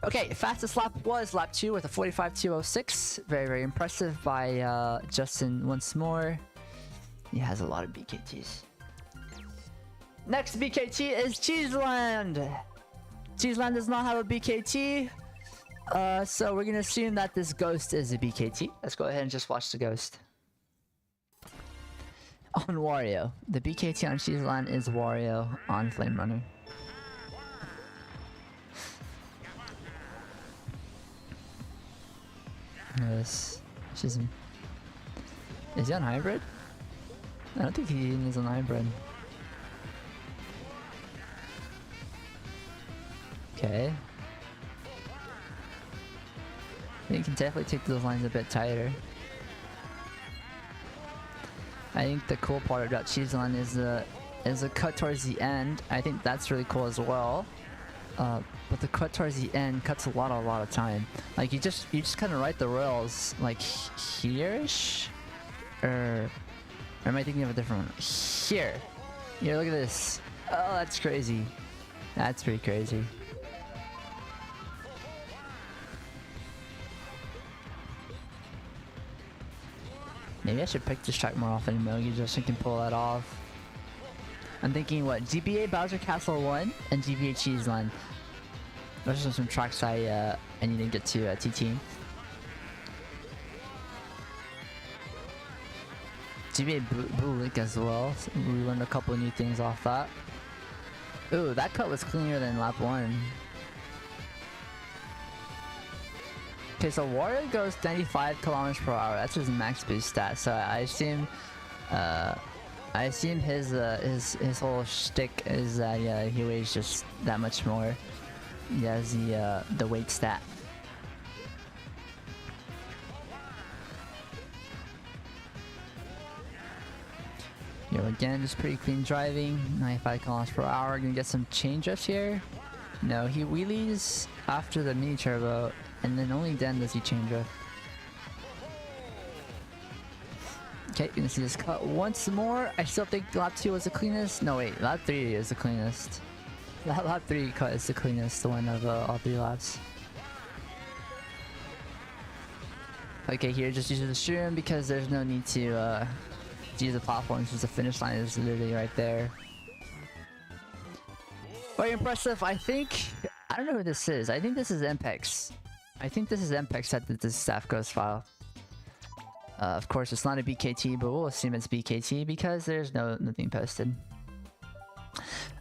Okay, fastest lap was lap 2 with a 45.206. Very impressive by Justin once more. He has a lot of BKTs. Next BKT is Cheeseland. Cheeseland does not have a BKT. So we're gonna assume that this ghost is a BKT. Let's go ahead and just watch the ghost. On Wario. The BKT on Cheeseland is Wario on Flame Runner. Yes. Is he on hybrid? I don't think he is on hybrid. Okay. You can definitely take those lines a bit tighter. I think the cool part about Cheeseland is the cut towards the end. I think that's really cool as well. But the cut towards the end cuts a lot of time. Like you just kind of ride the rails like here-ish, or am I thinking of a different one? Here. Yeah, look at this. Oh, that's crazy. That's pretty crazy. Maybe I should pick this track more often in Mogi just so I can pull that off. I'm thinking what? GBA Bowser Castle 1 and GBA Cheeseland. Those are some tracks I need to get to TT. GBA Blue Link as well. So we learned a couple new things off that. Ooh, that cut was cleaner than lap 1. Okay, so Wario goes 95 kilometers per hour. That's his max boost stat. So I assume his whole shtick is that he weighs just that much more. He has the weight stat. Yo, again, just pretty clean driving. 95 kilometers per hour. Gonna get some change ups here. No, he wheelies after the mini turbo, and then only then does he change up. Okay, gonna see this cut once more. I still think lap 2 was the cleanest. No, wait, lap 3 is the cleanest. Lap 3 cut is the cleanest one of all 3 laps. Okay, here just use the shroom because there's no need to use the platforms because the finish line is literally right there. Very impressive. I don't know who this is. I think this is Mpex. I think this is Mpex that did this staff ghost file. Of course, it's not a BKT, but we'll assume it's BKT because there's nothing posted.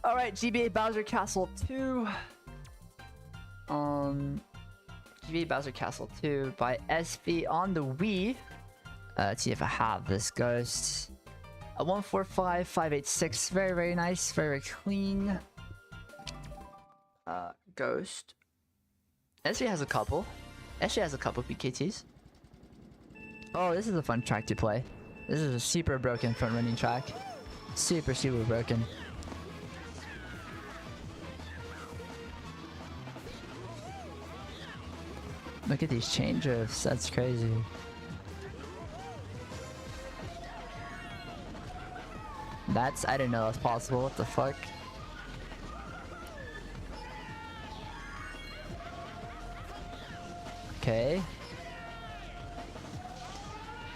All right, GBA Bowser Castle 2. GBA Bowser Castle 2 by SV on the Wii. Let's see if I have this ghost. A 145586. Very, very nice. Very clean. Ghost. SV has a couple. SV has a couple BKTs. Oh, this is a fun track to play. This is a super broken front running track. Super broken. Look at these change-offs. That's crazy. I didn't know that's possible. What the fuck? Okay.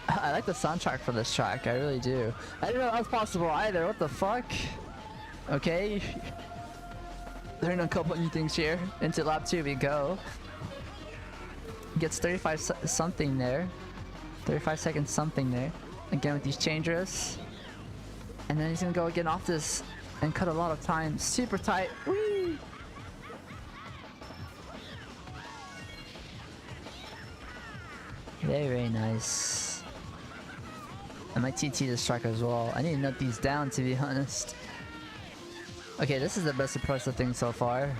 I like the soundtrack for this track. I really do. I didn't know that was possible either. What the fuck? Okay. Learn a couple new things here. Into lap 2 we go. Gets 35 something there. 35 seconds something there. Again with these changers. And then he's gonna go again off this and cut a lot of time. Super tight. Whee! Very, very nice. I might TT this track as well. I need to note these down to be honest. Okay, this is the best impressive thing so far.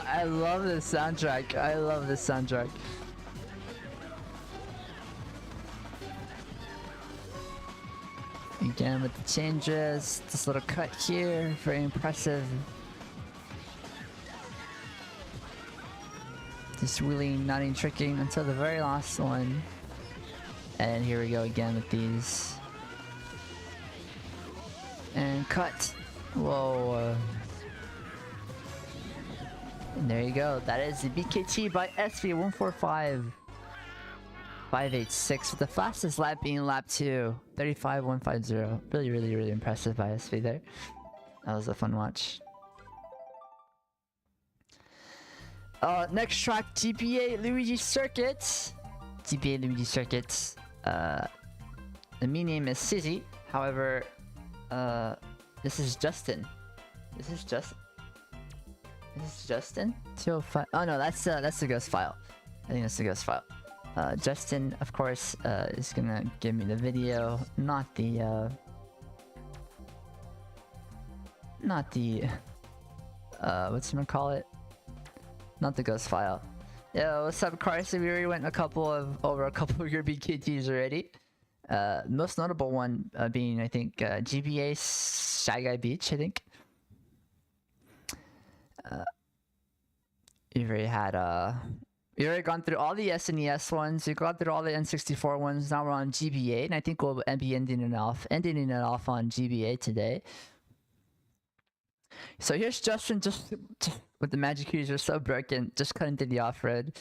I love this soundtrack. I love this soundtrack. Again with the changes. This little cut here. Very impressive. Just wheeling, nutting, tricking until the very last one. And here we go again with these. And cut. Whoa. And there you go. That is the BKT by SV145586 with the fastest lap being lap 2. 35150. Really, really, really impressive by SV there. That was a fun watch. Next track, GBA Luigi Circuit. GBA Luigi Circuit. The me name is Sizzy. However, this is Justin. This is Justin? 205. Oh no, that's the ghost file. I think that's the ghost file. Justin, of course, is gonna give me the video, not the what's gonna call it? Not the ghost file. Yo, what's up, Carson? We already went over a couple of your BKTs already. Most notable one being, I think, GBA Shy Guy Beach, I think. You've already had you already gone through all the SNES ones, you've gone through all the N64 ones, now we're on GBA, and I think we'll be ending it off on GBA today. So here's Justin just with the magic keys are so broken, just cutting through the off-road.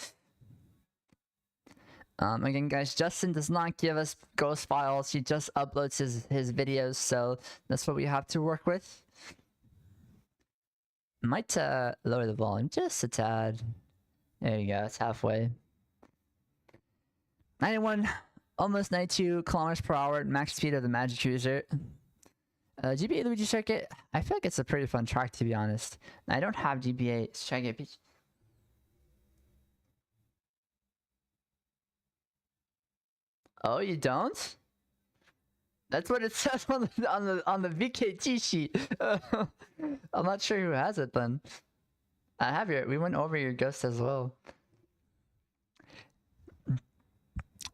Again guys, Justin does not give us ghost files, he just uploads his videos, so that's what we have to work with. Might lower the volume just a tad. There you go, it's halfway. 91, almost 92 kilometers per hour, max speed of the Magic Cruiser. GBA Luigi Circuit, I feel like it's a pretty fun track to be honest. I don't have GBA Shy Guy Beach. Oh, you don't? That's what it says on the BKT sheet. I'm not sure who has it then. I have we went over your ghost as well.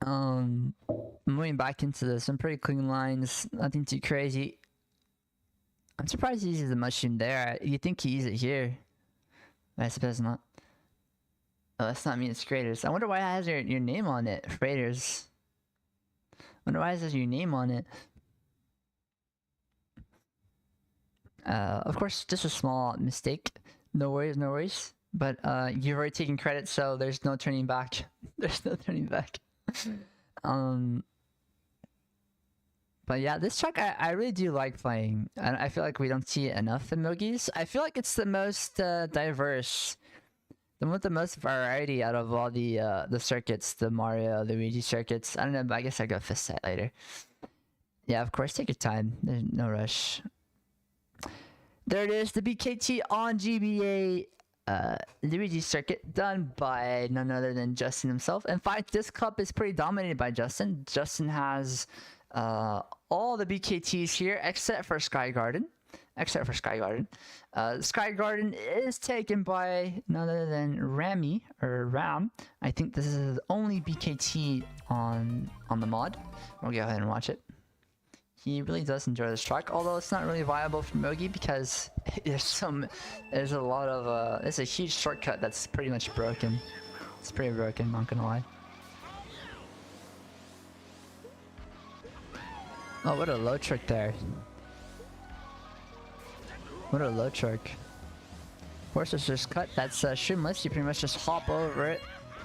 Moving back into this, some pretty clean lines, nothing too crazy. I'm surprised he uses the mushroom there. You think he uses it here? I suppose not. Oh, that's not me, it's Freighters. I wonder why it has your name on it, Freighters. Wonder why it has your name on it. Of course, just a small mistake. No worries, no worries. But you've already taken credit, so there's no turning back. There's no turning back. But yeah, this track I really do like playing, and I feel like we don't see it enough in Mogies. I feel like it's the most diverse, the one with the most variety out of all the circuits, the Mario, the Luigi circuits. I don't know, but I guess I go fist set later. Yeah, of course, take your time. There's no rush. There it is, the BKT on GBA Luigi circuit, done by none other than Justin himself. In fact, this cup is pretty dominated by Justin. Justin has all the BKTs here except for Sky Garden. Sky Garden is taken by none other than Ram. I think this is the only BKT on the mod. We'll go ahead and watch it. He really does enjoy this track, although it's not really viable for Mogi because there's a lot of there's a huge shortcut that's pretty much broken. It's pretty broken, not gonna lie. Oh, what a low trick there. What a low trick. Of course, it's just cut. That's shroomless. You pretty much just hop over it.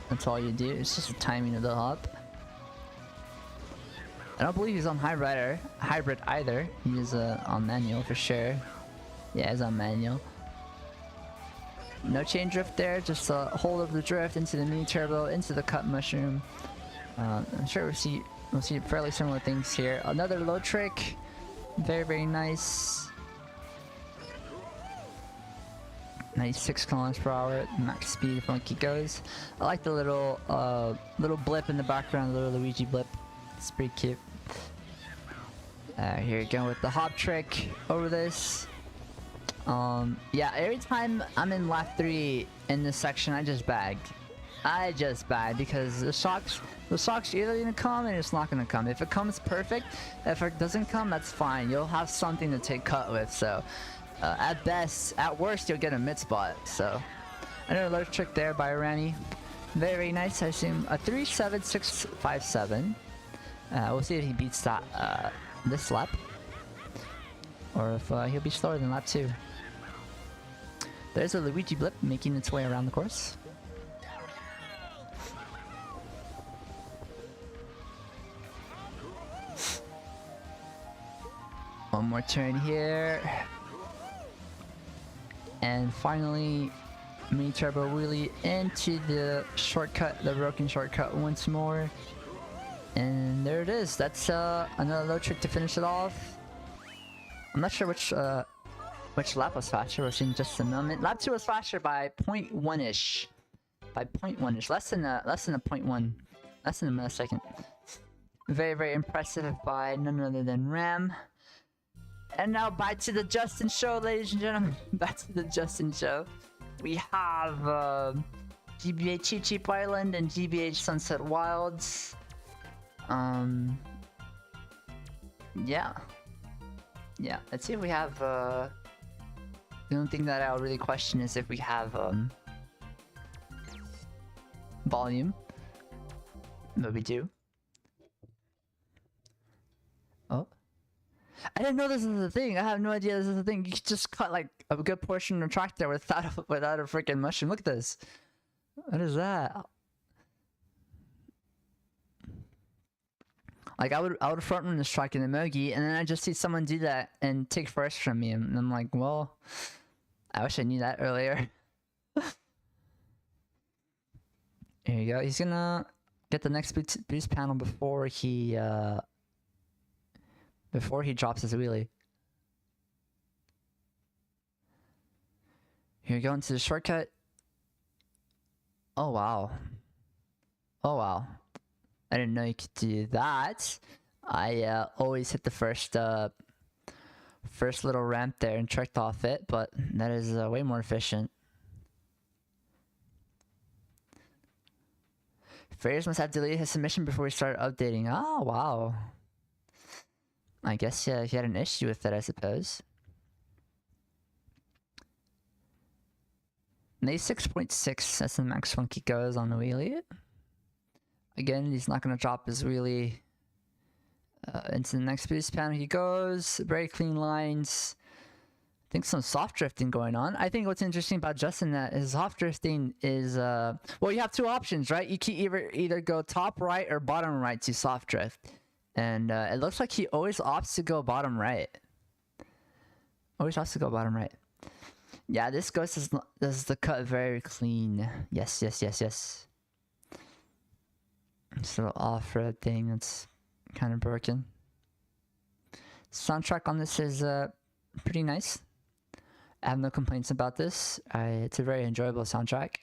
That's all you do. It's just the timing of the hop. I don't believe he's on hybrid either. He's on manual for sure. Yeah, he's on manual. No chain drift there, just a hold of the drift into the mini turbo, into the cut mushroom. I'm sure we'll see fairly similar things here. Another low trick, very, very nice. 96 kilometers per hour at max speed if Monkey goes. I like the little blip in the background, the little Luigi blip. It's pretty cute. Here we go with the hop trick over this. Yeah, every time I'm in lap 3 in this section, I just bag because the shocks either gonna come and it's not gonna come. If it comes, perfect. If it doesn't come, that's fine. You'll have something to take cut with. So at worst, you'll get a mid spot. So another low trick there by Rani. Very nice. I assume a 3.7657. We'll see if he beats that this lap, or if he'll be slower than lap 2. There's a Luigi blip making its way around the course. One more turn here, and finally mini turbo wheelie into the shortcut, the broken shortcut once more. And there it is. That's another low trick to finish it off. I'm not sure which lap was faster. We'll see in just a moment. Lap 2 was faster by 0.1ish. By 0.1ish. Less than a 0.1. Less than a millisecond. Very, very impressive by none other than Ram. And now back to the Justin show, ladies and gentlemen. Back to the Justin show. We have GBA Cheap Cheap Island and GBH Sunset Wilds. Yeah, let's see if we have, the only thing that I'll really question is if we have, volume. But we do. Oh. I didn't know this is a thing. I have no idea this is a thing. You could just cut, like, a good portion of track there without a freaking mushroom. Look at this. What is that? Like, I would front run this track in the Mogi, and then I just see someone do that and take first from me, and I'm like, well, I wish I knew that earlier. Here you go. He's gonna get the next boost panel before he drops his wheelie. Here we go into the shortcut. Oh wow. Oh wow. I didn't know you could do that. I always hit the first little ramp there and tricked off it, but that is way more efficient. Freighters must have deleted his submission before he started updating. Oh, wow. I guess yeah, he had an issue with it, I suppose. And 6.6, that's the max funky goes on the wheelie. Again, he's not going to drop his wheelie into the next boost panel. He goes, very clean lines. I think some soft drifting going on. I think what's interesting about Justin that his soft drifting is, well, you have two options, right? You can either go top right or bottom right to soft drift. And it looks like he always opts to go bottom right. Always opts to go bottom right. Yeah, this ghost does the cut very clean. Yes, yes, yes, yes. This little off-road thing that's kind of broken. Soundtrack on this is pretty nice. I have no complaints about this. It's a very enjoyable soundtrack.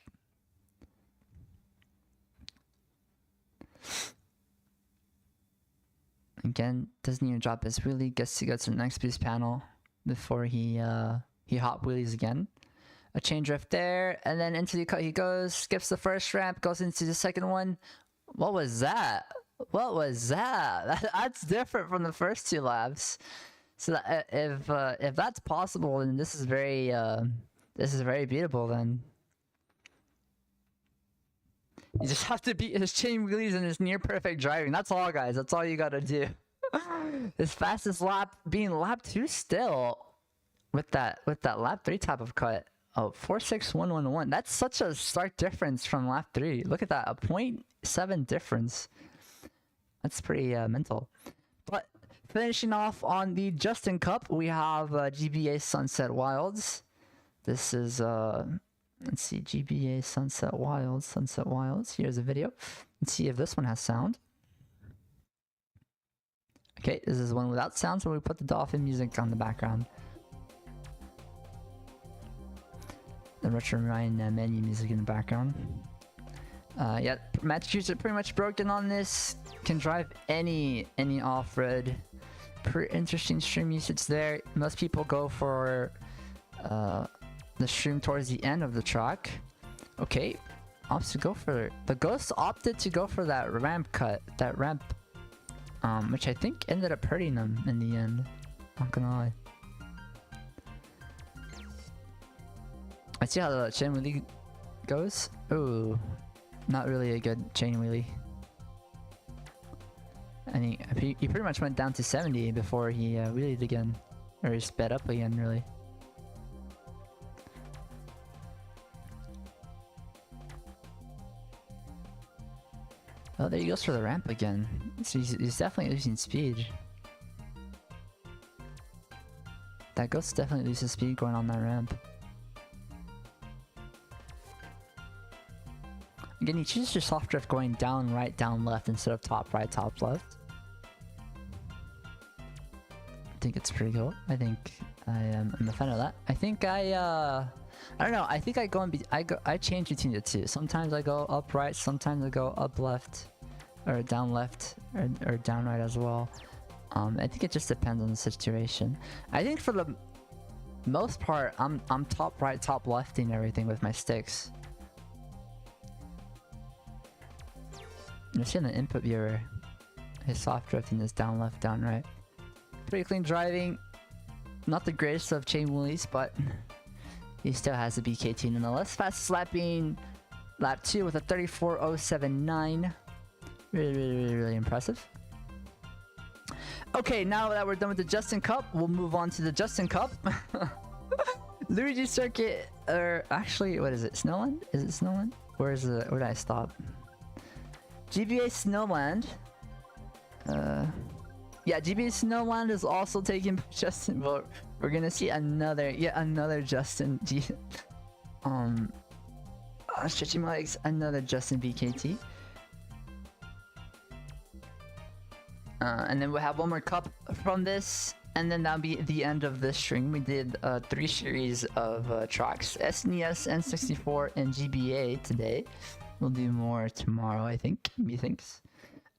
Again, doesn't even drop his wheelie. Gets to go to the next boost panel before he hot wheelies again. A chain drift there, and then into the cut he goes. Skips the first ramp, goes into the second one. What was that? What was that? That's different from the first two laps. So that, if that's possible, then this is very beatable. Then you just have to beat his chain wheelies and his near perfect driving. That's all, guys. That's all you gotta do. His fastest lap being lap 2 still with that lap 3 type of cut. Oh, 4.6111. That's such a stark difference from lap 3. Look at that, a 0.7 difference. That's pretty mental. But finishing off on the Justin Cup, we have GBA Sunset Wilds. This is let's see, GBA Sunset Wilds. Here's a video. Let's see if this one has sound. Okay, this is one without sound, so we put the dolphin music on the background. The retro Ryan menu music in the background. Yeah, Massachusetts are pretty much broken on this. Can drive any off-road. Pretty interesting stream usage there. Most people go for the stream towards the end of the track. Okay, opts to go for the Ghost opted to go for that ramp cut, which I think ended up hurting them in the end. Not gonna lie. Let's see how the chain wheelie goes. Ooh, not really a good chain wheelie. And he pretty much went down to 70 before he wheelied again, or he sped up again, really. Oh, there he goes for the ramp again. So he's definitely losing speed. That ghost definitely loses speed going on that ramp. Again, you choose your soft drift going down right, down left instead of top right, top left. I think it's pretty cool. I think I'm a fan of that. I think I don't know. I think I change between the two. Sometimes I go up right, sometimes I go up left, or down left, or down right as well. I think it just depends on the situation. I think for the most part, I'm top right, top lefting everything with my sticks. You're seeing the input viewer. His soft drifting is down left, down right. Pretty clean driving. Not the greatest of chain wheelies, but he still has a BKT nonetheless. Fastest lap being lap 2 with a 34.079. Really impressive. Okay, now that we're done with the Justin Cup, we'll move on to the Justin Cup. Luigi Circuit, or actually, what is it? Snowland? Is it Snowland? Where did I stop? GBA Snowland. Yeah, GBA Snowland is also taking Justin, but we're gonna see yet another Justin stretching my legs, another Justin BKT. And then we'll have one more cup from this, and then that'll be the end of this string. We did 3 series of tracks, SNES, N64, and GBA today. We'll do more tomorrow, I think. Methinks.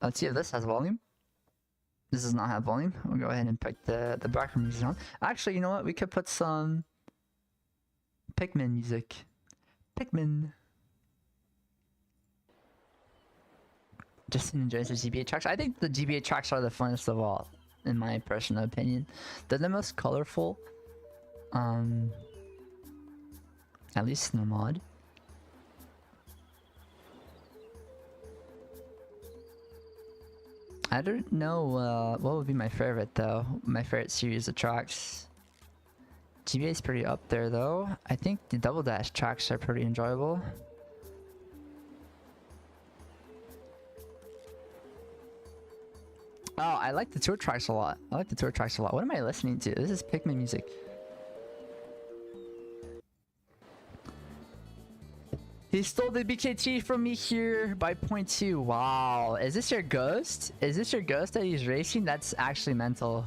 Let's see if this has volume. This does not have volume. We'll go ahead and put the background music on. Actually, you know what? We could put some Pikmin music. Pikmin. just enjoys the GBA tracks. I think the GBA tracks are the funnest of all, in my personal opinion. They're the most colorful. At least in the mod. I don't know what would be my favorite though. My favorite series of tracks. GBA is pretty up there though. I think the Double Dash tracks are pretty enjoyable. Oh, I like the tour tracks a lot. I like the tour tracks a lot. What am I listening to? This is Pikmin music. He stole the BKT from me here by 0.2. Wow. Is this your ghost? Is this your ghost that he's racing? That's actually mental.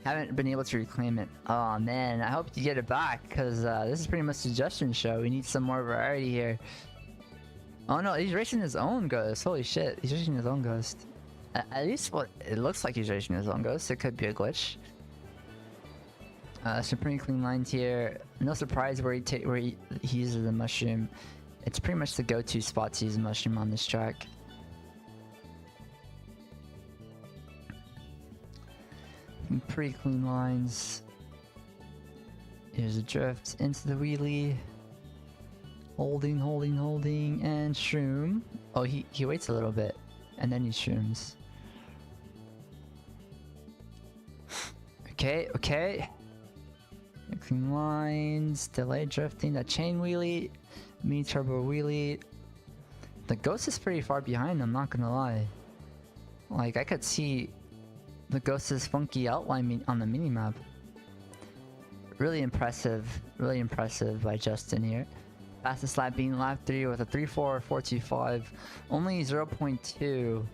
Haven't been able to reclaim it. Oh man, I hope you get it back, because this is pretty much a Justin show. We need some more variety here. Oh no, he's racing his own ghost. Holy shit, he's racing his own ghost. At least what it looks like, he's racing his own ghost. It could be a glitch. Some pretty clean lines here. No surprise where he uses the mushroom. It's pretty much the go-to spot to use a mushroom on this track. Pretty clean lines. Here's a drift into the wheelie. Holding, and shroom. Oh, he waits a little bit, and then he shrooms. Okay. Clean lines, delay drifting, the chain wheelie, mini turbo wheelie. The ghost is pretty far behind, I'm not gonna lie. Like, I could see the ghost's funky outline on the minimap. Really impressive by Justin here. Fastest lap being lap 3 with a 3.4425. Only 0.2.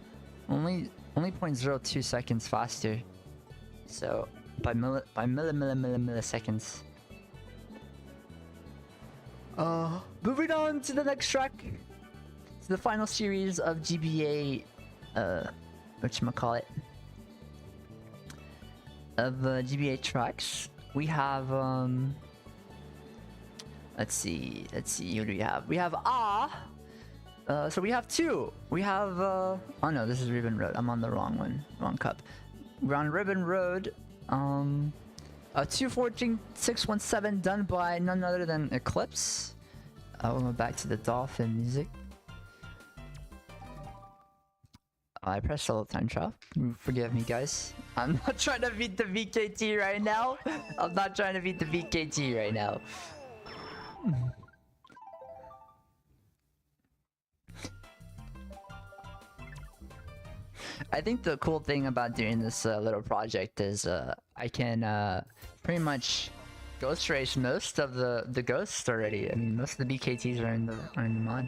Only 0.02 seconds faster. So by milliseconds. Moving on to the next track. To the final series of GBA whatchamacallit. Of GBA tracks. We have let's see, what do we have? We have so we have two. We have oh no, this is Ribbon Road. I'm on the wrong one. Wrong cup. We're on Ribbon Road. A 214-617 done by none other than Eclipse. We'll go back to the dolphin music. I pressed all the time trial. Forgive me, guys. I'm not trying to beat the BKT right now. I'm not trying to beat the BKT right now. I think the cool thing about doing this little project is I can pretty much ghost race most of the ghosts already. I mean, most of the BKTs are in the mod.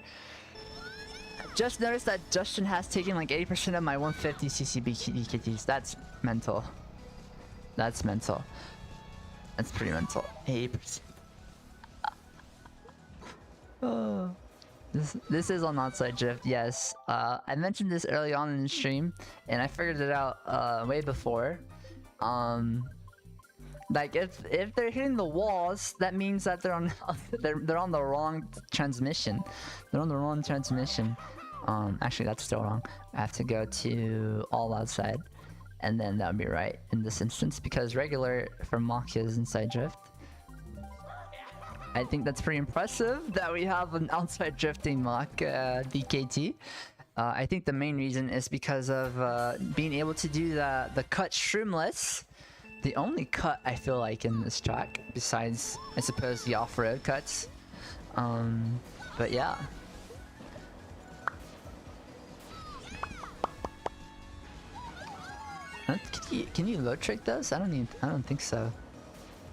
Just noticed that Justin has taken like 80% of my 150cc BKTs. That's mental. That's mental. That's pretty mental. 80%. Oh. This is on outside drift, yes. I mentioned this early on in the stream, and I figured it out way before. Like if they're hitting the walls, that means that they're on they're on the wrong transmission. They're on the wrong transmission. Actually, that's still wrong. I have to go to all outside, and then that would be right in this instance, because regular for Mach is inside drift. I think that's pretty impressive that we have an outside drifting Mach BKT. I think the main reason is because of being able to do the cut shroomless. The only cut I feel like in this track, besides I suppose the off-road cuts. But yeah. Can you load trick those? I don't think so.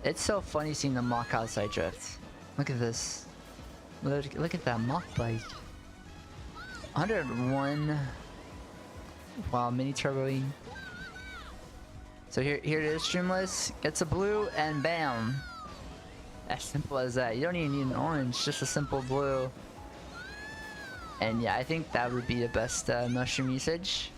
It's so funny seeing the Mach outside drift. Look at this. Look at that Mach bike. 101. Wow, mini turboing. So here it is, streamless. Gets a blue and bam. As simple as that. You don't even need an orange, just a simple blue. And yeah, I think that would be the best mushroom usage.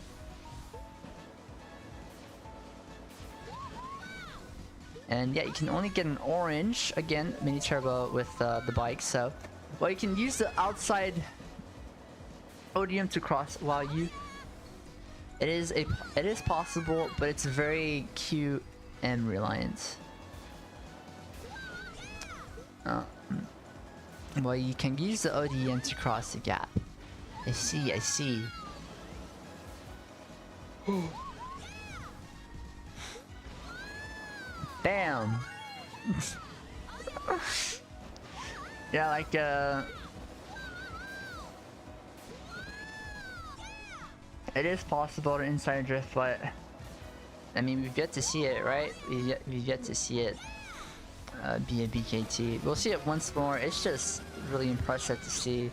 And yeah, you can only get an orange, again, mini turbo with the bike, so... Well, you can use the outside... ODM to cross while you. It is possible, but it's very QM reliant. Well, you can use the ODM to cross the gap. I see, I see. Bam! Yeah, like, it is possible to inside drift, but I mean, we've yet to see it, right? We've yet to see it be a BKT. We'll see it once more. It's just really impressive to see.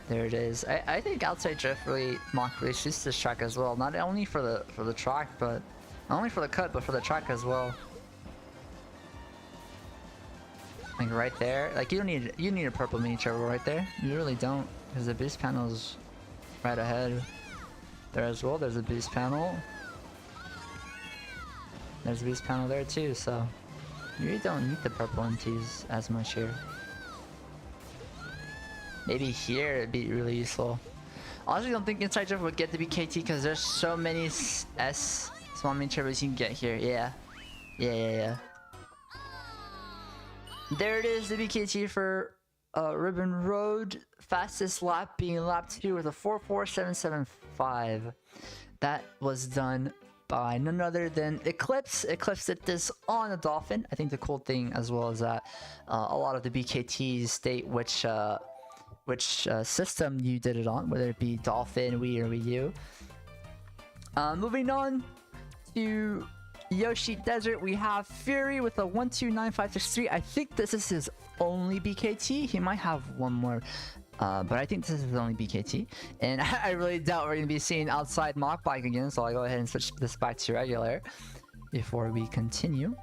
There it is. I think outside drift really suits this track as well. Not only for the track, but not only for the cut, but for the track as well. Like right there, like you need a purple mini turbo right there. You really don't, because the boost panel's right ahead. There as well. There's a boost panel. There's a boost panel there too. So you really don't need the purple MTs as much here. Maybe here it'd be really useful. I honestly don't think inside drift would get the BKT because there's so many S small mini turbos you can get here. Yeah. There it is, the BKT for Ribbon Road. Fastest lap being lap 2 with a 4.4775. That was done by none other than Eclipse. Eclipse did this on the Dolphin. I think the cool thing as well is that a lot of the BKTs state which system you did it on, whether it be Dolphin, Wii, or Wii U. Moving on to Yoshi Desert, we have Fury with a 129563. I think this is his only BKT. He might have one more, but I think this is his only BKT. And I really doubt we're going to be seeing outside Mach Bike again, so I'll go ahead and switch this back to regular before we continue.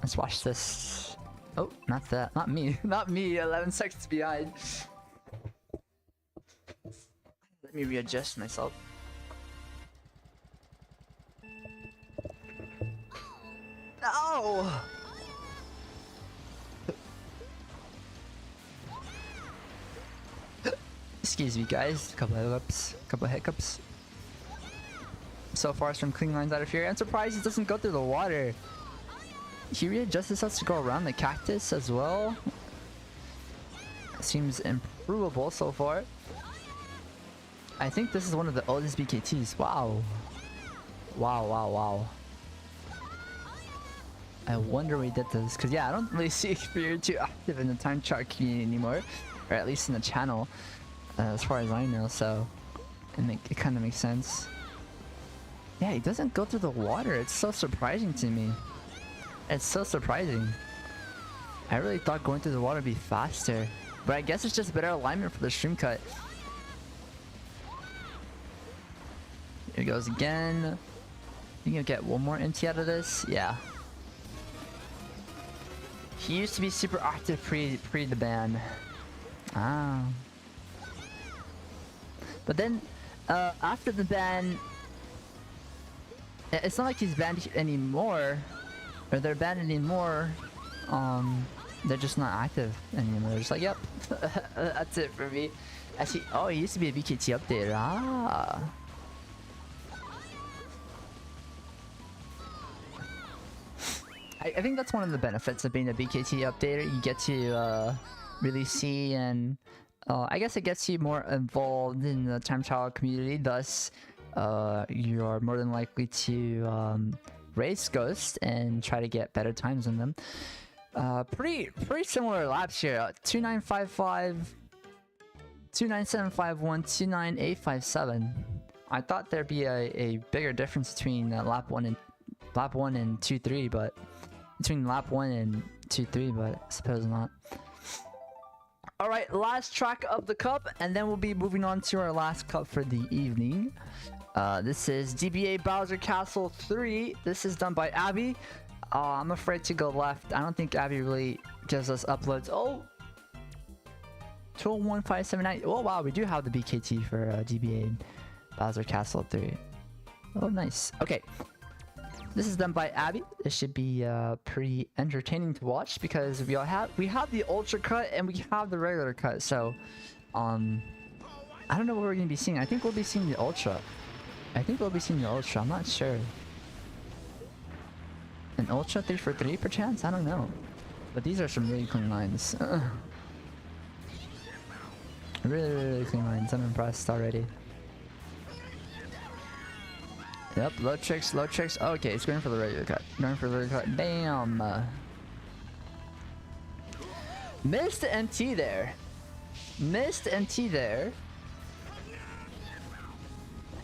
Let's watch this. Oh, not that. Not me. Not me. 11 seconds behind. Let me readjust myself. No! Excuse me, guys. Couple of hiccups. So far, some clean lines out of here. I'm surprised it doesn't go through the water. He readjusted us to go around the cactus as well. Seems improvable so far. I think this is one of the oldest BKTs. Wow. Wow. I wonder where he did this, because yeah, I don't really see Fury too active in the time chart community anymore, or at least in the channel, as far as I know. So it kind of makes sense. Yeah, he doesn't go through the water. It's so surprising to me. It's so surprising. I really thought going through the water would be faster, but I guess it's just better alignment for the stream cut. Here it goes again. You gonna get one more MT out of this? Yeah. He used to be super active pre the ban. Ah. But then, after the ban, it's not like he's banned anymore, or they're banned anymore. They're just not active anymore. They're just like, yep, that's it for me. Actually, oh, he used to be a BKT updater. Ah. I think that's one of the benefits of being a BKT updater. You get to really see, and I guess it gets you more involved in the time trial community. Thus, you are more than likely to race Ghost and try to get better times in them. Pretty similar laps here. 2955, 29751, 29857. I thought there'd be a bigger difference between lap 1 and 2-3, but between lap 1 and 2-3, but I suppose not. Alright, last track of the cup, and then we'll be moving on to our last cup for the evening. This is DBA Bowser Castle 3. This is done by Abby. I'm afraid to go left. I don't think Abby really gives us uploads. Oh! 201579. Oh wow, we do have the BKT for DBA Bowser Castle 3. Oh, nice. Okay. This is done by Abby. This should be pretty entertaining to watch because we have the ultra cut and we have the regular cut. So, I don't know what we're gonna be seeing. I think we'll be seeing the ultra. I'm not sure. An ultra 3 for 3 perchance? I don't know. But these are some really clean lines. Really clean lines. I'm impressed already. Yep, low tricks. Okay, it's going for the regular cut. Damn. Missed MT there.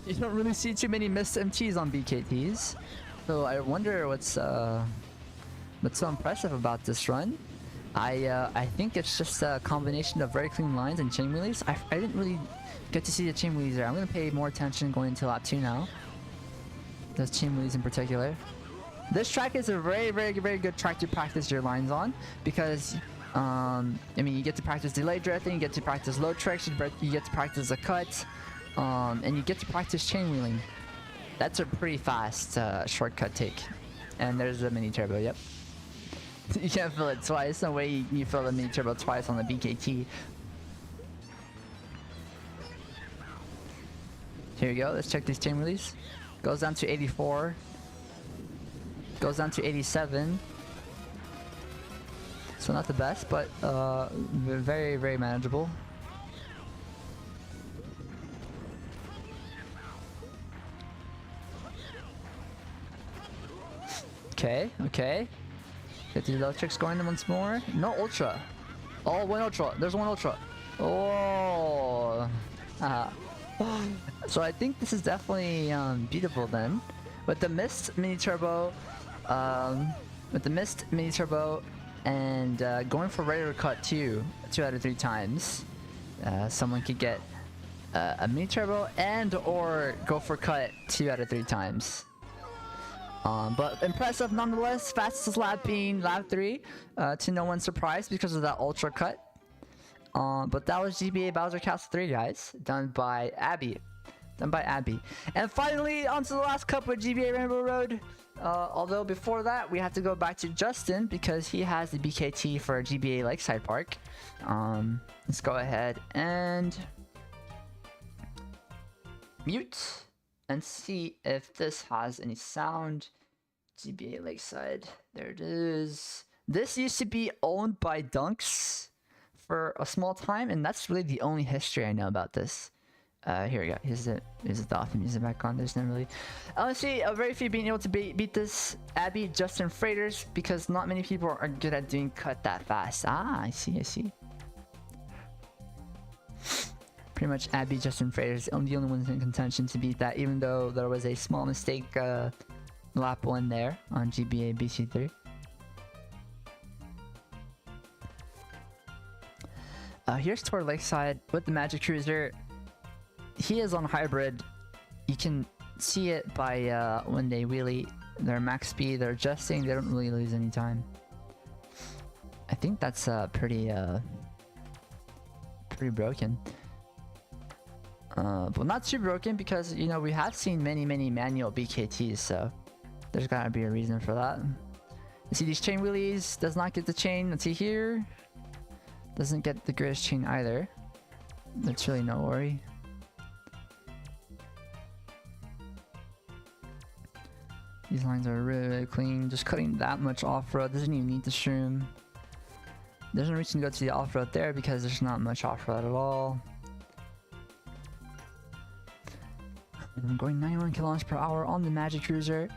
You don't really see too many missed MTs on BKTs. So I wonder what's so impressive about this run. I think it's just a combination of very clean lines and chain wheelies. I didn't really get to see the chain wheelies there. I'm gonna pay more attention going into lap 2 now. Those chain wheelies in particular. This track is a very good track to practice your lines on because I mean you get to practice delay drifting, you get to practice low tricks, you get to practice a cut, and you get to practice chain wheeling. That's a pretty fast shortcut take. And there's a mini turbo. Yep. You can't fill it twice. No way you fill the mini turbo twice on the BKT. Here we go. Let's check these chain wheelies. Goes down to 84. Goes down to 87. So not the best, but very manageable. Okay. Get these low tricks going once more. No ultra. Oh, one ultra. There's one ultra. Oh. So I think this is definitely beatable then. With the missed mini turbo, and going for regular cut 2 out of 3 times, someone could get a mini turbo and or go for cut 2 out of 3 times. But impressive nonetheless. Fastest lap being lap 3, to no one's surprise because of that ultra cut. But that was GBA Bowser Castle 3, guys, done by Abby. And finally, on to the last cup with GBA Rainbow Road. Although before that, we have to go back to Justin because he has the BKT for GBA Lakeside Park. Let's go ahead and mute and see if this has any sound. GBA Lakeside, there it is. This used to be owned by Dunks for a small time, and that's really the only history I know about this. Here we go. Here's the Dolphin music back on. There's not really. Honestly, very few being able to beat this. Abby, Justin Freighters, because not many people are good at doing cut that fast. Ah, I see. Pretty much Abby, Justin Freighters, the only ones in contention to beat that, even though there was a small mistake lap 1 there on GBA BC3. Here's toward Lakeside with the Magic Cruiser. He is on hybrid. You can see it by when they wheelie their max speed, they're adjusting, they don't really lose any time. I think that's pretty broken. But not too broken because, you know, we have seen many manual BKTs, so there's gotta be a reason for that. You see these chain wheelies, does not get the chain. Let's see here. Doesn't get the greatest chain either. That's really no worry. These lines are really clean. Just cutting that much off-road. Doesn't even need the shroom. There's no reason to go to the off-road there because there's not much off-road at all. And I'm going 91 km/h on the Magic Cruiser.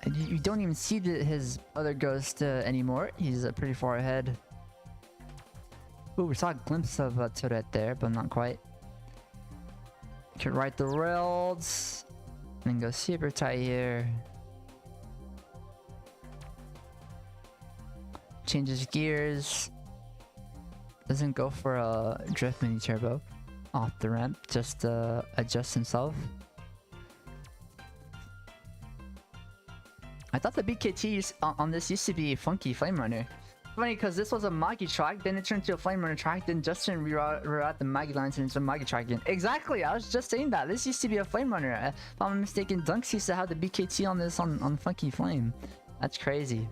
You don't even see his other ghost anymore. He's pretty far ahead. Ooh, we saw a glimpse of Tourette there, but not quite. Could ride the rails and go super tight here. Changes gears. Doesn't go for a drift mini turbo off the ramp, just adjusts himself. I thought the BKT on this used to be Funky Flame Runner. funny because this was a Magi track, then it turned to a Flame Runner track, then Justin reroute the Magi lines and it's a Magi track again. Exactly, I was just saying that. This used to be a Flame Runner. If I'm not mistaken, Dunks used to have the BKT on this on Funky Flame. That's crazy.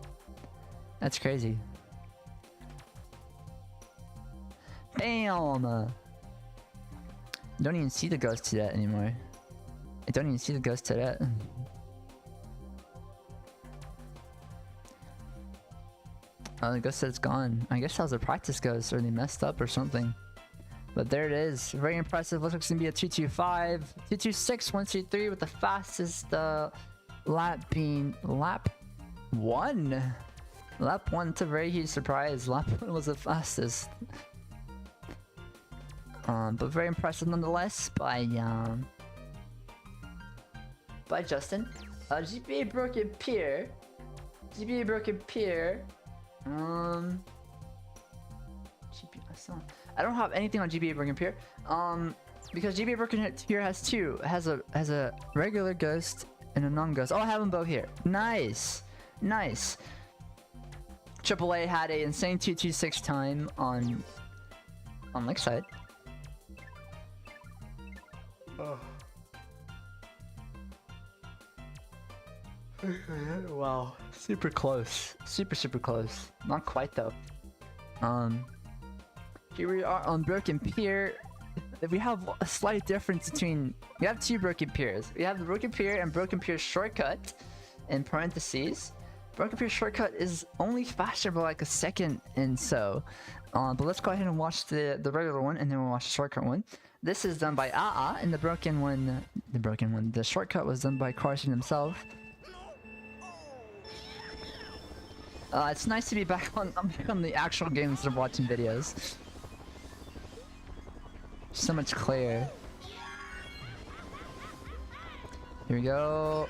That's crazy. Bam! Don't even see the ghost to that anymore. I don't even see the ghost to that. Oh, the ghost said it's gone. I guess that was a practice ghost, or they messed up or something. But there it is. Very impressive. Looks like it's gonna be a 225. 226, 123 with the fastest lap being lap 1. Lap 1, it's a very huge surprise. Lap 1 was the fastest. But very impressive nonetheless by Justin. GPA Broken Pier. GPA Broken Pier. I don't have anything on GPA Broken Pier. Because GPA Broken Pier has two. It has a regular ghost and a non-ghost. Oh, I have them both here. Nice, nice. AAA had a insane 226 time on Lakeside. Oh. Wow, super close, super close. Not quite though. Here we are on Broken Pier. We have a slight difference between. We have two Broken Piers. We have the Broken Pier and Broken Pier Shortcut. In parentheses, Broken Pier Shortcut is only faster by like a second and so. But let's go ahead and watch the regular one, and then we'll watch the shortcut one. This is done by AA, and the shortcut was done by Carson himself. It's nice to be back on the actual game instead of watching videos. So much clearer. Here we go.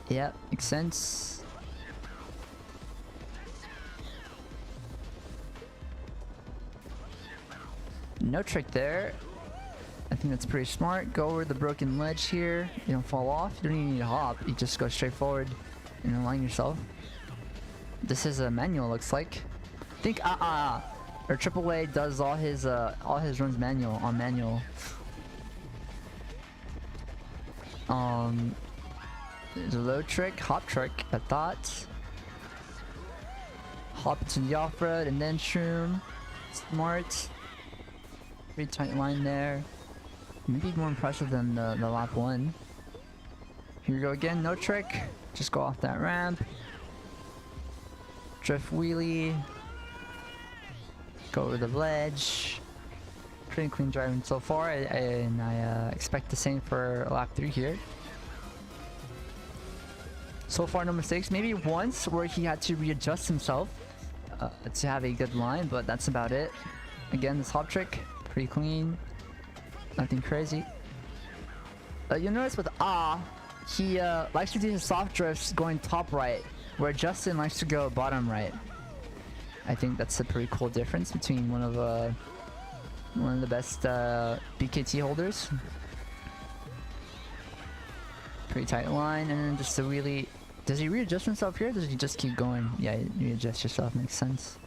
Yep, makes sense. No trick there. I think that's pretty smart. Go over the broken ledge here. You don't fall off. You don't even need to hop. You just go straight forward and align yourself. This is a manual, looks like. I think or AAA does all his runs manual. There's a low trick, hop trick. I thought. Hop into the off-road and then shroom. Smart. Pretty tight line there. Maybe more impressive than the lap 1. Here we go again, no trick. Just go off that ramp. Drift wheelie. Go over the ledge. Pretty clean driving so far, and I expect the same for lap 3 here. So far no mistakes, maybe once where he had to readjust himself to have a good line, but that's about it. Again, this hop trick, pretty clean. Nothing crazy. You'll notice with he likes to do his soft drifts going top right, where Justin likes to go bottom right. I think that's a pretty cool difference between one of the best BKT holders. Pretty tight line, and then just a wheelie. Does he readjust himself here, or does he just keep going? Yeah, you readjust yourself, makes sense.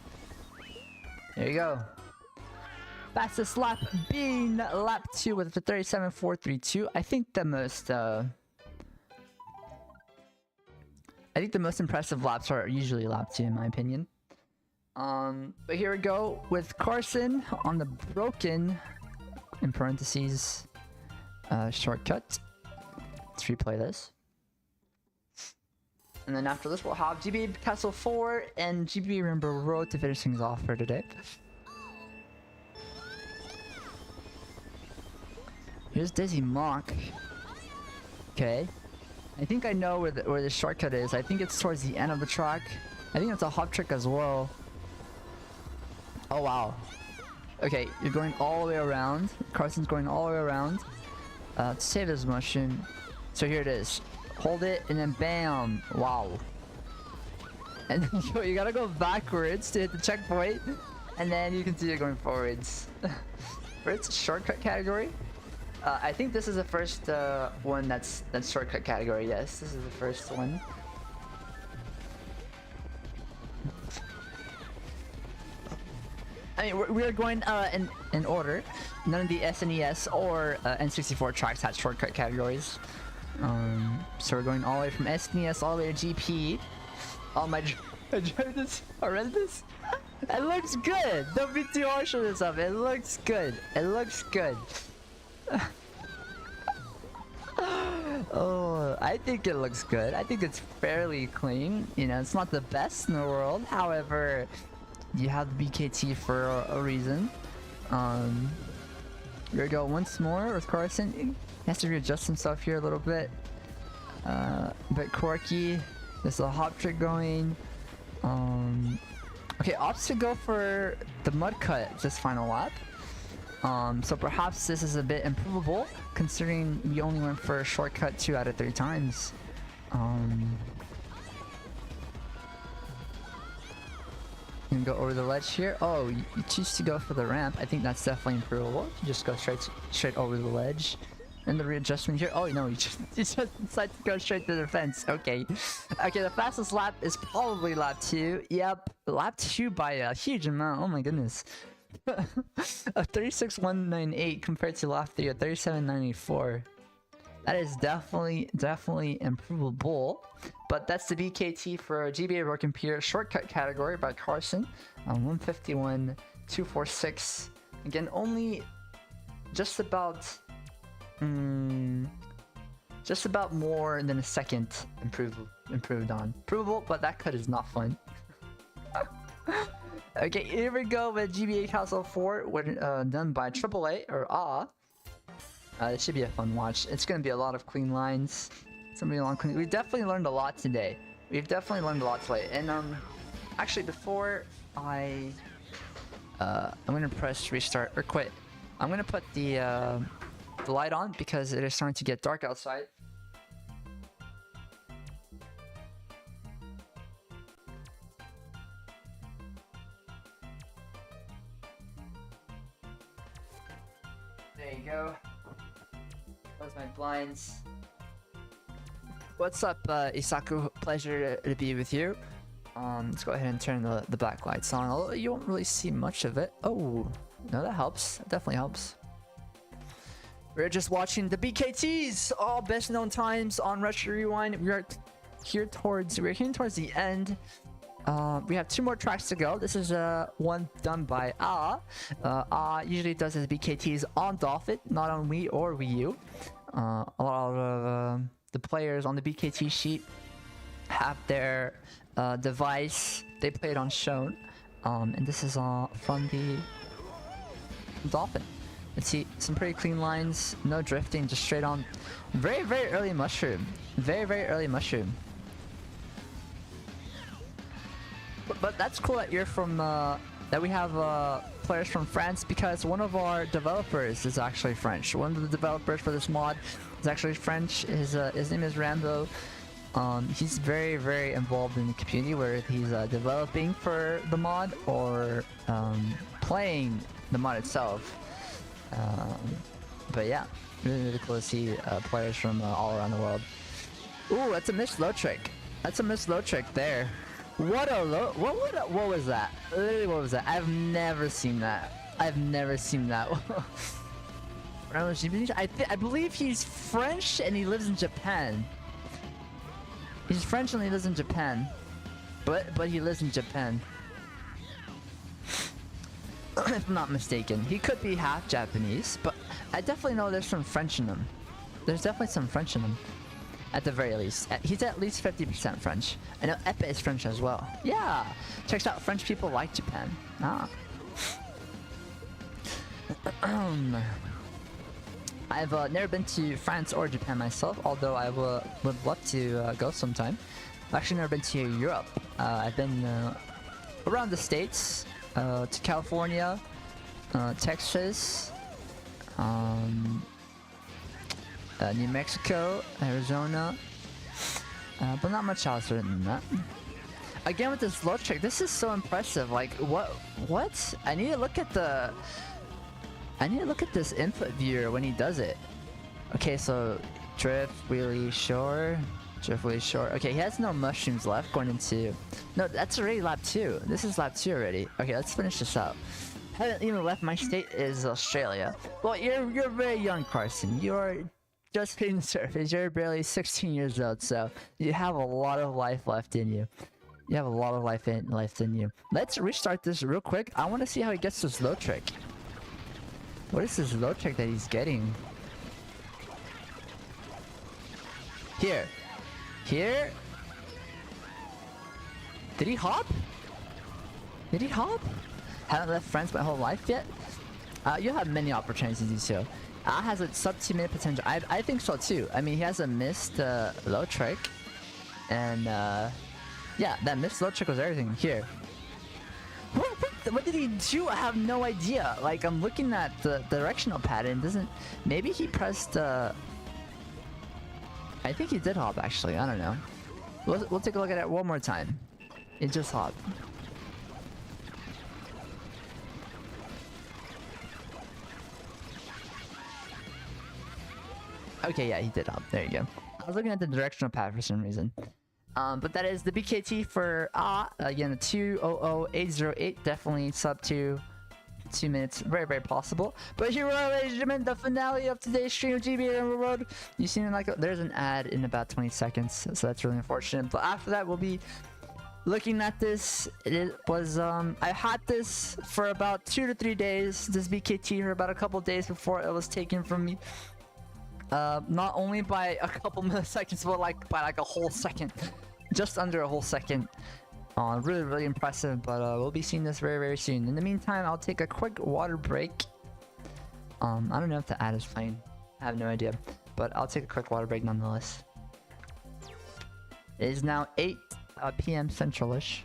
There you go. Fastest lap being lap 2 with the 37.432. I think the most impressive laps are usually lap 2 in my opinion. But here we go with Carson on the broken, in parentheses, shortcut. Let's replay this. And then after this we'll have GB Castle 4 and GB Rainbow Road to finish things off for today. Here's Dizzy Mock. Okay. I think I know where the shortcut is. I think it's towards the end of the track. I think it's a hop trick as well. Oh wow. Okay, you're going all the way around. Carson's going all the way around. To save his motion. So here it is. Hold it and then bam. Wow. And then you gotta go backwards to hit the checkpoint. And then you can see it going forwards. For its shortcut category. I think this is the first one that's shortcut category. Yes, this is the first one. I mean, we're going in order. None of the SNES or N64 tracks had shortcut categories. So we're going all the way from SNES all the way to GP. Oh my! I tried this. I read this. It looks good. Don't be too harsh on yourself. It looks good. It looks good. Oh, I think it looks good. I think it's fairly clean. You know, it's not the best in the world. However, you have the BKT for a reason. Here we go once more with Carson. He has to readjust himself here a little bit. A bit quirky. There's a hop trick going. Okay, opts to go for the mud cut this final lap. So perhaps this is a bit improvable considering we only went for a shortcut 2 out of 3 times. You can go over the ledge here. Oh, you choose to go for the ramp. I think that's definitely improvable. You just go straight over the ledge. And the readjustment here. Oh no, you just decide to go straight to the fence. Okay. Okay, the fastest lap is probably lap 2. Yep, lap 2 by a huge amount. Oh my goodness. A 36.198 compared to lap 3 at 37.94. That is definitely improvable. But that's the BKT for GBA Road Computer shortcut category by Carson. 151.246. Again, only just about more than a second improved on. Provable, but that cut is not fun. Okay, here we go with GBA Castle 4, done by AAA or AAA. It should be a fun watch. It's gonna be a lot of clean lines. We've definitely learned a lot today. And actually before I'm gonna press restart or quit. I'm gonna put the light on because it is starting to get dark outside. There you go. Close my blinds. What's up, Isaku? Pleasure to be with you. Let's go ahead and turn the black lights on. Although you won't really see much of it. Oh, no, that helps. That definitely helps. We're just watching the BKTs, all best known times on Retro Rewind. We're heading towards the end. We have 2 more tracks to go. This is one done by usually does his BKTs on Dolphin, not on Wii or Wii U. A lot of the players on the BKT sheet have their device they played on shown, and this is from the Dolphin. Let's see, some pretty clean lines, no drifting, just straight on. Very early mushroom. Very early mushroom. But that's cool that you're from that we have players from France, because one of our developers is actually French. One of the developers for this mod is actually French. His name is Rambo. He's very involved in the community, where he's developing for the mod or playing the mod itself. But yeah, really cool to see players from all around the world. Ooh, that's a missed low trick. That's a missed low trick there. What was that? Literally, what was that? I've never seen that. I believe he's French and he lives in Japan. He's French and he lives in Japan. But he lives in Japan. If I'm not mistaken. He could be half Japanese, but I definitely know there's some French in him. There's definitely some French in him. At the very least. He's at least 50% French. I know Epe is French as well. Yeah! Checks out, French people like Japan. Ah. I've never been to France or Japan myself, although I would love to go sometime. I've actually never been to Europe. I've been around the States, to California, Texas, New Mexico, Arizona, but not much else other than that. Again with this low trick, this is so impressive. Like what? I need to look at this input viewer when he does it. Okay, so drift, wheelie, shore, drift, wheelie, shore. Okay, he has no mushrooms left going into. No, that's already lap 2. This is lap 2 already. Okay, let's finish this out. Hadn't even left my state is Australia. Well, you're very young, Carson. You're just hitting the surface. You're barely 16 years old, so you have a lot of life left in you. You have a lot of life in you. Let's restart this real quick. I want to see how he gets this low trick. What is this low trick that he's getting? Here. Here. Did he hop? Did he hop? Haven't left friends my whole life yet? You'll have many opportunities to do so. Has a sub 2 minute potential. I think so too. I mean, he has a missed low trick. And yeah, that missed low trick was everything. Here. What did he do? I have no idea. Like, I'm looking at the directional pattern. Doesn't... Maybe he pressed... I think he did hop, actually. I don't know. We'll take a look at it one more time. It just hopped. Okay, yeah, he did hop. There you go. I was looking at the directional pad for some reason. But that is the BKT for again, the 200808. Definitely sub 2 minutes. Very, very possible. But here we are, ladies and gentlemen, the finale of today's stream of GBA Emerald Road. You seem like there's an ad in about 20 seconds, so that's really unfortunate. But after that, we'll be looking at this. It was I had this for about 2 to 3 days. This BKT for about a couple days before it was taken from me. Not only by a couple milliseconds, but by like a whole second. Just under a whole second. Really, really impressive, but we'll be seeing this very, very soon. In the meantime, I'll take a quick water break. I don't know if the ad is playing. I have no idea, but I'll take a quick water break nonetheless. It is now 8 p.m. Central-ish.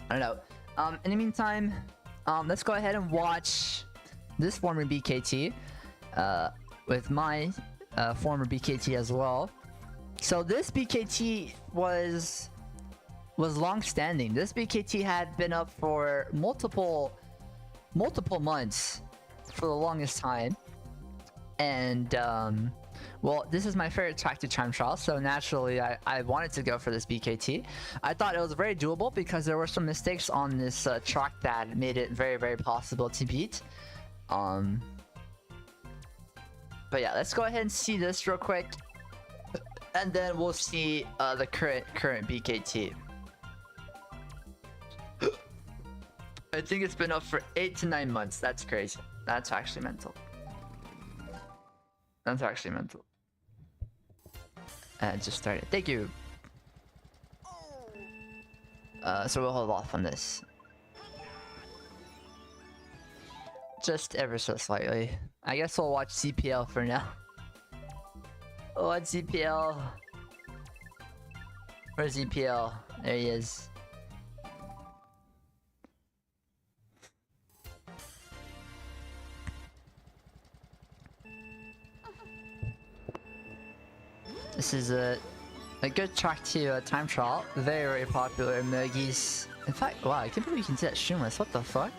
I don't know. In the meantime, let's go ahead and watch this former BKT with my former BKT as well. So this BKT was long-standing. This BKT had been up for multiple months for the longest time, and well, this is my favorite track to time trial, so naturally I wanted to go for this BKT. I thought it was very doable because there were some mistakes on this track that made it very, very possible to beat. But yeah, let's go ahead and see this real quick, and then we'll see the current BKT. I think it's been up for 8 to 9 months. That's crazy. That's actually mental. That's actually mental. Just started. Thank you. So we'll hold off on this. Just ever so slightly. I guess we'll watch CPL for now. We'll watch CPL. Where's CPL? There he is. This is a good track to time trial. Very, very popular in Mogies. In fact, wow, I can't believe you can see that streamless. What the fuck?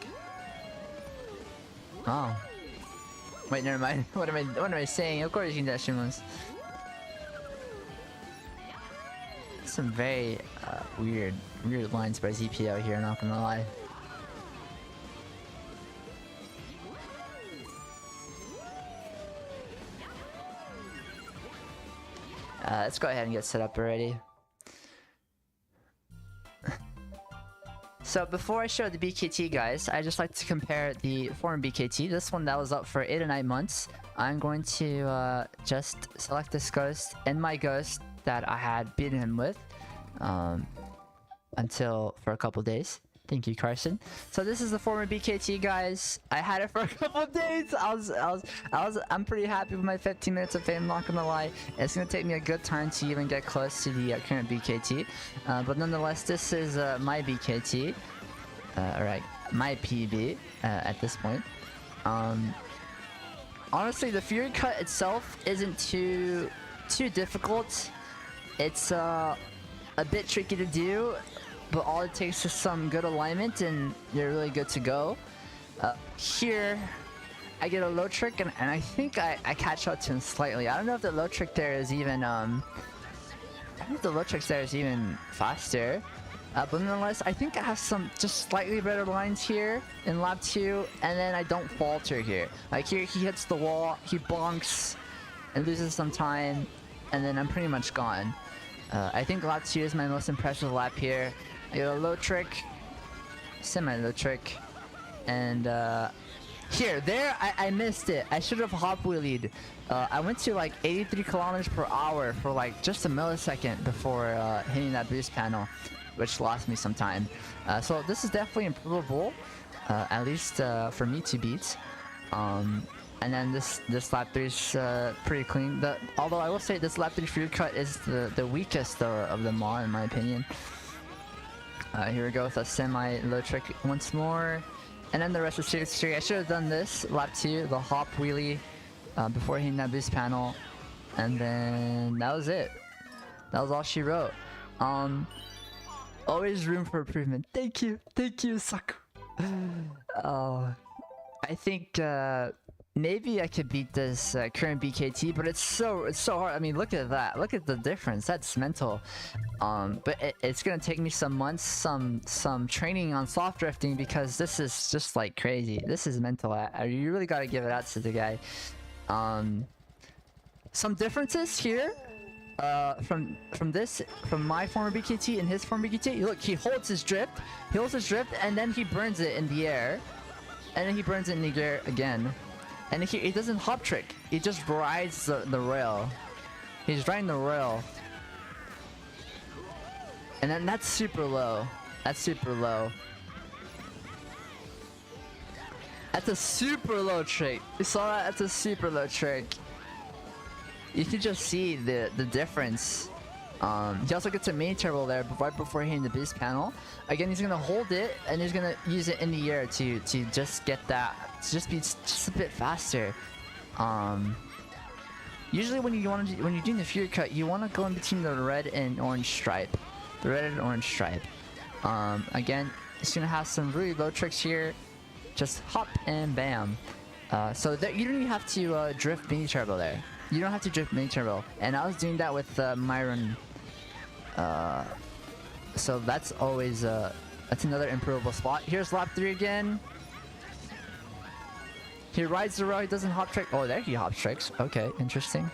Oh. Wait, never mind. What am I saying? Of course you can do that streamless. Some very weird lines by ZPO here, not gonna lie. Let's go ahead and get set up already. So before I show the BKT, guys, I just like to compare the former BKT. This one that was up for 8 to 9 months. I'm going to just select this ghost and my ghost that I had beaten him with until for a couple days. Thank you, Carson. So this is the former BKT, guys. I had it for a couple of days. I'm pretty happy with my 15 minutes of fame, not gonna lie. It's gonna take me a good time to even get close to the current BKT. But nonetheless, this is my BKT. Alright, my PB at this point. Honestly, the Fury Cut itself isn't too difficult. It's a bit tricky to do, but all it takes is some good alignment and you're really good to go. Here, I get a low trick, and I think I catch up to him slightly. I don't know if the low trick there is even I don't know if the low trick there is even faster. But nonetheless, I think I have some just slightly better lines here in lap 2, and then I don't falter here. Like here, he hits the wall, he bonks, and loses some time, and then I'm pretty much gone. I think lap 2 is my most impressive lap here. I get a low trick, semi-low trick, and there I missed it. I should have hop wheelied. I went to like 83 kilometers per hour for like just a millisecond before hitting that boost panel, which lost me some time. So this is definitely improvable, at least for me to beat. And then this lap 3 is pretty clean. Although I will say this lap 3 free cut is the weakest of them all in my opinion. Here we go with a semi-low trick once more. And then the rest of Series 3. I should have done this lap 2, the hop wheelie, before hitting that boost panel. And then that was it. That was all she wrote. Always room for improvement. Thank you, Saku. I think maybe I could beat this current BKT, but it's so hard. I mean, look at that. Look at the difference. That's mental. But it's gonna take me some months, some training on soft drifting, because this is just like crazy. This is mental. You really gotta give it out to the guy. Some differences here. From my former BKT and his former BKT. Look, he holds his drift, and then he burns it in the air, and then he burns it in the air again, and he doesn't hop trick. He just rides the rail. He's riding the rail, and then that's super low. That's super low. That's a super low trick. You saw that? That's a super low trick. You can just see the difference. He also gets a mini turbo there right before hitting the boost panel. Again, he's gonna hold it and he's gonna use it in the air to just get that, to just be just a bit faster. Usually when you're doing the fury cut, you want to go in between the red and orange stripe. The red and orange stripe. Again, he's gonna have some really low tricks here. Just hop and bam. So there, you don't even have to drift mini turbo there. You don't have to drift mini turbo, and I was doing that with Myron. So that's always that's another improvable spot. Here's lap 3 again. He rides the rail. He doesn't hop trick. Oh, there he hop tricks. Okay, interesting.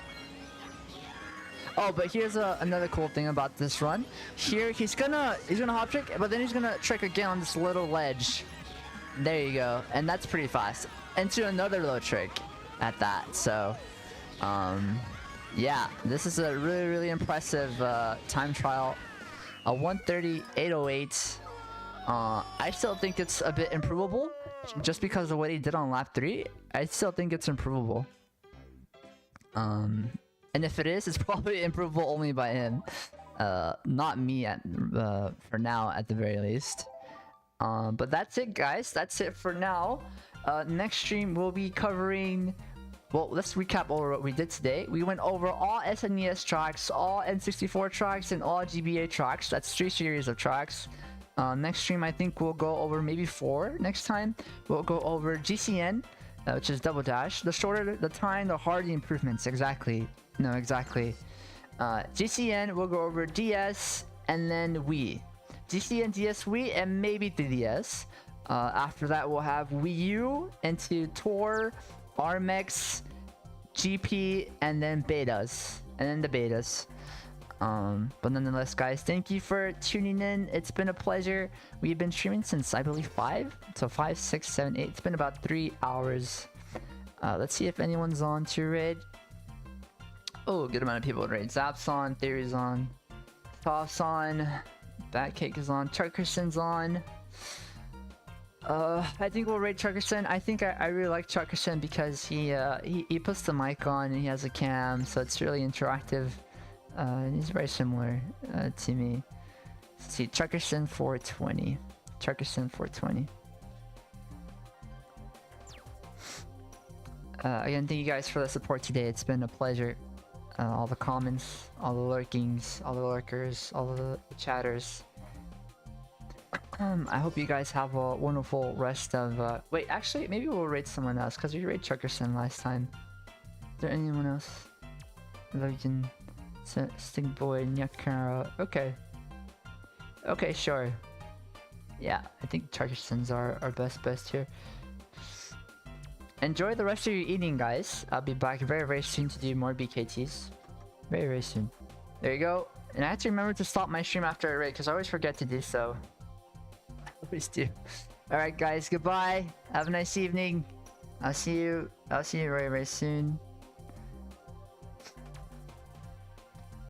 Oh, but here's another cool thing about this run. Here he's gonna hop trick, but then he's gonna trick again on this little ledge. There you go, and that's pretty fast. Into another low trick at that. So. Yeah, this is a really impressive time trial. A 1:30.808. I still think it's a bit improvable, just because of what he did on lap 3. I still think it's improvable. And if it is, it's probably improvable only by him, not me for now at the very least. But that's it, guys. That's it for now. Next stream we'll be covering. Well, let's recap over what we did today. We went over all SNES tracks, all N64 tracks, and all GBA tracks. That's 3 series of tracks. Next stream, I think we'll go over maybe 4 next time. We'll go over GCN, which is Double Dash. The shorter the time, the harder the improvements. Exactly. No, exactly. GCN, we'll go over DS, and then Wii. GCN, DS, Wii, and maybe 3DS. After that, we'll have Wii U into Tour, RMX, GP, and then betas. And then the betas. But nonetheless, guys, thank you for tuning in. It's been a pleasure. We've been streaming since, I believe, 5. So 5, 6, 7, 8. It's been about 3 hours. Let's see if anyone's on to raid. Oh, good amount of people to raid. Zap's on, Theory's on, Toff's on, Batcake is on, Chuckerson's on. I think we'll raid Chuckerson. I think I really like Chuckerson because he puts the mic on and he has a cam, so it's really interactive. He's very similar to me. Let's see, Chuckerson 420. Chuckerson 420. Again, thank you guys for the support today. It's been a pleasure. All the comments, all the lurkings, all the lurkers, all the chatters. I hope you guys have a wonderful rest of. Wait, actually, maybe we'll raid someone else because we raid Chuckerson last time. Is there anyone else? Logan, Sting Boy, Nyakara. Okay. Okay, sure. Yeah, I think Chuckerson's our best here. Enjoy the rest of your eating, guys. I'll be back very soon to do more BKTs. Very soon. There you go. And I have to remember to stop my stream after I raid because I always forget to do so. Always do. Alright guys, goodbye. Have a nice evening. I'll see you very soon.